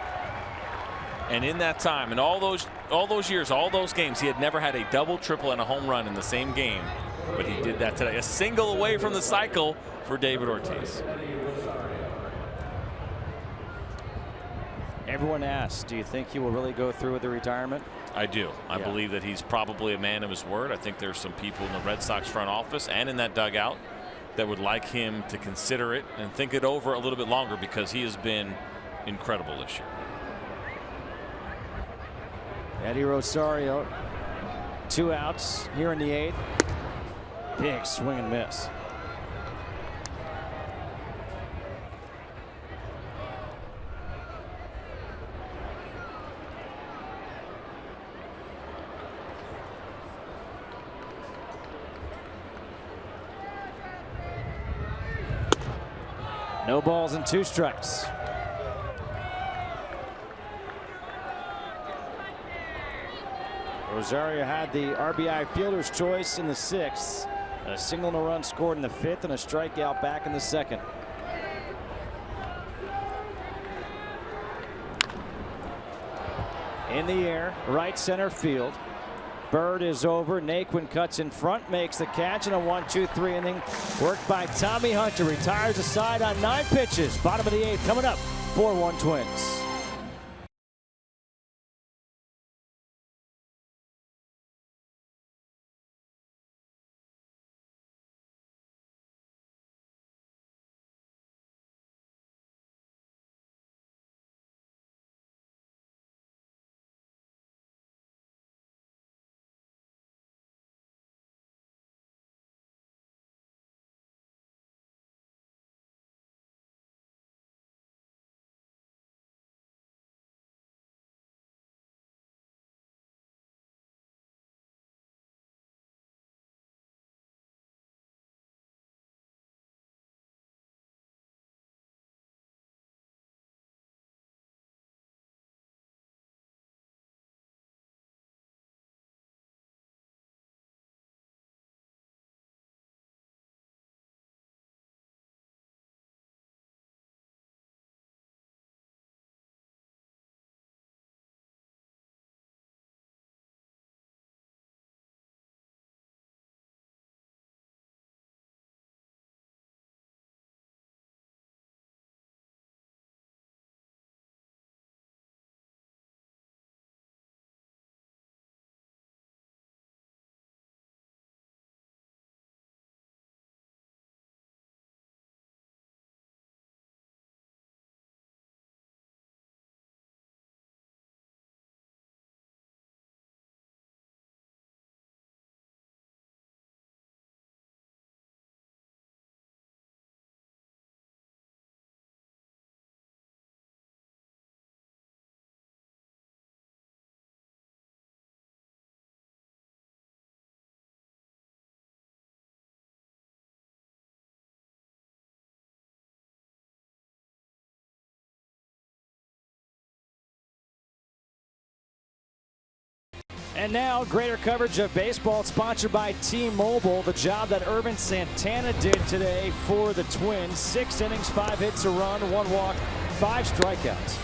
And in that time, in all those years, all those games, he had never had a double, triple, and a home run in the same game. But he did that today. A single away from the cycle for David Ortiz. Everyone asks, do you think he will really go through with the retirement? I do. I believe that he's probably a man of his word. I think there's some people in the Red Sox front office and in that dugout that would like him to consider it and think it over a little bit longer, because he has been incredible this year. Eddie Rosario, 2 outs here in the 8th. Big swing and miss. No balls and 2 strikes. Rosario had the RBI fielder's choice in the 6th. A single and a run scored in the 5th and a strikeout back in the 2nd. In the air, right center field. Bird is over. Naquin cuts in front, makes the catch, and a 1-2-3 inning worked by Tommy Hunter. Retires the side on 9 pitches. Bottom of the 8th coming up. 4-1 Twins. And now, greater coverage of baseball sponsored by T-Mobile. The job that Ervin Santana did today for the Twins. 6 innings, 5 hits, a run, 1 walk, 5 strikeouts.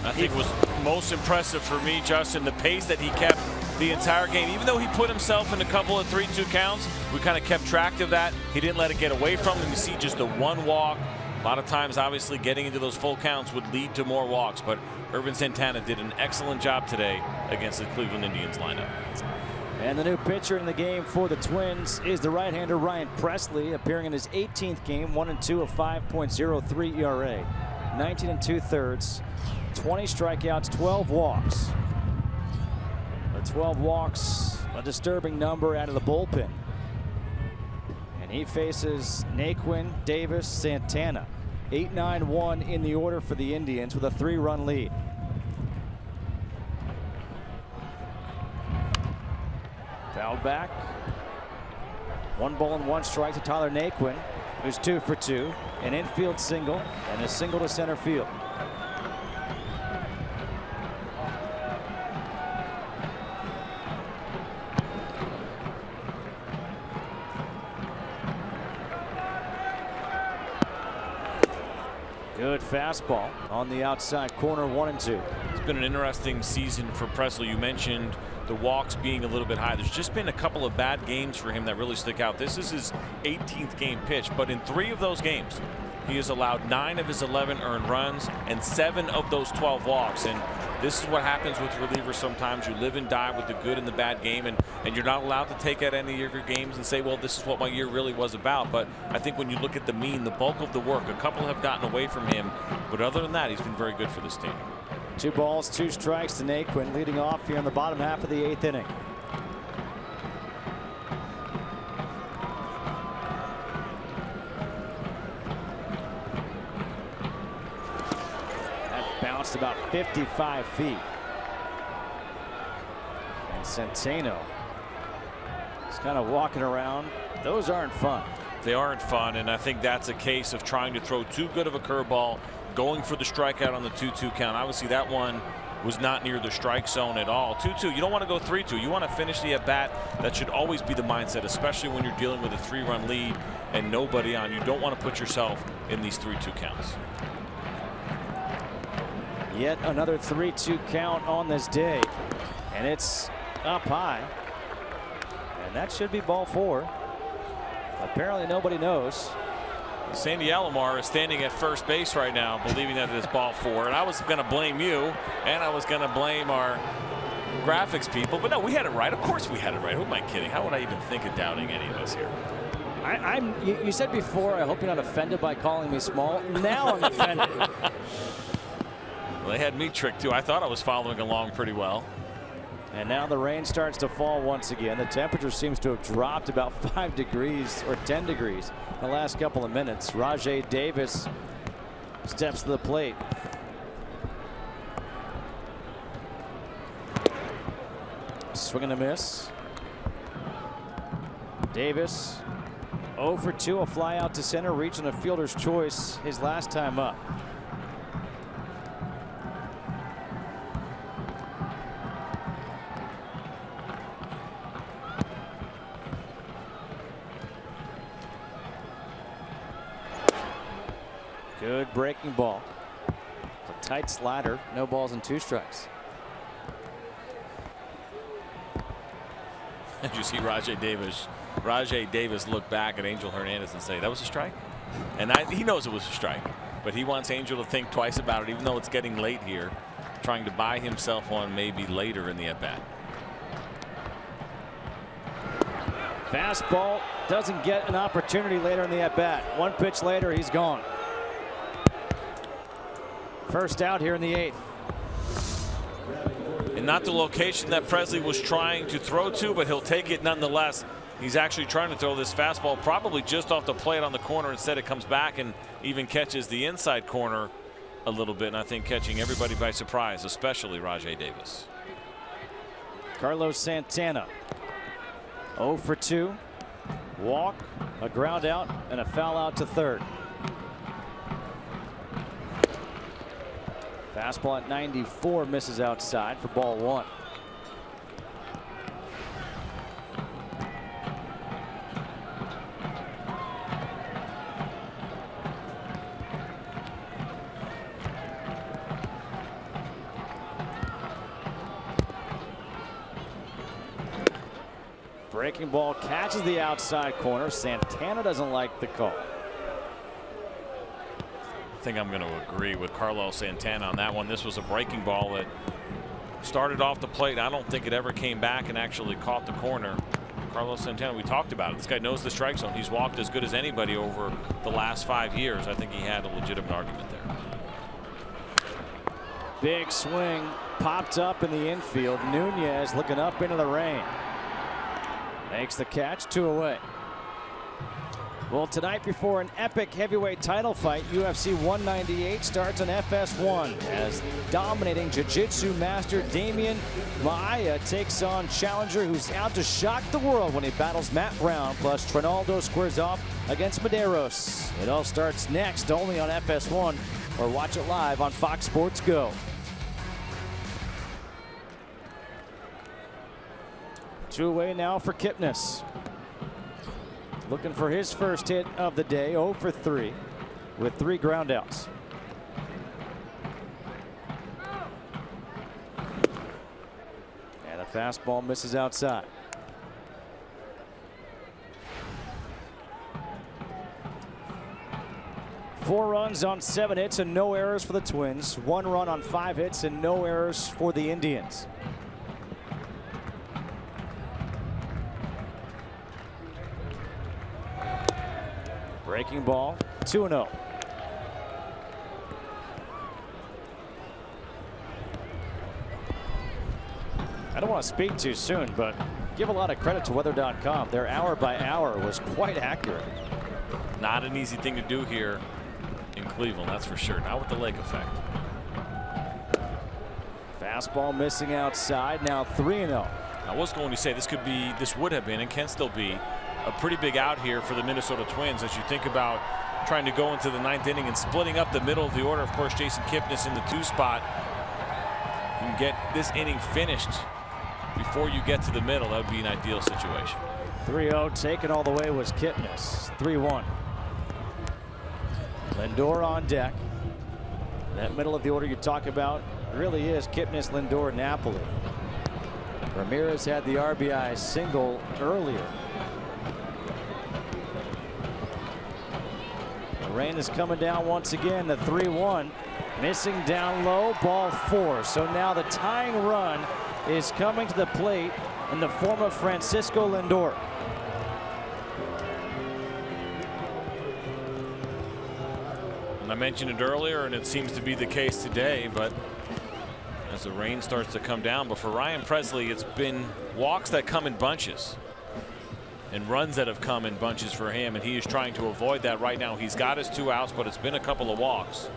I think it was most impressive for me, Justin, the pace that he kept the entire game. Even though he put himself in a couple of 3-2 counts, we kind of kept track of that. He didn't let it get away from him. You see just the 1 walk. A lot of times, obviously, getting into those full counts would lead to more walks, but Ervin Santana did an excellent job today against the Cleveland Indians lineup. And the new pitcher in the game for the Twins is the right-hander Ryan Presley, appearing in his 18th game, 1-2, a 5.03 ERA, 19 2/3, 20 strikeouts, 12 walks. The 12 walks, a disturbing number out of the bullpen. And he faces Naquin, Davis, Santana. 8-9-1 in the order for the Indians with a 3-run lead. Fouled back. 1 ball and 1 strike to Tyler Naquin, who's 2 for 2. An infield single and a single to center field. Good fastball on the outside corner, 1-2. It's been an interesting season for Presley. You mentioned the walks being a little bit high. There's just been a couple of bad games for him that really stick out. This is his 18th game pitch, but in 3 of those games, he has allowed 9 of his 11 earned runs and 7 of those 12 walks. And this is what happens with relievers sometimes. You live and die with the good and the bad game, and you're not allowed to take at any of your games and say, well, this is what my year really was about. But I think when you look at the mean, the bulk of the work, a couple have gotten away from him. But other than that, he's been very good for this team. 2 balls, 2 strikes to Naquin, leading off here in the bottom half of the 8th inning. Bounced about 55 feet. And Centeno is kind of walking around. Those aren't fun. They aren't fun, and I think that's a case of trying to throw too good of a curveball, going for the strikeout on the 2-2 count. Obviously, that one was not near the strike zone at all. 2-2, you don't want to go 3-2. You want to finish the at-bat. That should always be the mindset, especially when you're dealing with a 3-run lead and nobody on. You don't want to put yourself in these 3-2 counts. Yet another 3-2 count on this day, and it's up high, and that should be ball 4. Apparently nobody knows. Sandy Alomar is standing at first base right now, believing that it is ball 4, and I was going to blame you, and I was going to blame our graphics people, but no, we had it right. Of course we had it right. Who am I kidding? How would I even think of doubting any of us here? You said before, I hope you're not offended by calling me small. Now I'm offended. Well, they had me tricked too. I thought I was following along pretty well. And now the rain starts to fall once again. The temperature seems to have dropped about 5 degrees or 10 degrees in the last couple of minutes. Rajay Davis steps to the plate. Swing and a miss. Davis 0 for 2, a fly out to center, reaching a fielder's choice his last time up. Good breaking ball. It's a tight slider. No balls and 2 strikes. Did you see Rajay Davis look back at Angel Hernandez and say that was a strike? And he knows it was a strike, but he wants Angel to think twice about it, even though it's getting late here, trying to buy himself one maybe later in the at-bat. Fastball doesn't get an opportunity later in the at-bat. 1 pitch later, he's gone. First out here in the 8th. And not the location that Presley was trying to throw to, but he'll take it nonetheless. He's actually trying to throw this fastball probably just off the plate on the corner. Instead, it comes back and even catches the inside corner a little bit, and I think catching everybody by surprise, especially Rajay Davis. Carlos Santana 0 for 2. Walk, a ground out, and a foul out to third. Fastball at 94 misses outside for ball 1. Breaking ball catches the outside corner. Santana doesn't like the call. I think I'm going to agree with Carlos Santana on that one. This was a breaking ball that started off the plate. I don't think it ever came back and actually caught the corner. Carlos Santana, we talked about it. This guy knows the strike zone. He's walked as good as anybody over the last 5 years. I think he had a legitimate argument there. Big swing popped up in the infield. Nunez looking up into the rain. Makes the catch, 2 away. Well, tonight before an epic heavyweight title fight, UFC 198 starts on FS1 as dominating jiu-jitsu master Damian Maia takes on challenger who's out to shock the world when he battles Matt Brown, plus Trinaldo squares off against Medeiros. It all starts next only on FS1 or watch it live on Fox Sports Go. 2 away now for Kipnis. Looking for his first hit of the day, 0 for 3 with 3 groundouts. And the fastball misses outside. Four runs on 7 hits and no errors for the Twins. 1 run on 5 hits and no errors for the Indians. Breaking ball, 2-0. I don't want to speak too soon, but give a lot of credit to weather.com. Their hour by hour was quite accurate. Not an easy thing to do here in Cleveland, that's for sure. Not with the lake effect. Fastball missing outside, now 3-0. I was going to say this would have been and can still be a pretty big out here for the Minnesota Twins as you think about trying to go into the 9th inning and splitting up the middle of the order. Of course, Jason Kipnis in the 2 spot. You can get this inning finished before you get to the middle. That would be an ideal situation. 3-0 taken all the way was Kipnis. 3-1. Lindor on deck. That middle of the order you talk about really is Kipnis, Lindor, Napoli. Ramirez had the RBI single earlier. Rain is coming down once again. The 3-1 missing down low, ball 4. So now the tying run is coming to the plate in the form of Francisco Lindor. And I mentioned it earlier and it seems to be the case today, but as the rain starts to come down, but for Ryan Pressly it's been walks that come in bunches and runs that have come in bunches for him, and he is trying to avoid that right now. He's got his 2 outs, but it's been a couple of walks.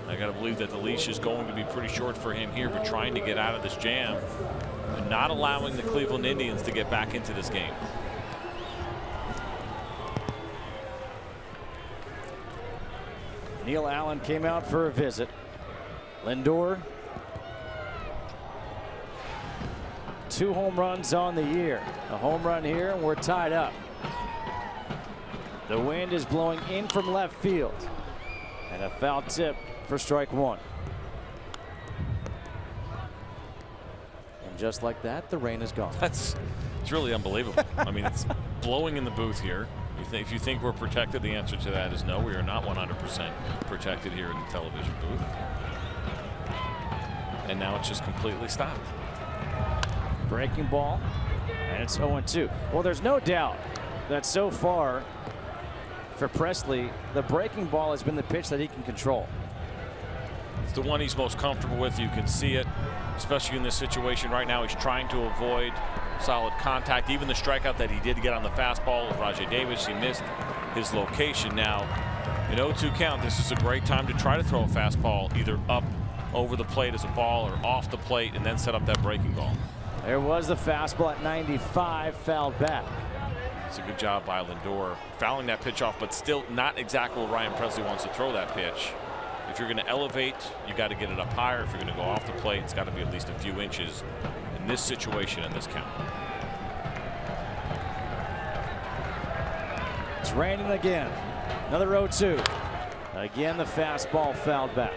I got to believe that the leash is going to be pretty short for him here, but trying to get out of this jam and not allowing the Cleveland Indians to get back into this game. Neil Allen came out for a visit. Lindor, 2 home runs on the year. A home run here and we're tied up. The wind is blowing in from left field. And a foul tip for strike 1. And just like that, the rain is gone. It's really unbelievable. I mean, it's blowing in the booth here. If you think we're protected, the answer to that is no. We are not 100% protected here in the television booth. And now it's just completely stopped. Breaking ball, and it's 0-2. Well, there's no doubt that so far for Pressly, the breaking ball has been the pitch that he can control. It's the one he's most comfortable with. You can see it, especially in this situation right now. He's trying to avoid solid contact. Even the strikeout that he did get on the fastball with Rajai Davis, he missed his location. Now, in 0-2 count, this is a great time to try to throw a fastball either up over the plate as a ball or off the plate and then set up that breaking ball. There was the fastball at 95, fouled back. It's a good job by Lindor fouling that pitch off, but still not exactly where Ryan Pressly wants to throw that pitch. If you're going to elevate, you got to get it up higher. If you're going to go off the plate, it's got to be at least a few inches in this situation and this count. It's raining again. Another 0-2. Again, the fastball fouled back.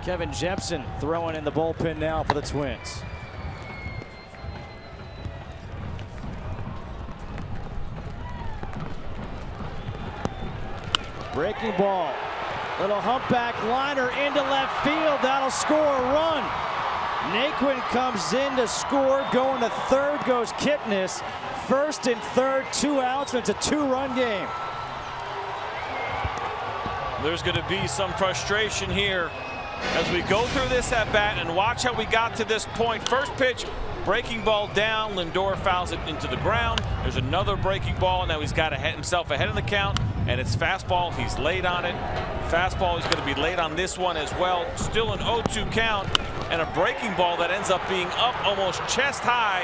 Kevin Jepson throwing in the bullpen now for the Twins. Breaking ball. Little humpback liner into left field. That'll score a run. Naquin comes in to score. Going to third goes Kipnis. First and third, 2 outs, and it's a 2-run game. There's going to be some frustration here as we go through this at bat and watch how we got to this point. First pitch, breaking ball down. Lindor fouls it into the ground. There's another breaking ball. Now he's got himself ahead of the count, and it's fastball. He's late on it. Fastball, he's going to be late on this one as well. Still an 0-2 count, and a breaking ball that ends up being up almost chest high.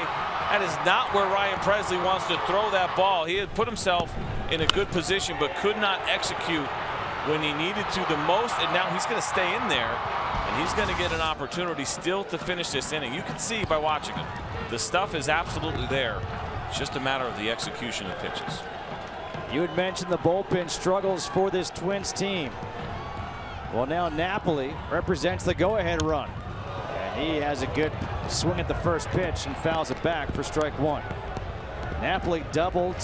That is not where Ryan Presley wants to throw that ball. He had put himself in a good position but could not execute when he needed to the most, and now he's going to stay in there, and he's going to get an opportunity still to finish this inning. You can see by watching him, the stuff is absolutely there. It's just a matter of the execution of pitches. You had mentioned the bullpen struggles for this Twins team. Well, now Napoli represents the go-ahead run, and he has a good swing at the first pitch and fouls it back for strike one. Napoli doubled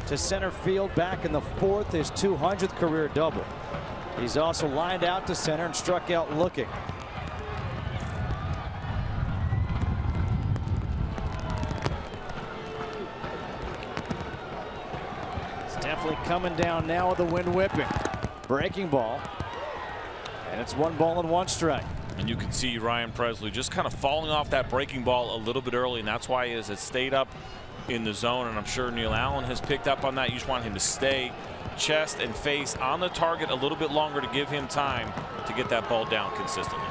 to center field back in the fourth, his 200th career double. He's also lined out to center and struck out looking. It's definitely coming down now with the wind whipping. Breaking ball, and it's 1 ball and 1 strike. And you can see Ryan Presley just kind of falling off that breaking ball a little bit early, and that's why he has stayed up in the zone, and I'm sure Neil Allen has picked up on that. You just want him to stay chest and face on the target a little bit longer to give him time to get that ball down consistently.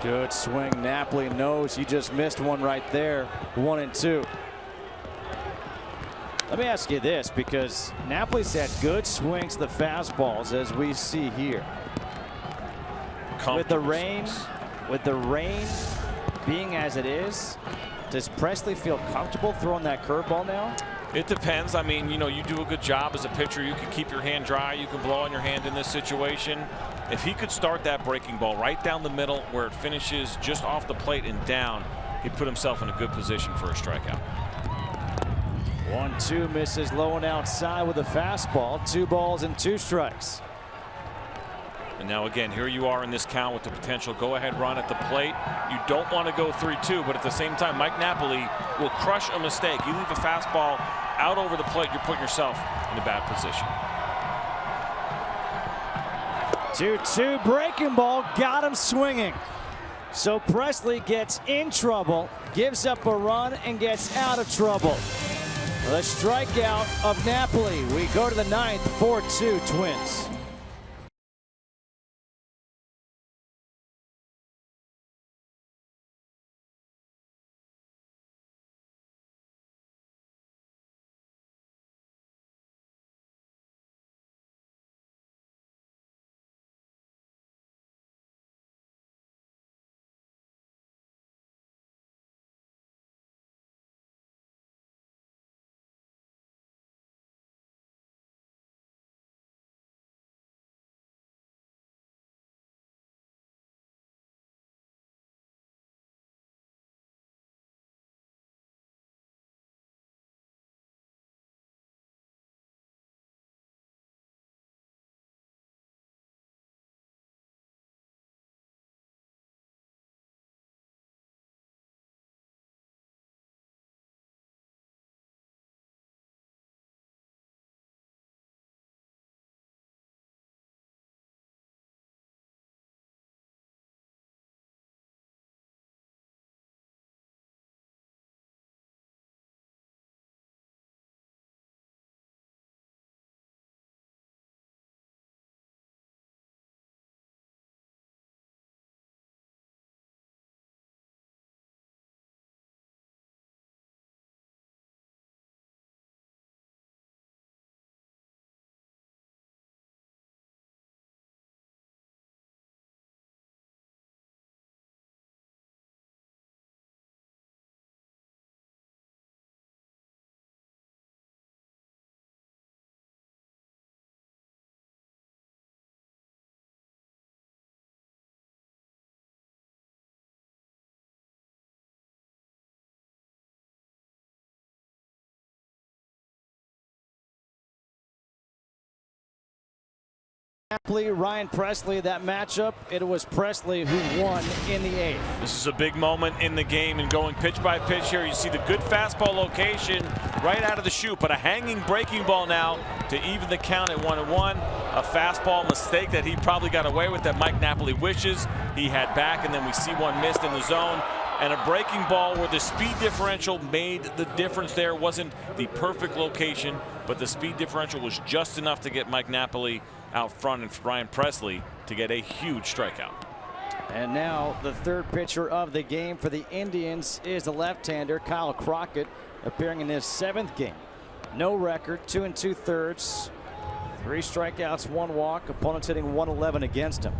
Good swing. Napoli knows he just missed one right there. 1-2. Let me ask you this, because Napoli's had good swings to the fastballs, as we see here. With the rain being as it is, does Presley feel comfortable throwing that curveball now? It depends. I mean, you know, you do a good job as a pitcher. You can keep your hand dry. You can blow on your hand in this situation. If he could start that breaking ball right down the middle where it finishes just off the plate and down, he'd put himself in a good position for a strikeout. 1-2, misses low and outside with a fastball. 2 balls and 2 strikes. And now again, here you are in this count with the potential go-ahead run at the plate. You don't want to go 3-2, but at the same time, Mike Napoli will crush a mistake. You leave a fastball out over the plate, you're putting yourself in a bad position. 2-2, breaking ball, got him swinging. So Presley gets in trouble, gives up a run, and gets out of trouble. The strikeout of Napoli. We go to the 9th, 4-2 Twins. Napoli, Ryan Presley, that matchup, it was Presley who won in the 8th. This is a big moment in the game, and going pitch by pitch here, you see the good fastball location right out of the chute, but a hanging breaking ball now to even the count at 1-1. A fastball mistake that he probably got away with that Mike Napoli wishes he had back, and then we see one missed in the zone. And a breaking ball where the speed differential made the difference there. Wasn't the perfect location, but the speed differential was just enough to get Mike Napoli out front and Ryan Presley to get a huge strikeout. And now the third pitcher of the game for the Indians is the left-hander Kyle Crockett, appearing in his 7th game. No record, 2 2/3, 3 strikeouts, 1 walk. Opponents hitting 111 against him.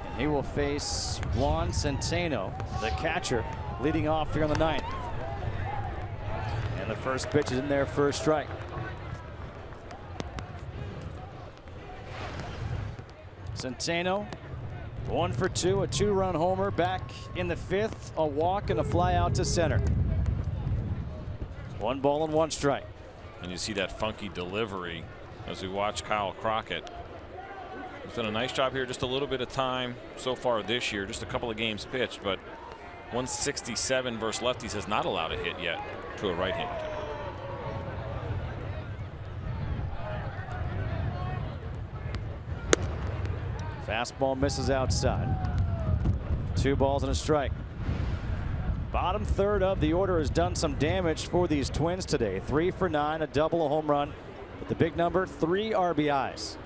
And he will face Juan Centeno, the catcher, leading off here on the 9th. And the first pitch is in there for a strike. Centeno, 1 for 2, a 2-run homer back in the 5th, a walk and a fly out to center. 1 ball and 1 strike. And you see that funky delivery as we watch Kyle Crockett. He's done a nice job here, just a little bit of time so far this year, just a couple of games pitched, but 167 versus lefties has not allowed a hit yet to a right-hander. Fastball misses outside. 2 balls and a strike. Bottom third of the order has done some damage for these Twins today. 3 for 9, a double, a home run. But the big number, 3 RBIs.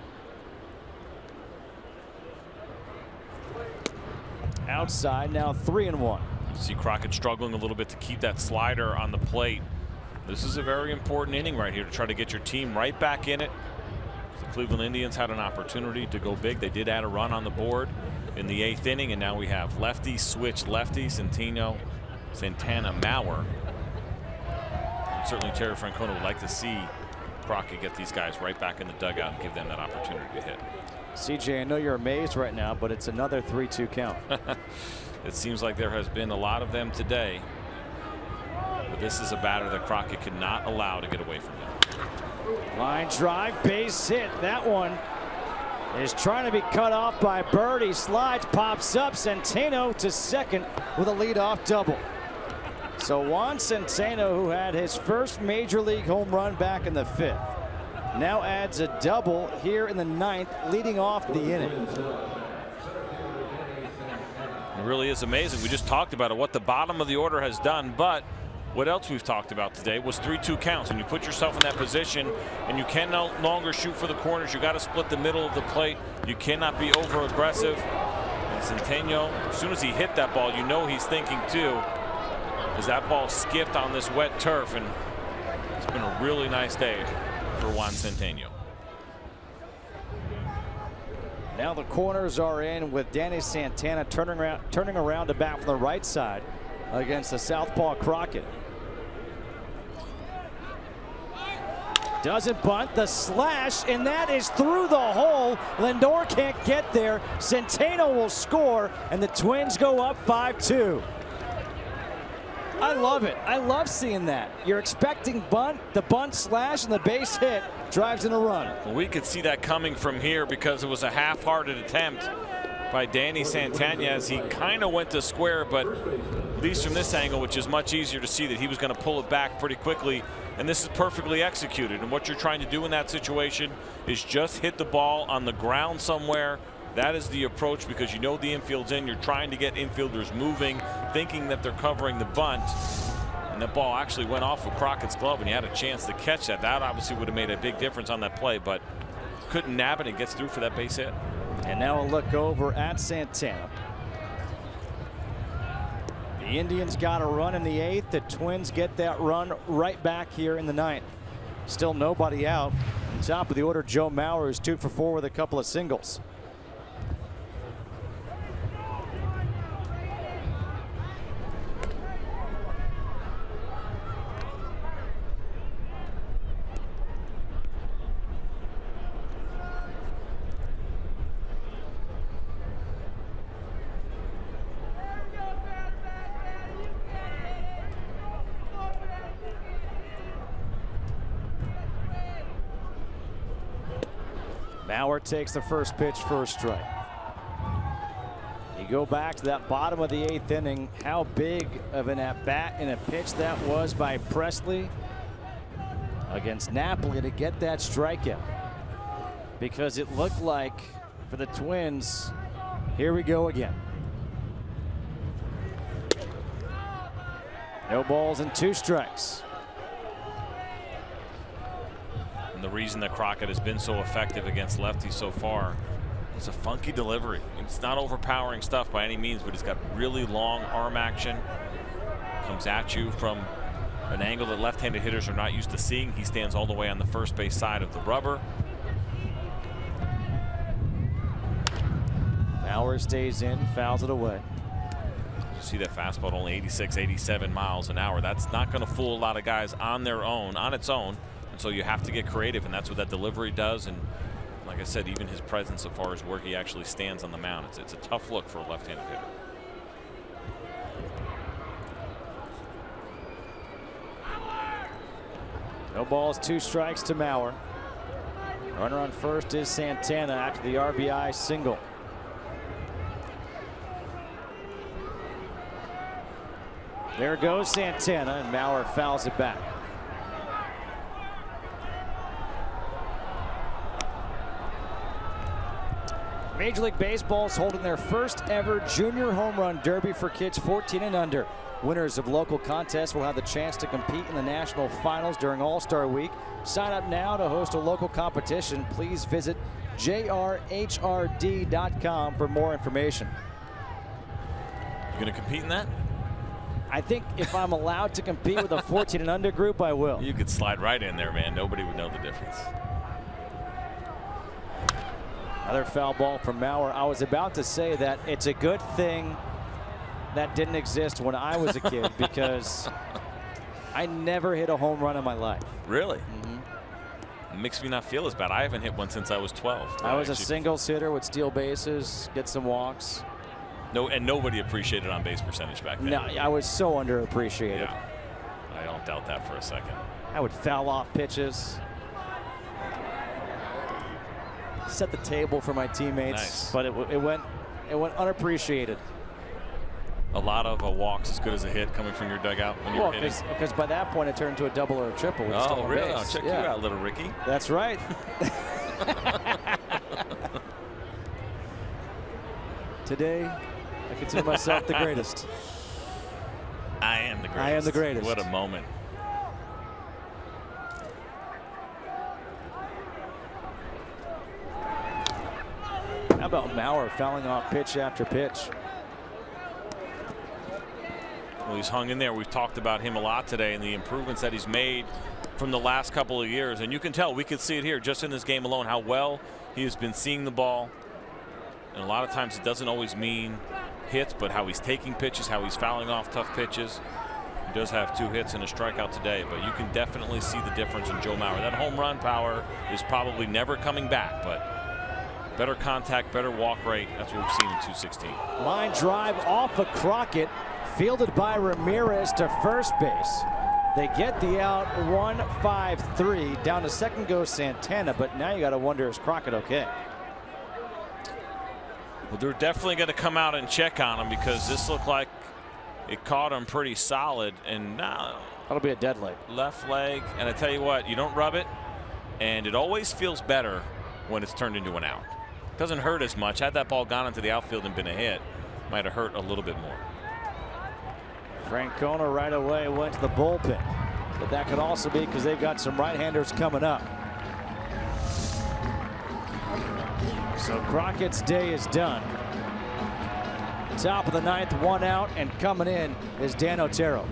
Outside now 3-1. You see Crockett struggling a little bit to keep that slider on the plate. This is a very important inning right here to try to get your team right back in it. The Cleveland Indians had an opportunity to go big. They did add a run on the board in the 8th inning, and now we have lefty switch lefty, Centeno, Santana, Mauer. And certainly Terry Francona would like to see Crockett get these guys right back in the dugout and give them that opportunity to hit. CJ, I know you're amazed right now, but it's another 3-2 count. It seems like there has been a lot of them today, but this is a batter that Crockett could not allow to get away from him. Line drive, base hit. That one is trying to be cut off by Bird. He slides, pops up. Centeno to second with a leadoff double. So Juan Centeno, who had his first major league home run back in the 5th, now adds a double here in the 9th, leading off the inning. It really is amazing. We just talked about it, what the bottom of the order has done, but what else we've talked about today was 3-2 counts. And you put yourself in that position and you can no longer shoot for the corners. You got to split the middle of the plate. You cannot be over aggressive. And Centeno, as soon as he hit that ball, you know he's thinking too, as that ball skipped on this wet turf. And it's been a really nice day for Juan Centeno. Now the corners are in with Danny Santana turning around to bat from the right side against the southpaw Crockett. Doesn't bunt, the slash, and that is through the hole. Lindor can't get there. Centeno will score, and the Twins go up 5-2. I love it. I love seeing that. You're expecting bunt, the bunt slash, and the base hit drives in a run. Well, we could see that coming from here because it was a half-hearted attempt by Danny Santana as he kind of went to square, but at least from this angle, which is much easier to see, that he was going to pull it back pretty quickly. And this is perfectly executed. And what you're trying to do in that situation is just hit the ball on the ground somewhere. That is the approach, because you know the infield's in. You're trying to get infielders moving, thinking that they're covering the bunt. And the ball actually went off of Crockett's glove, and he had a chance to catch that. That obviously would have made a big difference on that play, but couldn't nab it and gets through for that base hit. And now a look over at Santana. The Indians got a run in the 8th. The Twins get that run right back here in the 9th. Still nobody out. On top of the order, Joe Mauer is 2 for 4 with a couple of singles. Mauer takes the first pitch for a strike. You go back to that bottom of the 8th inning, how big of an at-bat and a pitch that was by Presley against Napoli to get that strikeout. Because it looked like for the Twins, here we go again. No balls and 2 strikes. And the reason that Crockett has been so effective against lefties so far is a funky delivery. It's not overpowering stuff by any means, but he's got really long arm action. Comes at you from an angle that left-handed hitters are not used to seeing. He stands all the way on the first base side of the rubber. Mauer stays in, fouls it away. You see that fastball at only 86, 87 miles an hour. That's not going to fool a lot of guys on their own, on its own. And so you have to get creative, and that's what that delivery does. And like I said, even his presence as far as where he actually stands on the mound, it's a tough look for a left-handed hitter. No balls, 2 strikes to Mauer. Runner on first is Santana after the RBI single. There goes Santana, and Mauer fouls it back. Major League Baseball's holding their first ever junior home run derby for kids 14 and under. Winners of local contests will have the chance to compete in the national finals during All-Star Week. Sign up now to host a local competition. Please visit jrhrd.com for more information. You going to compete in that? I think if I'm allowed to compete with a 14 and under group, I will. You could slide right in there, man. Nobody would know the difference. Another foul ball from Mauer. I was about to say that it's a good thing that didn't exist when I was a kid because I never hit a home run in my life. Really? It makes me not feel as bad. I haven't hit one since I was 12. I was a singles hitter, would steal bases, get some walks. No, and nobody appreciated on base percentage back then. No, I was so underappreciated. Yeah, I don't doubt that for a second. I would foul off pitches. Set the table for my teammates, Nice. but it went unappreciated. A lot of walks as good as a hit coming from your dugout when you're hitting. Because by that point it turned into a double or a triple. With Oh, really? base. I'll check you out, little Ricky. That's right. Today, I consider myself the greatest. I am the greatest. I am the greatest. What a moment. How about Mauer fouling off pitch after pitch? Well, he's hung in there. We've talked about him a lot today and the improvements that he's made from the last couple of years. And you can tell, we could see it here just in this game alone, how well he has been seeing the ball. And a lot of times it doesn't always mean hits, but how he's taking pitches, how he's fouling off tough pitches. He does have 2 hits and a strikeout today, but you can definitely see the difference in Joe Mauer. That home run power is probably never coming back, but better contact, better walk rate. That's what we've seen in 216. Line drive off of Crockett, fielded by Ramirez to first base. They get the out, 1-5-3. Down to second goes Santana, but now you got to wonder, is Crockett okay? Well, they're definitely going to come out and check on him because this looked like it caught him pretty solid. And now that'll be a dead leg. Left leg. And I tell you what, you don't rub it, and it always feels better when it's turned into an out. Doesn't hurt as much. Had that ball gone into the outfield and been a hit, might have hurt a little bit more. Francona right away went to the bullpen, but that could also be because they've got some right-handers coming up. So Crockett's day is done. Top of the 9th, 1 out, and coming in is Dan Otero.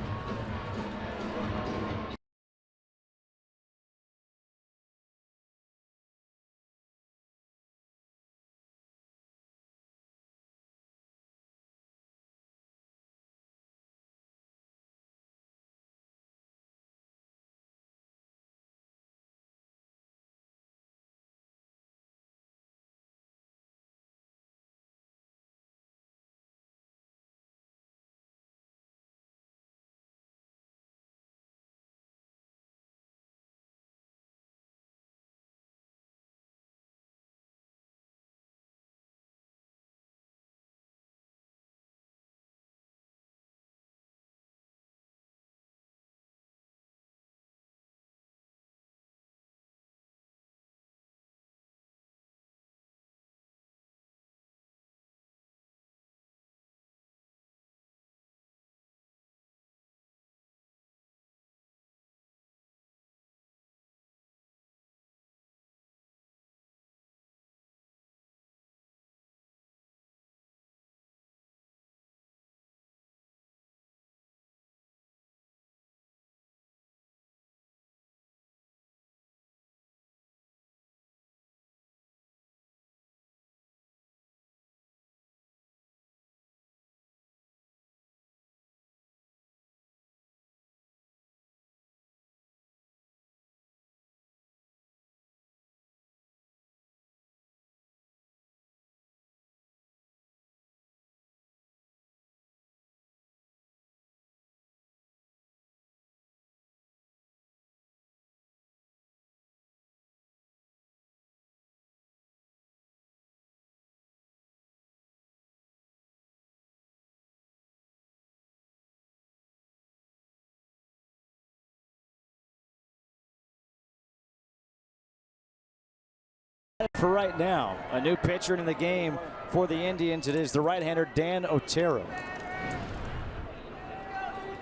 for right now. A new pitcher in the game for the Indians. It is the right-hander Dan Otero.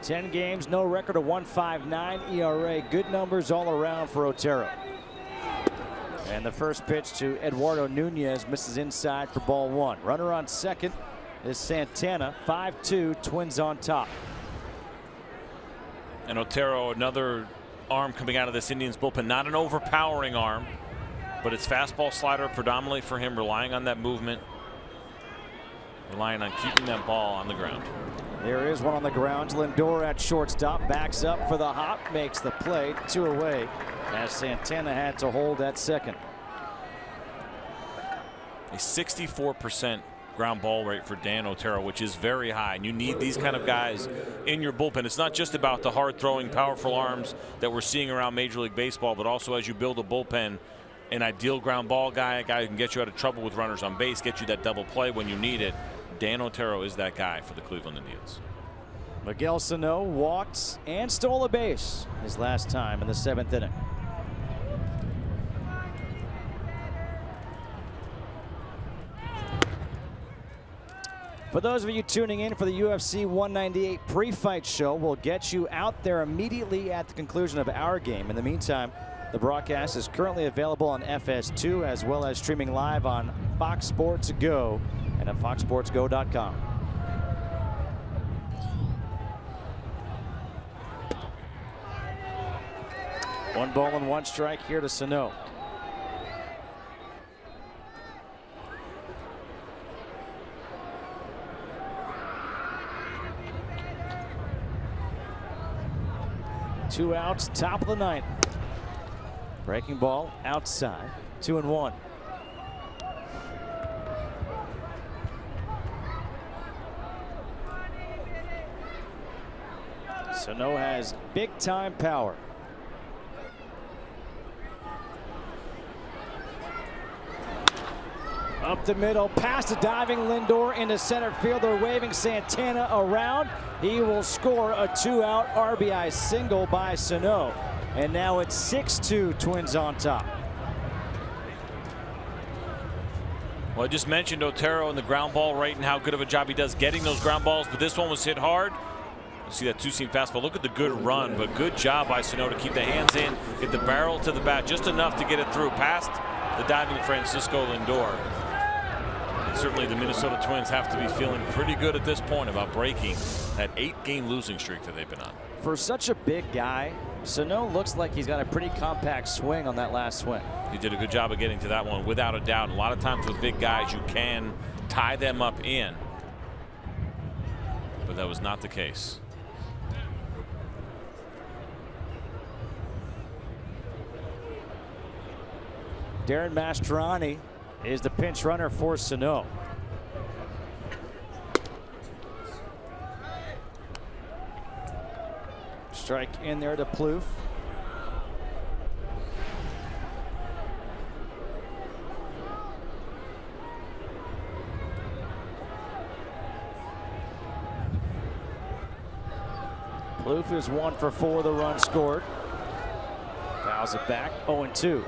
10 games, no record, of 1.59 ERA. Good numbers all around for Otero. And the first pitch to Eduardo Nunez misses inside for ball one. Runner on second is Santana. 5-2, Twins on top. And Otero, another arm coming out of this Indians bullpen. Not an overpowering arm, but it's fastball slider predominantly for him, relying on that movement, relying on keeping that ball on the ground. There is one on the ground. Lindor at shortstop, backs up for the hop, makes the play. 2 away as Santana had to hold at second. A 64% ground ball rate for Dan Otero, which is very high. And you need these kind of guys in your bullpen. It's not just about the hard throwing, powerful arms that we're seeing around Major League Baseball, but also as you build a bullpen, an ideal ground ball guy, a guy who can get you out of trouble with runners on base, get you that double play when you need it. Dan Otero is that guy for the Cleveland Indians. Miguel Sano walked and stole a base his last time in the 7th inning. For those of you tuning in for the UFC 198 pre-fight show, we'll get you out there immediately at the conclusion of our game. In the meantime, the broadcast is currently available on FS2 as well as streaming live on Fox Sports Go and at foxsportsgo.com. One ball and one strike here to Sano. Two outs, top of the ninth. Breaking ball outside, 2-1. Sano has big time power. Up the middle, past a diving Lindor into center field. They're waving Santana around. He will score a 2-out RBI single by Sano. And now it's 6-2, Twins on top. Well, I just mentioned Otero and the ground ball rate and how good of a job he does getting those ground balls, but this one was hit hard. You see that two-seam fastball. Look at the good run, but good job by Sano to keep the hands in, get the barrel to the bat just enough to get it through past the diving Francisco Lindor. And certainly the Minnesota Twins have to be feeling pretty good at this point about breaking that 8-game losing streak that they've been on. For such a big guy, Sano looks like he's got a pretty compact swing on that last swing. He did a good job of getting to that one without a doubt. And a lot of times with big guys, you can tie them up in. But that was not the case. Darren Mastrani is the pinch runner for Sano. Strike in there to Plouffe. Plouffe is 1 for 4, the run scored. Fouls it back, 0-2.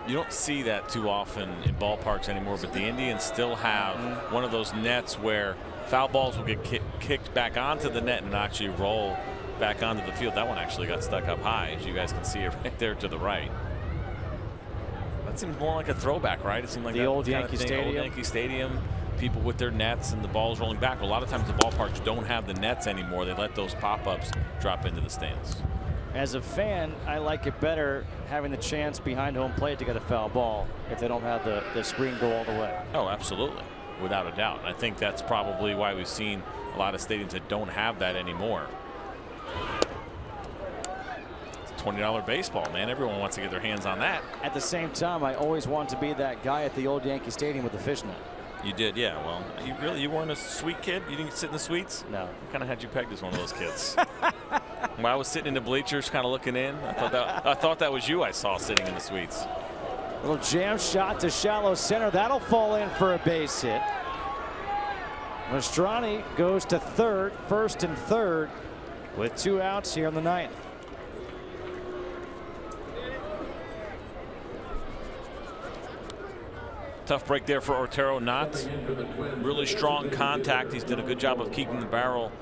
You don't see that too often in ballparks anymore, but the Indians still have one of those nets where foul balls will get kicked back onto the net and actually roll back onto the field. That one actually got stuck up high, as you guys can see it right there to the right. That seems more like a throwback, right? It seemed like the old Yankee Stadium. Old Yankee Stadium. People with their nets and the balls rolling back. A lot of times the ballparks don't have the nets anymore. They let those pop-ups drop into the stands. As a fan, I like it better having the chance behind home plate to get a foul ball if they don't have the screen go all the way. Oh, absolutely. Without a doubt. I think that's probably why we've seen a lot of stadiums that don't have that anymore. It's $20 baseball, man. Everyone wants to get their hands on that. At the same time, I always want to be that guy at the old Yankee Stadium with the fishnet. You did, yeah. Well, you weren't a sweet kid? You didn't sit in the suites? No. I kind of had you pegged as one of those kids. When I was sitting in the bleachers kind of looking in, I thought that was you I saw sitting in the suites. Little jam shot to shallow center. That'll fall in for a base hit. Mastrani goes to third, first and third, with 2 outs here in the ninth. Tough break there for Otero. Not really strong contact. He's done a good job of keeping the barrel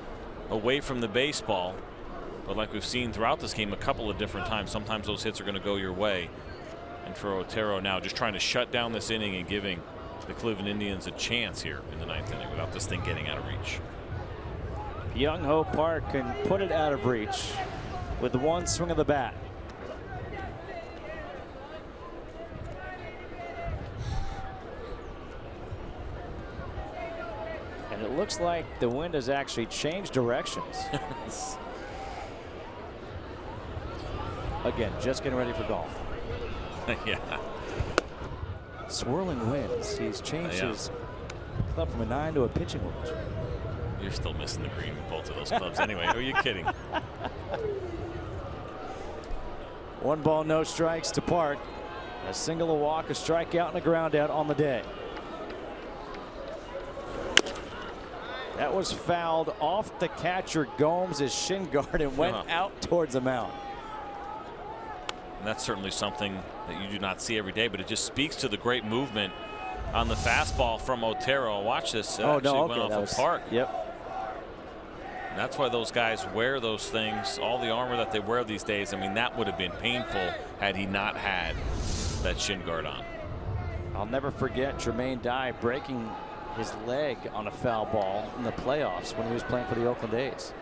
away from the baseball. But like we've seen throughout this game a couple of different times, sometimes those hits are going to go your way. And for Otero now, just trying to shut down this inning and giving the Cleveland Indians a chance here in the 9th inning without this thing getting out of reach. Byung-ho Park can put it out of reach with one swing of the bat. And it looks like the wind has actually changed directions. Again, just getting ready for golf. Yeah. Swirling winds. He's changed his club from a 9 to a pitching wedge. You're still missing the green with both of those clubs. Anyway, who are you kidding? 1 ball, no strikes to Park. A single, a walk, a strikeout, and a ground out on the day. That was fouled off the catcher Gomes' shin guard and went out towards the mound. And that's certainly something that you do not see every day, but it just speaks to the great movement on the fastball from Otero. Watch this. It went off a Park. Yep. And that's why those guys wear those things, all the armor that they wear these days. I mean, that would have been painful had he not had that shin guard on. I'll never forget Jermaine Dye breaking his leg on a foul ball in the playoffs when he was playing for the Oakland A's.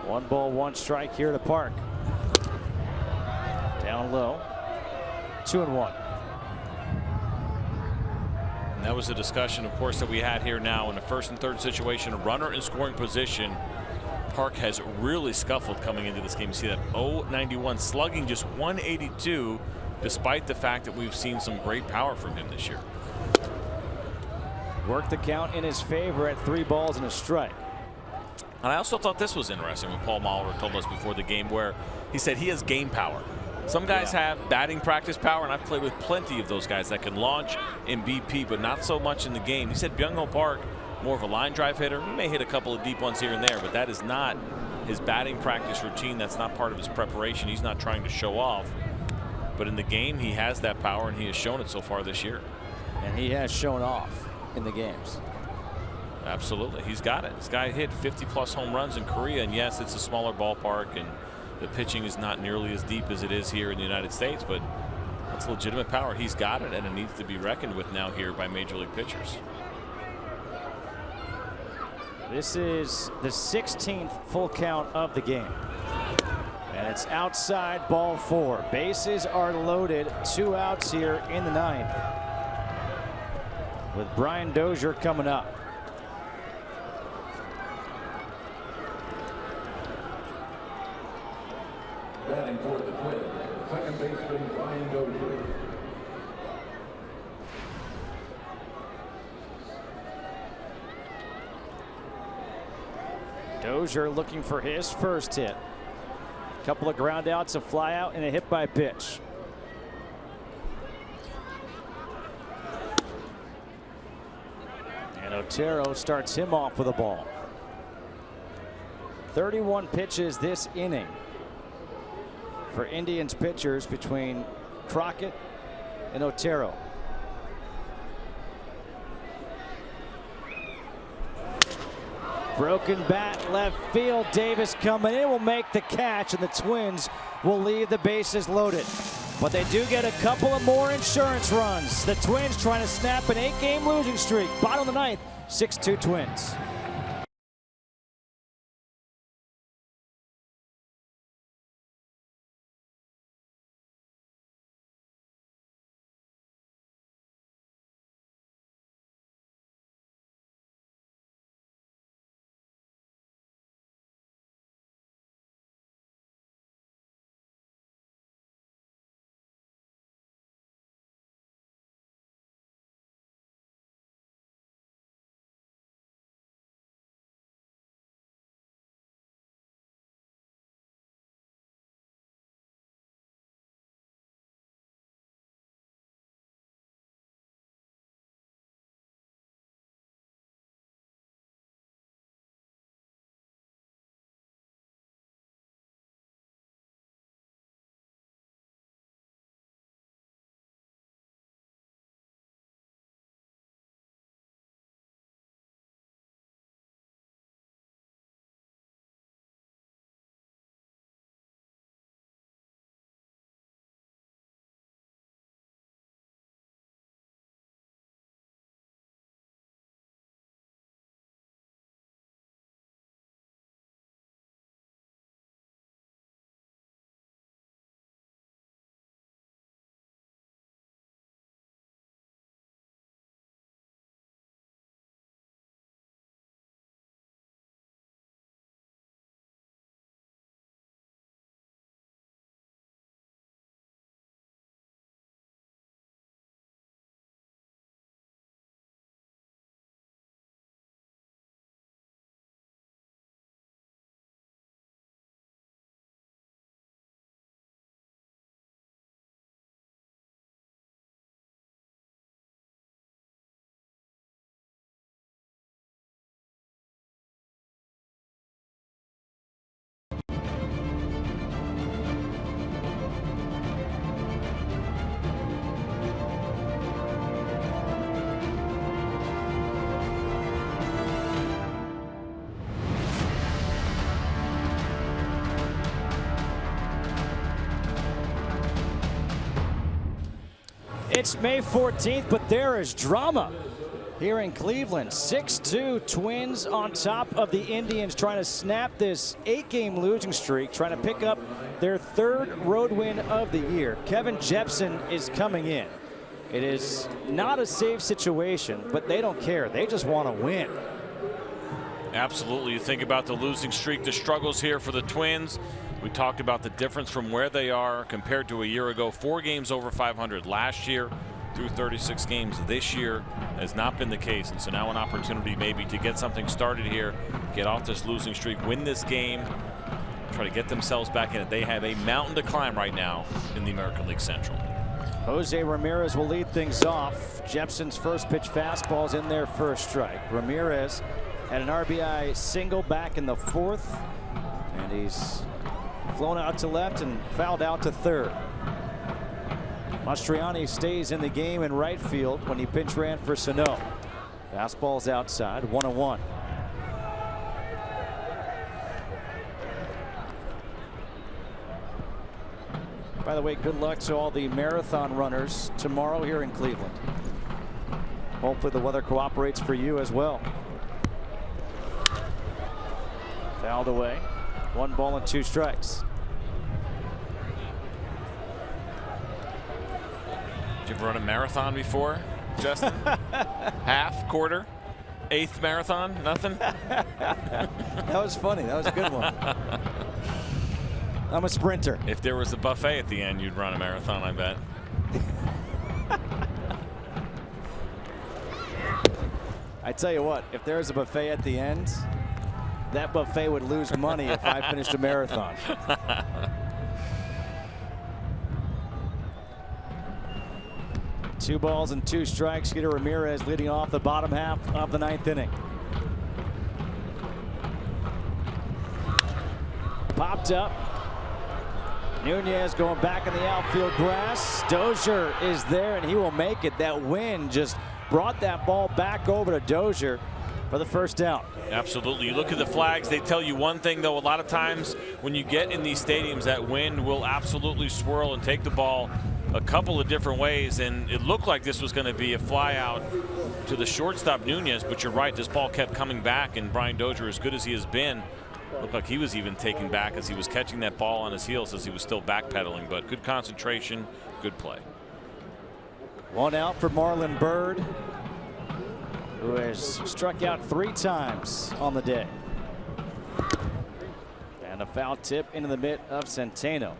1 ball, 1 strike here to Park. Down low. 2-1. And that was a discussion, of course, that we had here now in the 1st and 3rd situation. A runner in scoring position. Park has really scuffled coming into this game. You see that 0-91 slugging, just 182, despite the fact that we've seen some great power from him this year. Worked the count in his favor at 3 balls and a strike. And I also thought this was interesting when Paul Molitor told us before the game, where he said he has game power. Some guys have batting practice power, and I've played with plenty of those guys that can launch in BP, but not so much in the game. He said Byung-ho Park, more of a line drive hitter. He may hit a couple of deep ones here and there, but that is not his batting practice routine. That's not part of his preparation. He's not trying to show off. But in the game, he has that power, and he has shown it so far this year. And he has shown off in the games. Absolutely. He's got it. This guy hit 50+ home runs in Korea, and yes, it's a smaller ballpark, and the pitching is not nearly as deep as it is here in the United States, but that's legitimate power. He's got it, and it needs to be reckoned with now here by Major League pitchers. This is the 16th full count of the game. And it's outside, ball 4. Bases are loaded. 2 outs here in the 9th. With Brian Dozier coming up. Batting for the Twins, second baseman Brian Dozier. Dozier looking for his first hit. Couple of ground outs, a fly out, and a hit by pitch. And Otero starts him off with a ball. 31 pitches this inning for Indians pitchers between Crockett and Otero. Broken bat, left field. Davis coming in will make the catch, and the Twins will leave the bases loaded. But they do get a couple of more insurance runs. The Twins trying to snap an 8-game losing streak. Bottom of the 9th, 6-2 Twins. It's May 14th, but there is drama here in Cleveland. 6-2 Twins on top of the Indians, trying to snap this 8-game losing streak, trying to pick up their 3rd road win of the year. Kevin Jepsen is coming in. It is not a safe situation, but they don't care. They just want to win. Absolutely. You think about the losing streak, the struggles here for the Twins. We talked about the difference from where they are compared to a year ago. 4 games over 500 last year through 36 games. This year has not been the case. And so now an opportunity maybe to get something started here, get off this losing streak, win this game, try to get themselves back in it. They have a mountain to climb right now in the American League Central. Jose Ramirez will lead things off. Jepsen's first pitch fastball's in there for a strike. Ramirez had an RBI single back in the 4th, and he's flown out to left and fouled out to 3rd. Mastriani stays in the game in right field when he pinch ran for Sano. Fastball's outside, 1-1. By the way, good luck to all the marathon runners tomorrow here in Cleveland. Hopefully the weather cooperates for you as well. Fouled away. 1 ball and 2 strikes. Did you ever run a marathon before, Justin? Half, quarter, 8th marathon, nothing? That was funny. That was a good one. I'm a sprinter. If there was a buffet at the end, you'd run a marathon, I bet. I tell you what, if there was a buffet at the end, that buffet would lose money if I finished a marathon. Two balls and 2 strikes. Skeeter Ramirez leading off the bottom half of the 9th inning. Popped up. Nunez going back in the outfield grass. Dozier is there, and he will make it. That wind just brought that ball back over to Dozier for the first out. Absolutely. You look at the flags, they tell you one thing, though. A lot of times when you get in these stadiums, that wind will absolutely swirl and take the ball a couple of different ways, and it looked like this was going to be a fly out to the shortstop Nunez, but you're right, this ball kept coming back, and Brian Dozier, as good as he has been, looked like he was even taken back as he was catching that ball on his heels as he was still backpedaling. But good concentration, good play. 1 out for Marlon Byrd, who has struck out 3 times on the day. And a foul tip into the mitt of Centeno.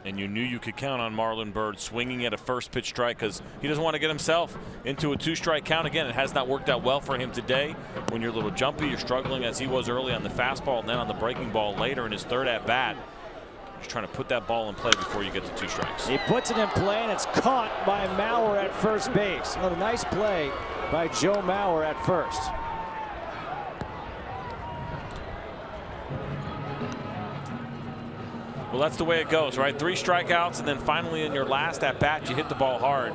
And you knew you could count on Marlon Byrd swinging at a first pitch strike because he doesn't want to get himself into a 2-strike count. Again, it has not worked out well for him today. When you're a little jumpy, you're struggling as he was early on the fastball and then on the breaking ball later in his 3rd at bat. Just trying to put that ball in play before you get to 2 strikes. He puts it in play, and it's caught by Mauer at first base. Another nice play by Joe Mauer at first. Well, that's the way it goes, right? 3 strikeouts, and then finally in your last at bat, you hit the ball hard.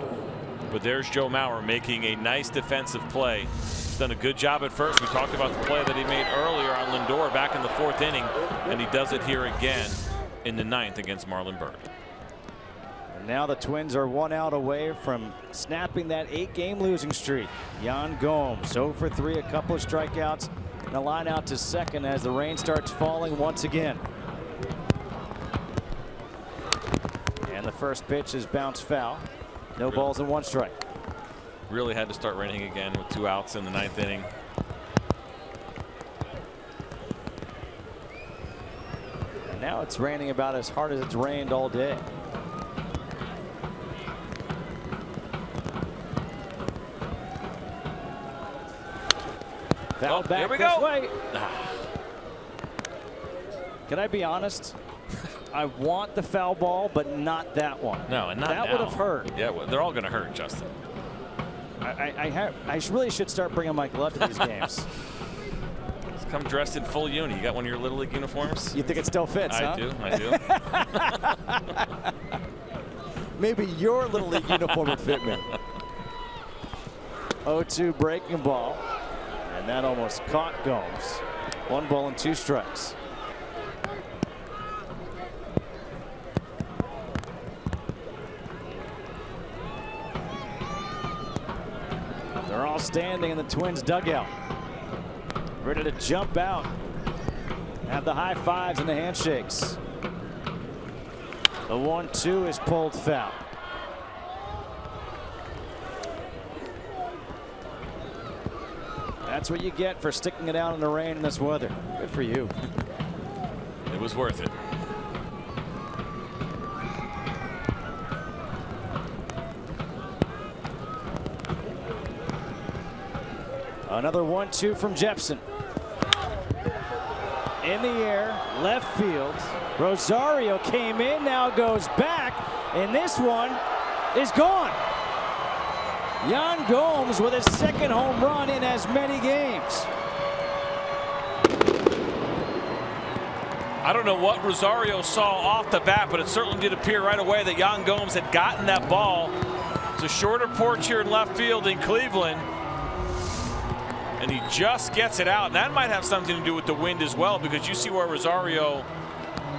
But there's Joe Mauer making a nice defensive play. He's done a good job at first. We talked about the play that he made earlier on Lindor back in the 4th inning, and he does it here again in the 9th against Marlon Byrd. And now the Twins are 1 out away from snapping that 8-game losing streak. Yan Gomes 0 for 3, a couple of strikeouts, and a line out to second as the rain starts falling once again. And the first pitch is bounced foul. No balls and 1 strike. Really had to start raining again with 2 outs in the 9th inning. And now it's raining about as hard as it's rained all day. Foul back here we this go. way. Can I be honest? I want the foul ball, but not that one. No, and not that now. would have hurt. Yeah, well, they're all going to hurt, Justin. I really should start bringing my glove to these games. Just come dressed in full uni. You got one of your Little League uniforms? You think it still fits, huh? I do. Maybe your Little League uniform would fit me. 0-2 breaking ball, and that almost caught Gomes. 1 ball and 2 strikes. standing in the Twins dugout, ready to jump out, have the high fives and the handshakes. The 1-2 is pulled foul. That's what you get for sticking it out in the rain in this weather. Good for you. It was worth it. Another 1-2 from Jepsen. In the air, left field. Rosario came in, now goes back, and this one is gone. Yan Gomes with his second home run in as many games. I don't know what Rosario saw off the bat, but it certainly did appear right away that Yan Gomes had gotten that ball. It's a shorter porch here in left field in Cleveland, and he just gets it out. And that might have something to do with the wind as well, because you see where Rosario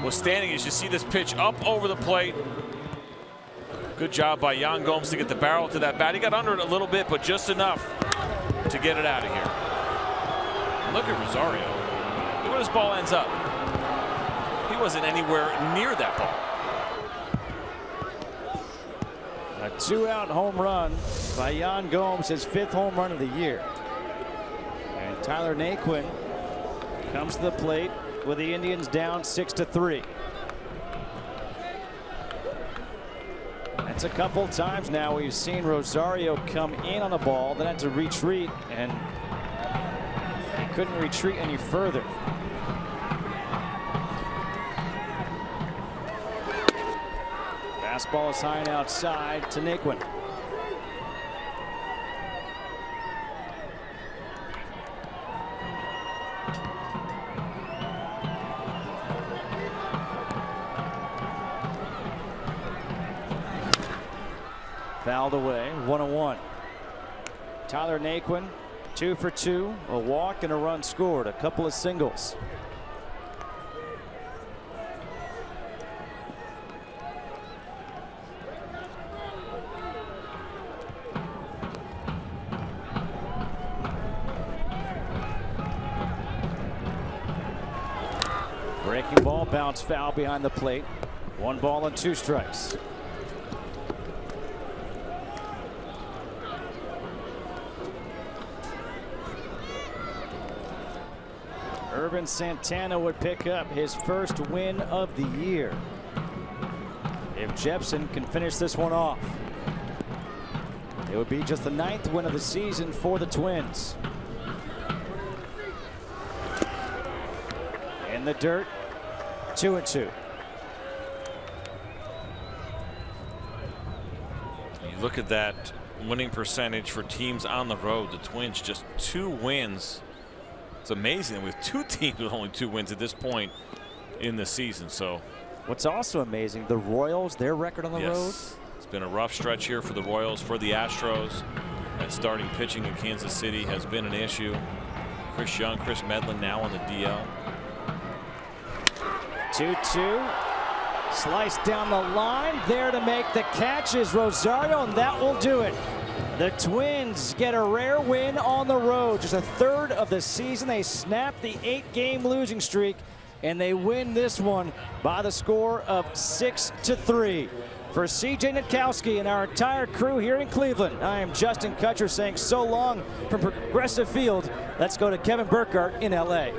was standing as you see this pitch up over the plate. Good job by Yan Gomes to get the barrel to that bat. He got under it a little bit, but just enough to get it out of here. Look at Rosario. Look where this ball ends up. He wasn't anywhere near that ball. A 2-out home run by Yan Gomes, his 5th home run of the year. And Tyler Naquin comes to the plate with the Indians down 6-3. That's a couple times now we've seen Rosario come in on a ball, then had to retreat, and he couldn't retreat any further. Fastball is high and outside to Naquin. Fouled away, 1-1. Tyler Naquin, 2 for 2, a walk and a run scored, a couple of singles. Breaking ball, bounce foul behind the plate. 1 ball and 2 strikes. Irvin Santana would pick up his first win of the year if Jepsen can finish this one off. It would be just the 9th win of the season for the Twins. In the dirt, 2-2. You look at that winning percentage for teams on the road. The Twins just 2 wins. It's amazing with 2 teams with only 2 wins at this point in the season. So what's also amazing, the Royals, their record on the road. It's been a rough stretch here for the Royals, for the Astros. That starting pitching in Kansas City has been an issue. Chris Young, Chris Medlin now on the DL. 2-2. Sliced down the line. There to make the catch is Rosario, and that will do it. The Twins get a rare win on the road. Just a 3rd of the season. They snap the 8-game losing streak, and they win this one by the score of 6-3. For CJ Nitkowski and our entire crew here in Cleveland, I am Justin Kutcher saying so long from Progressive Field. Let's go to Kevin Burkhardt in LA.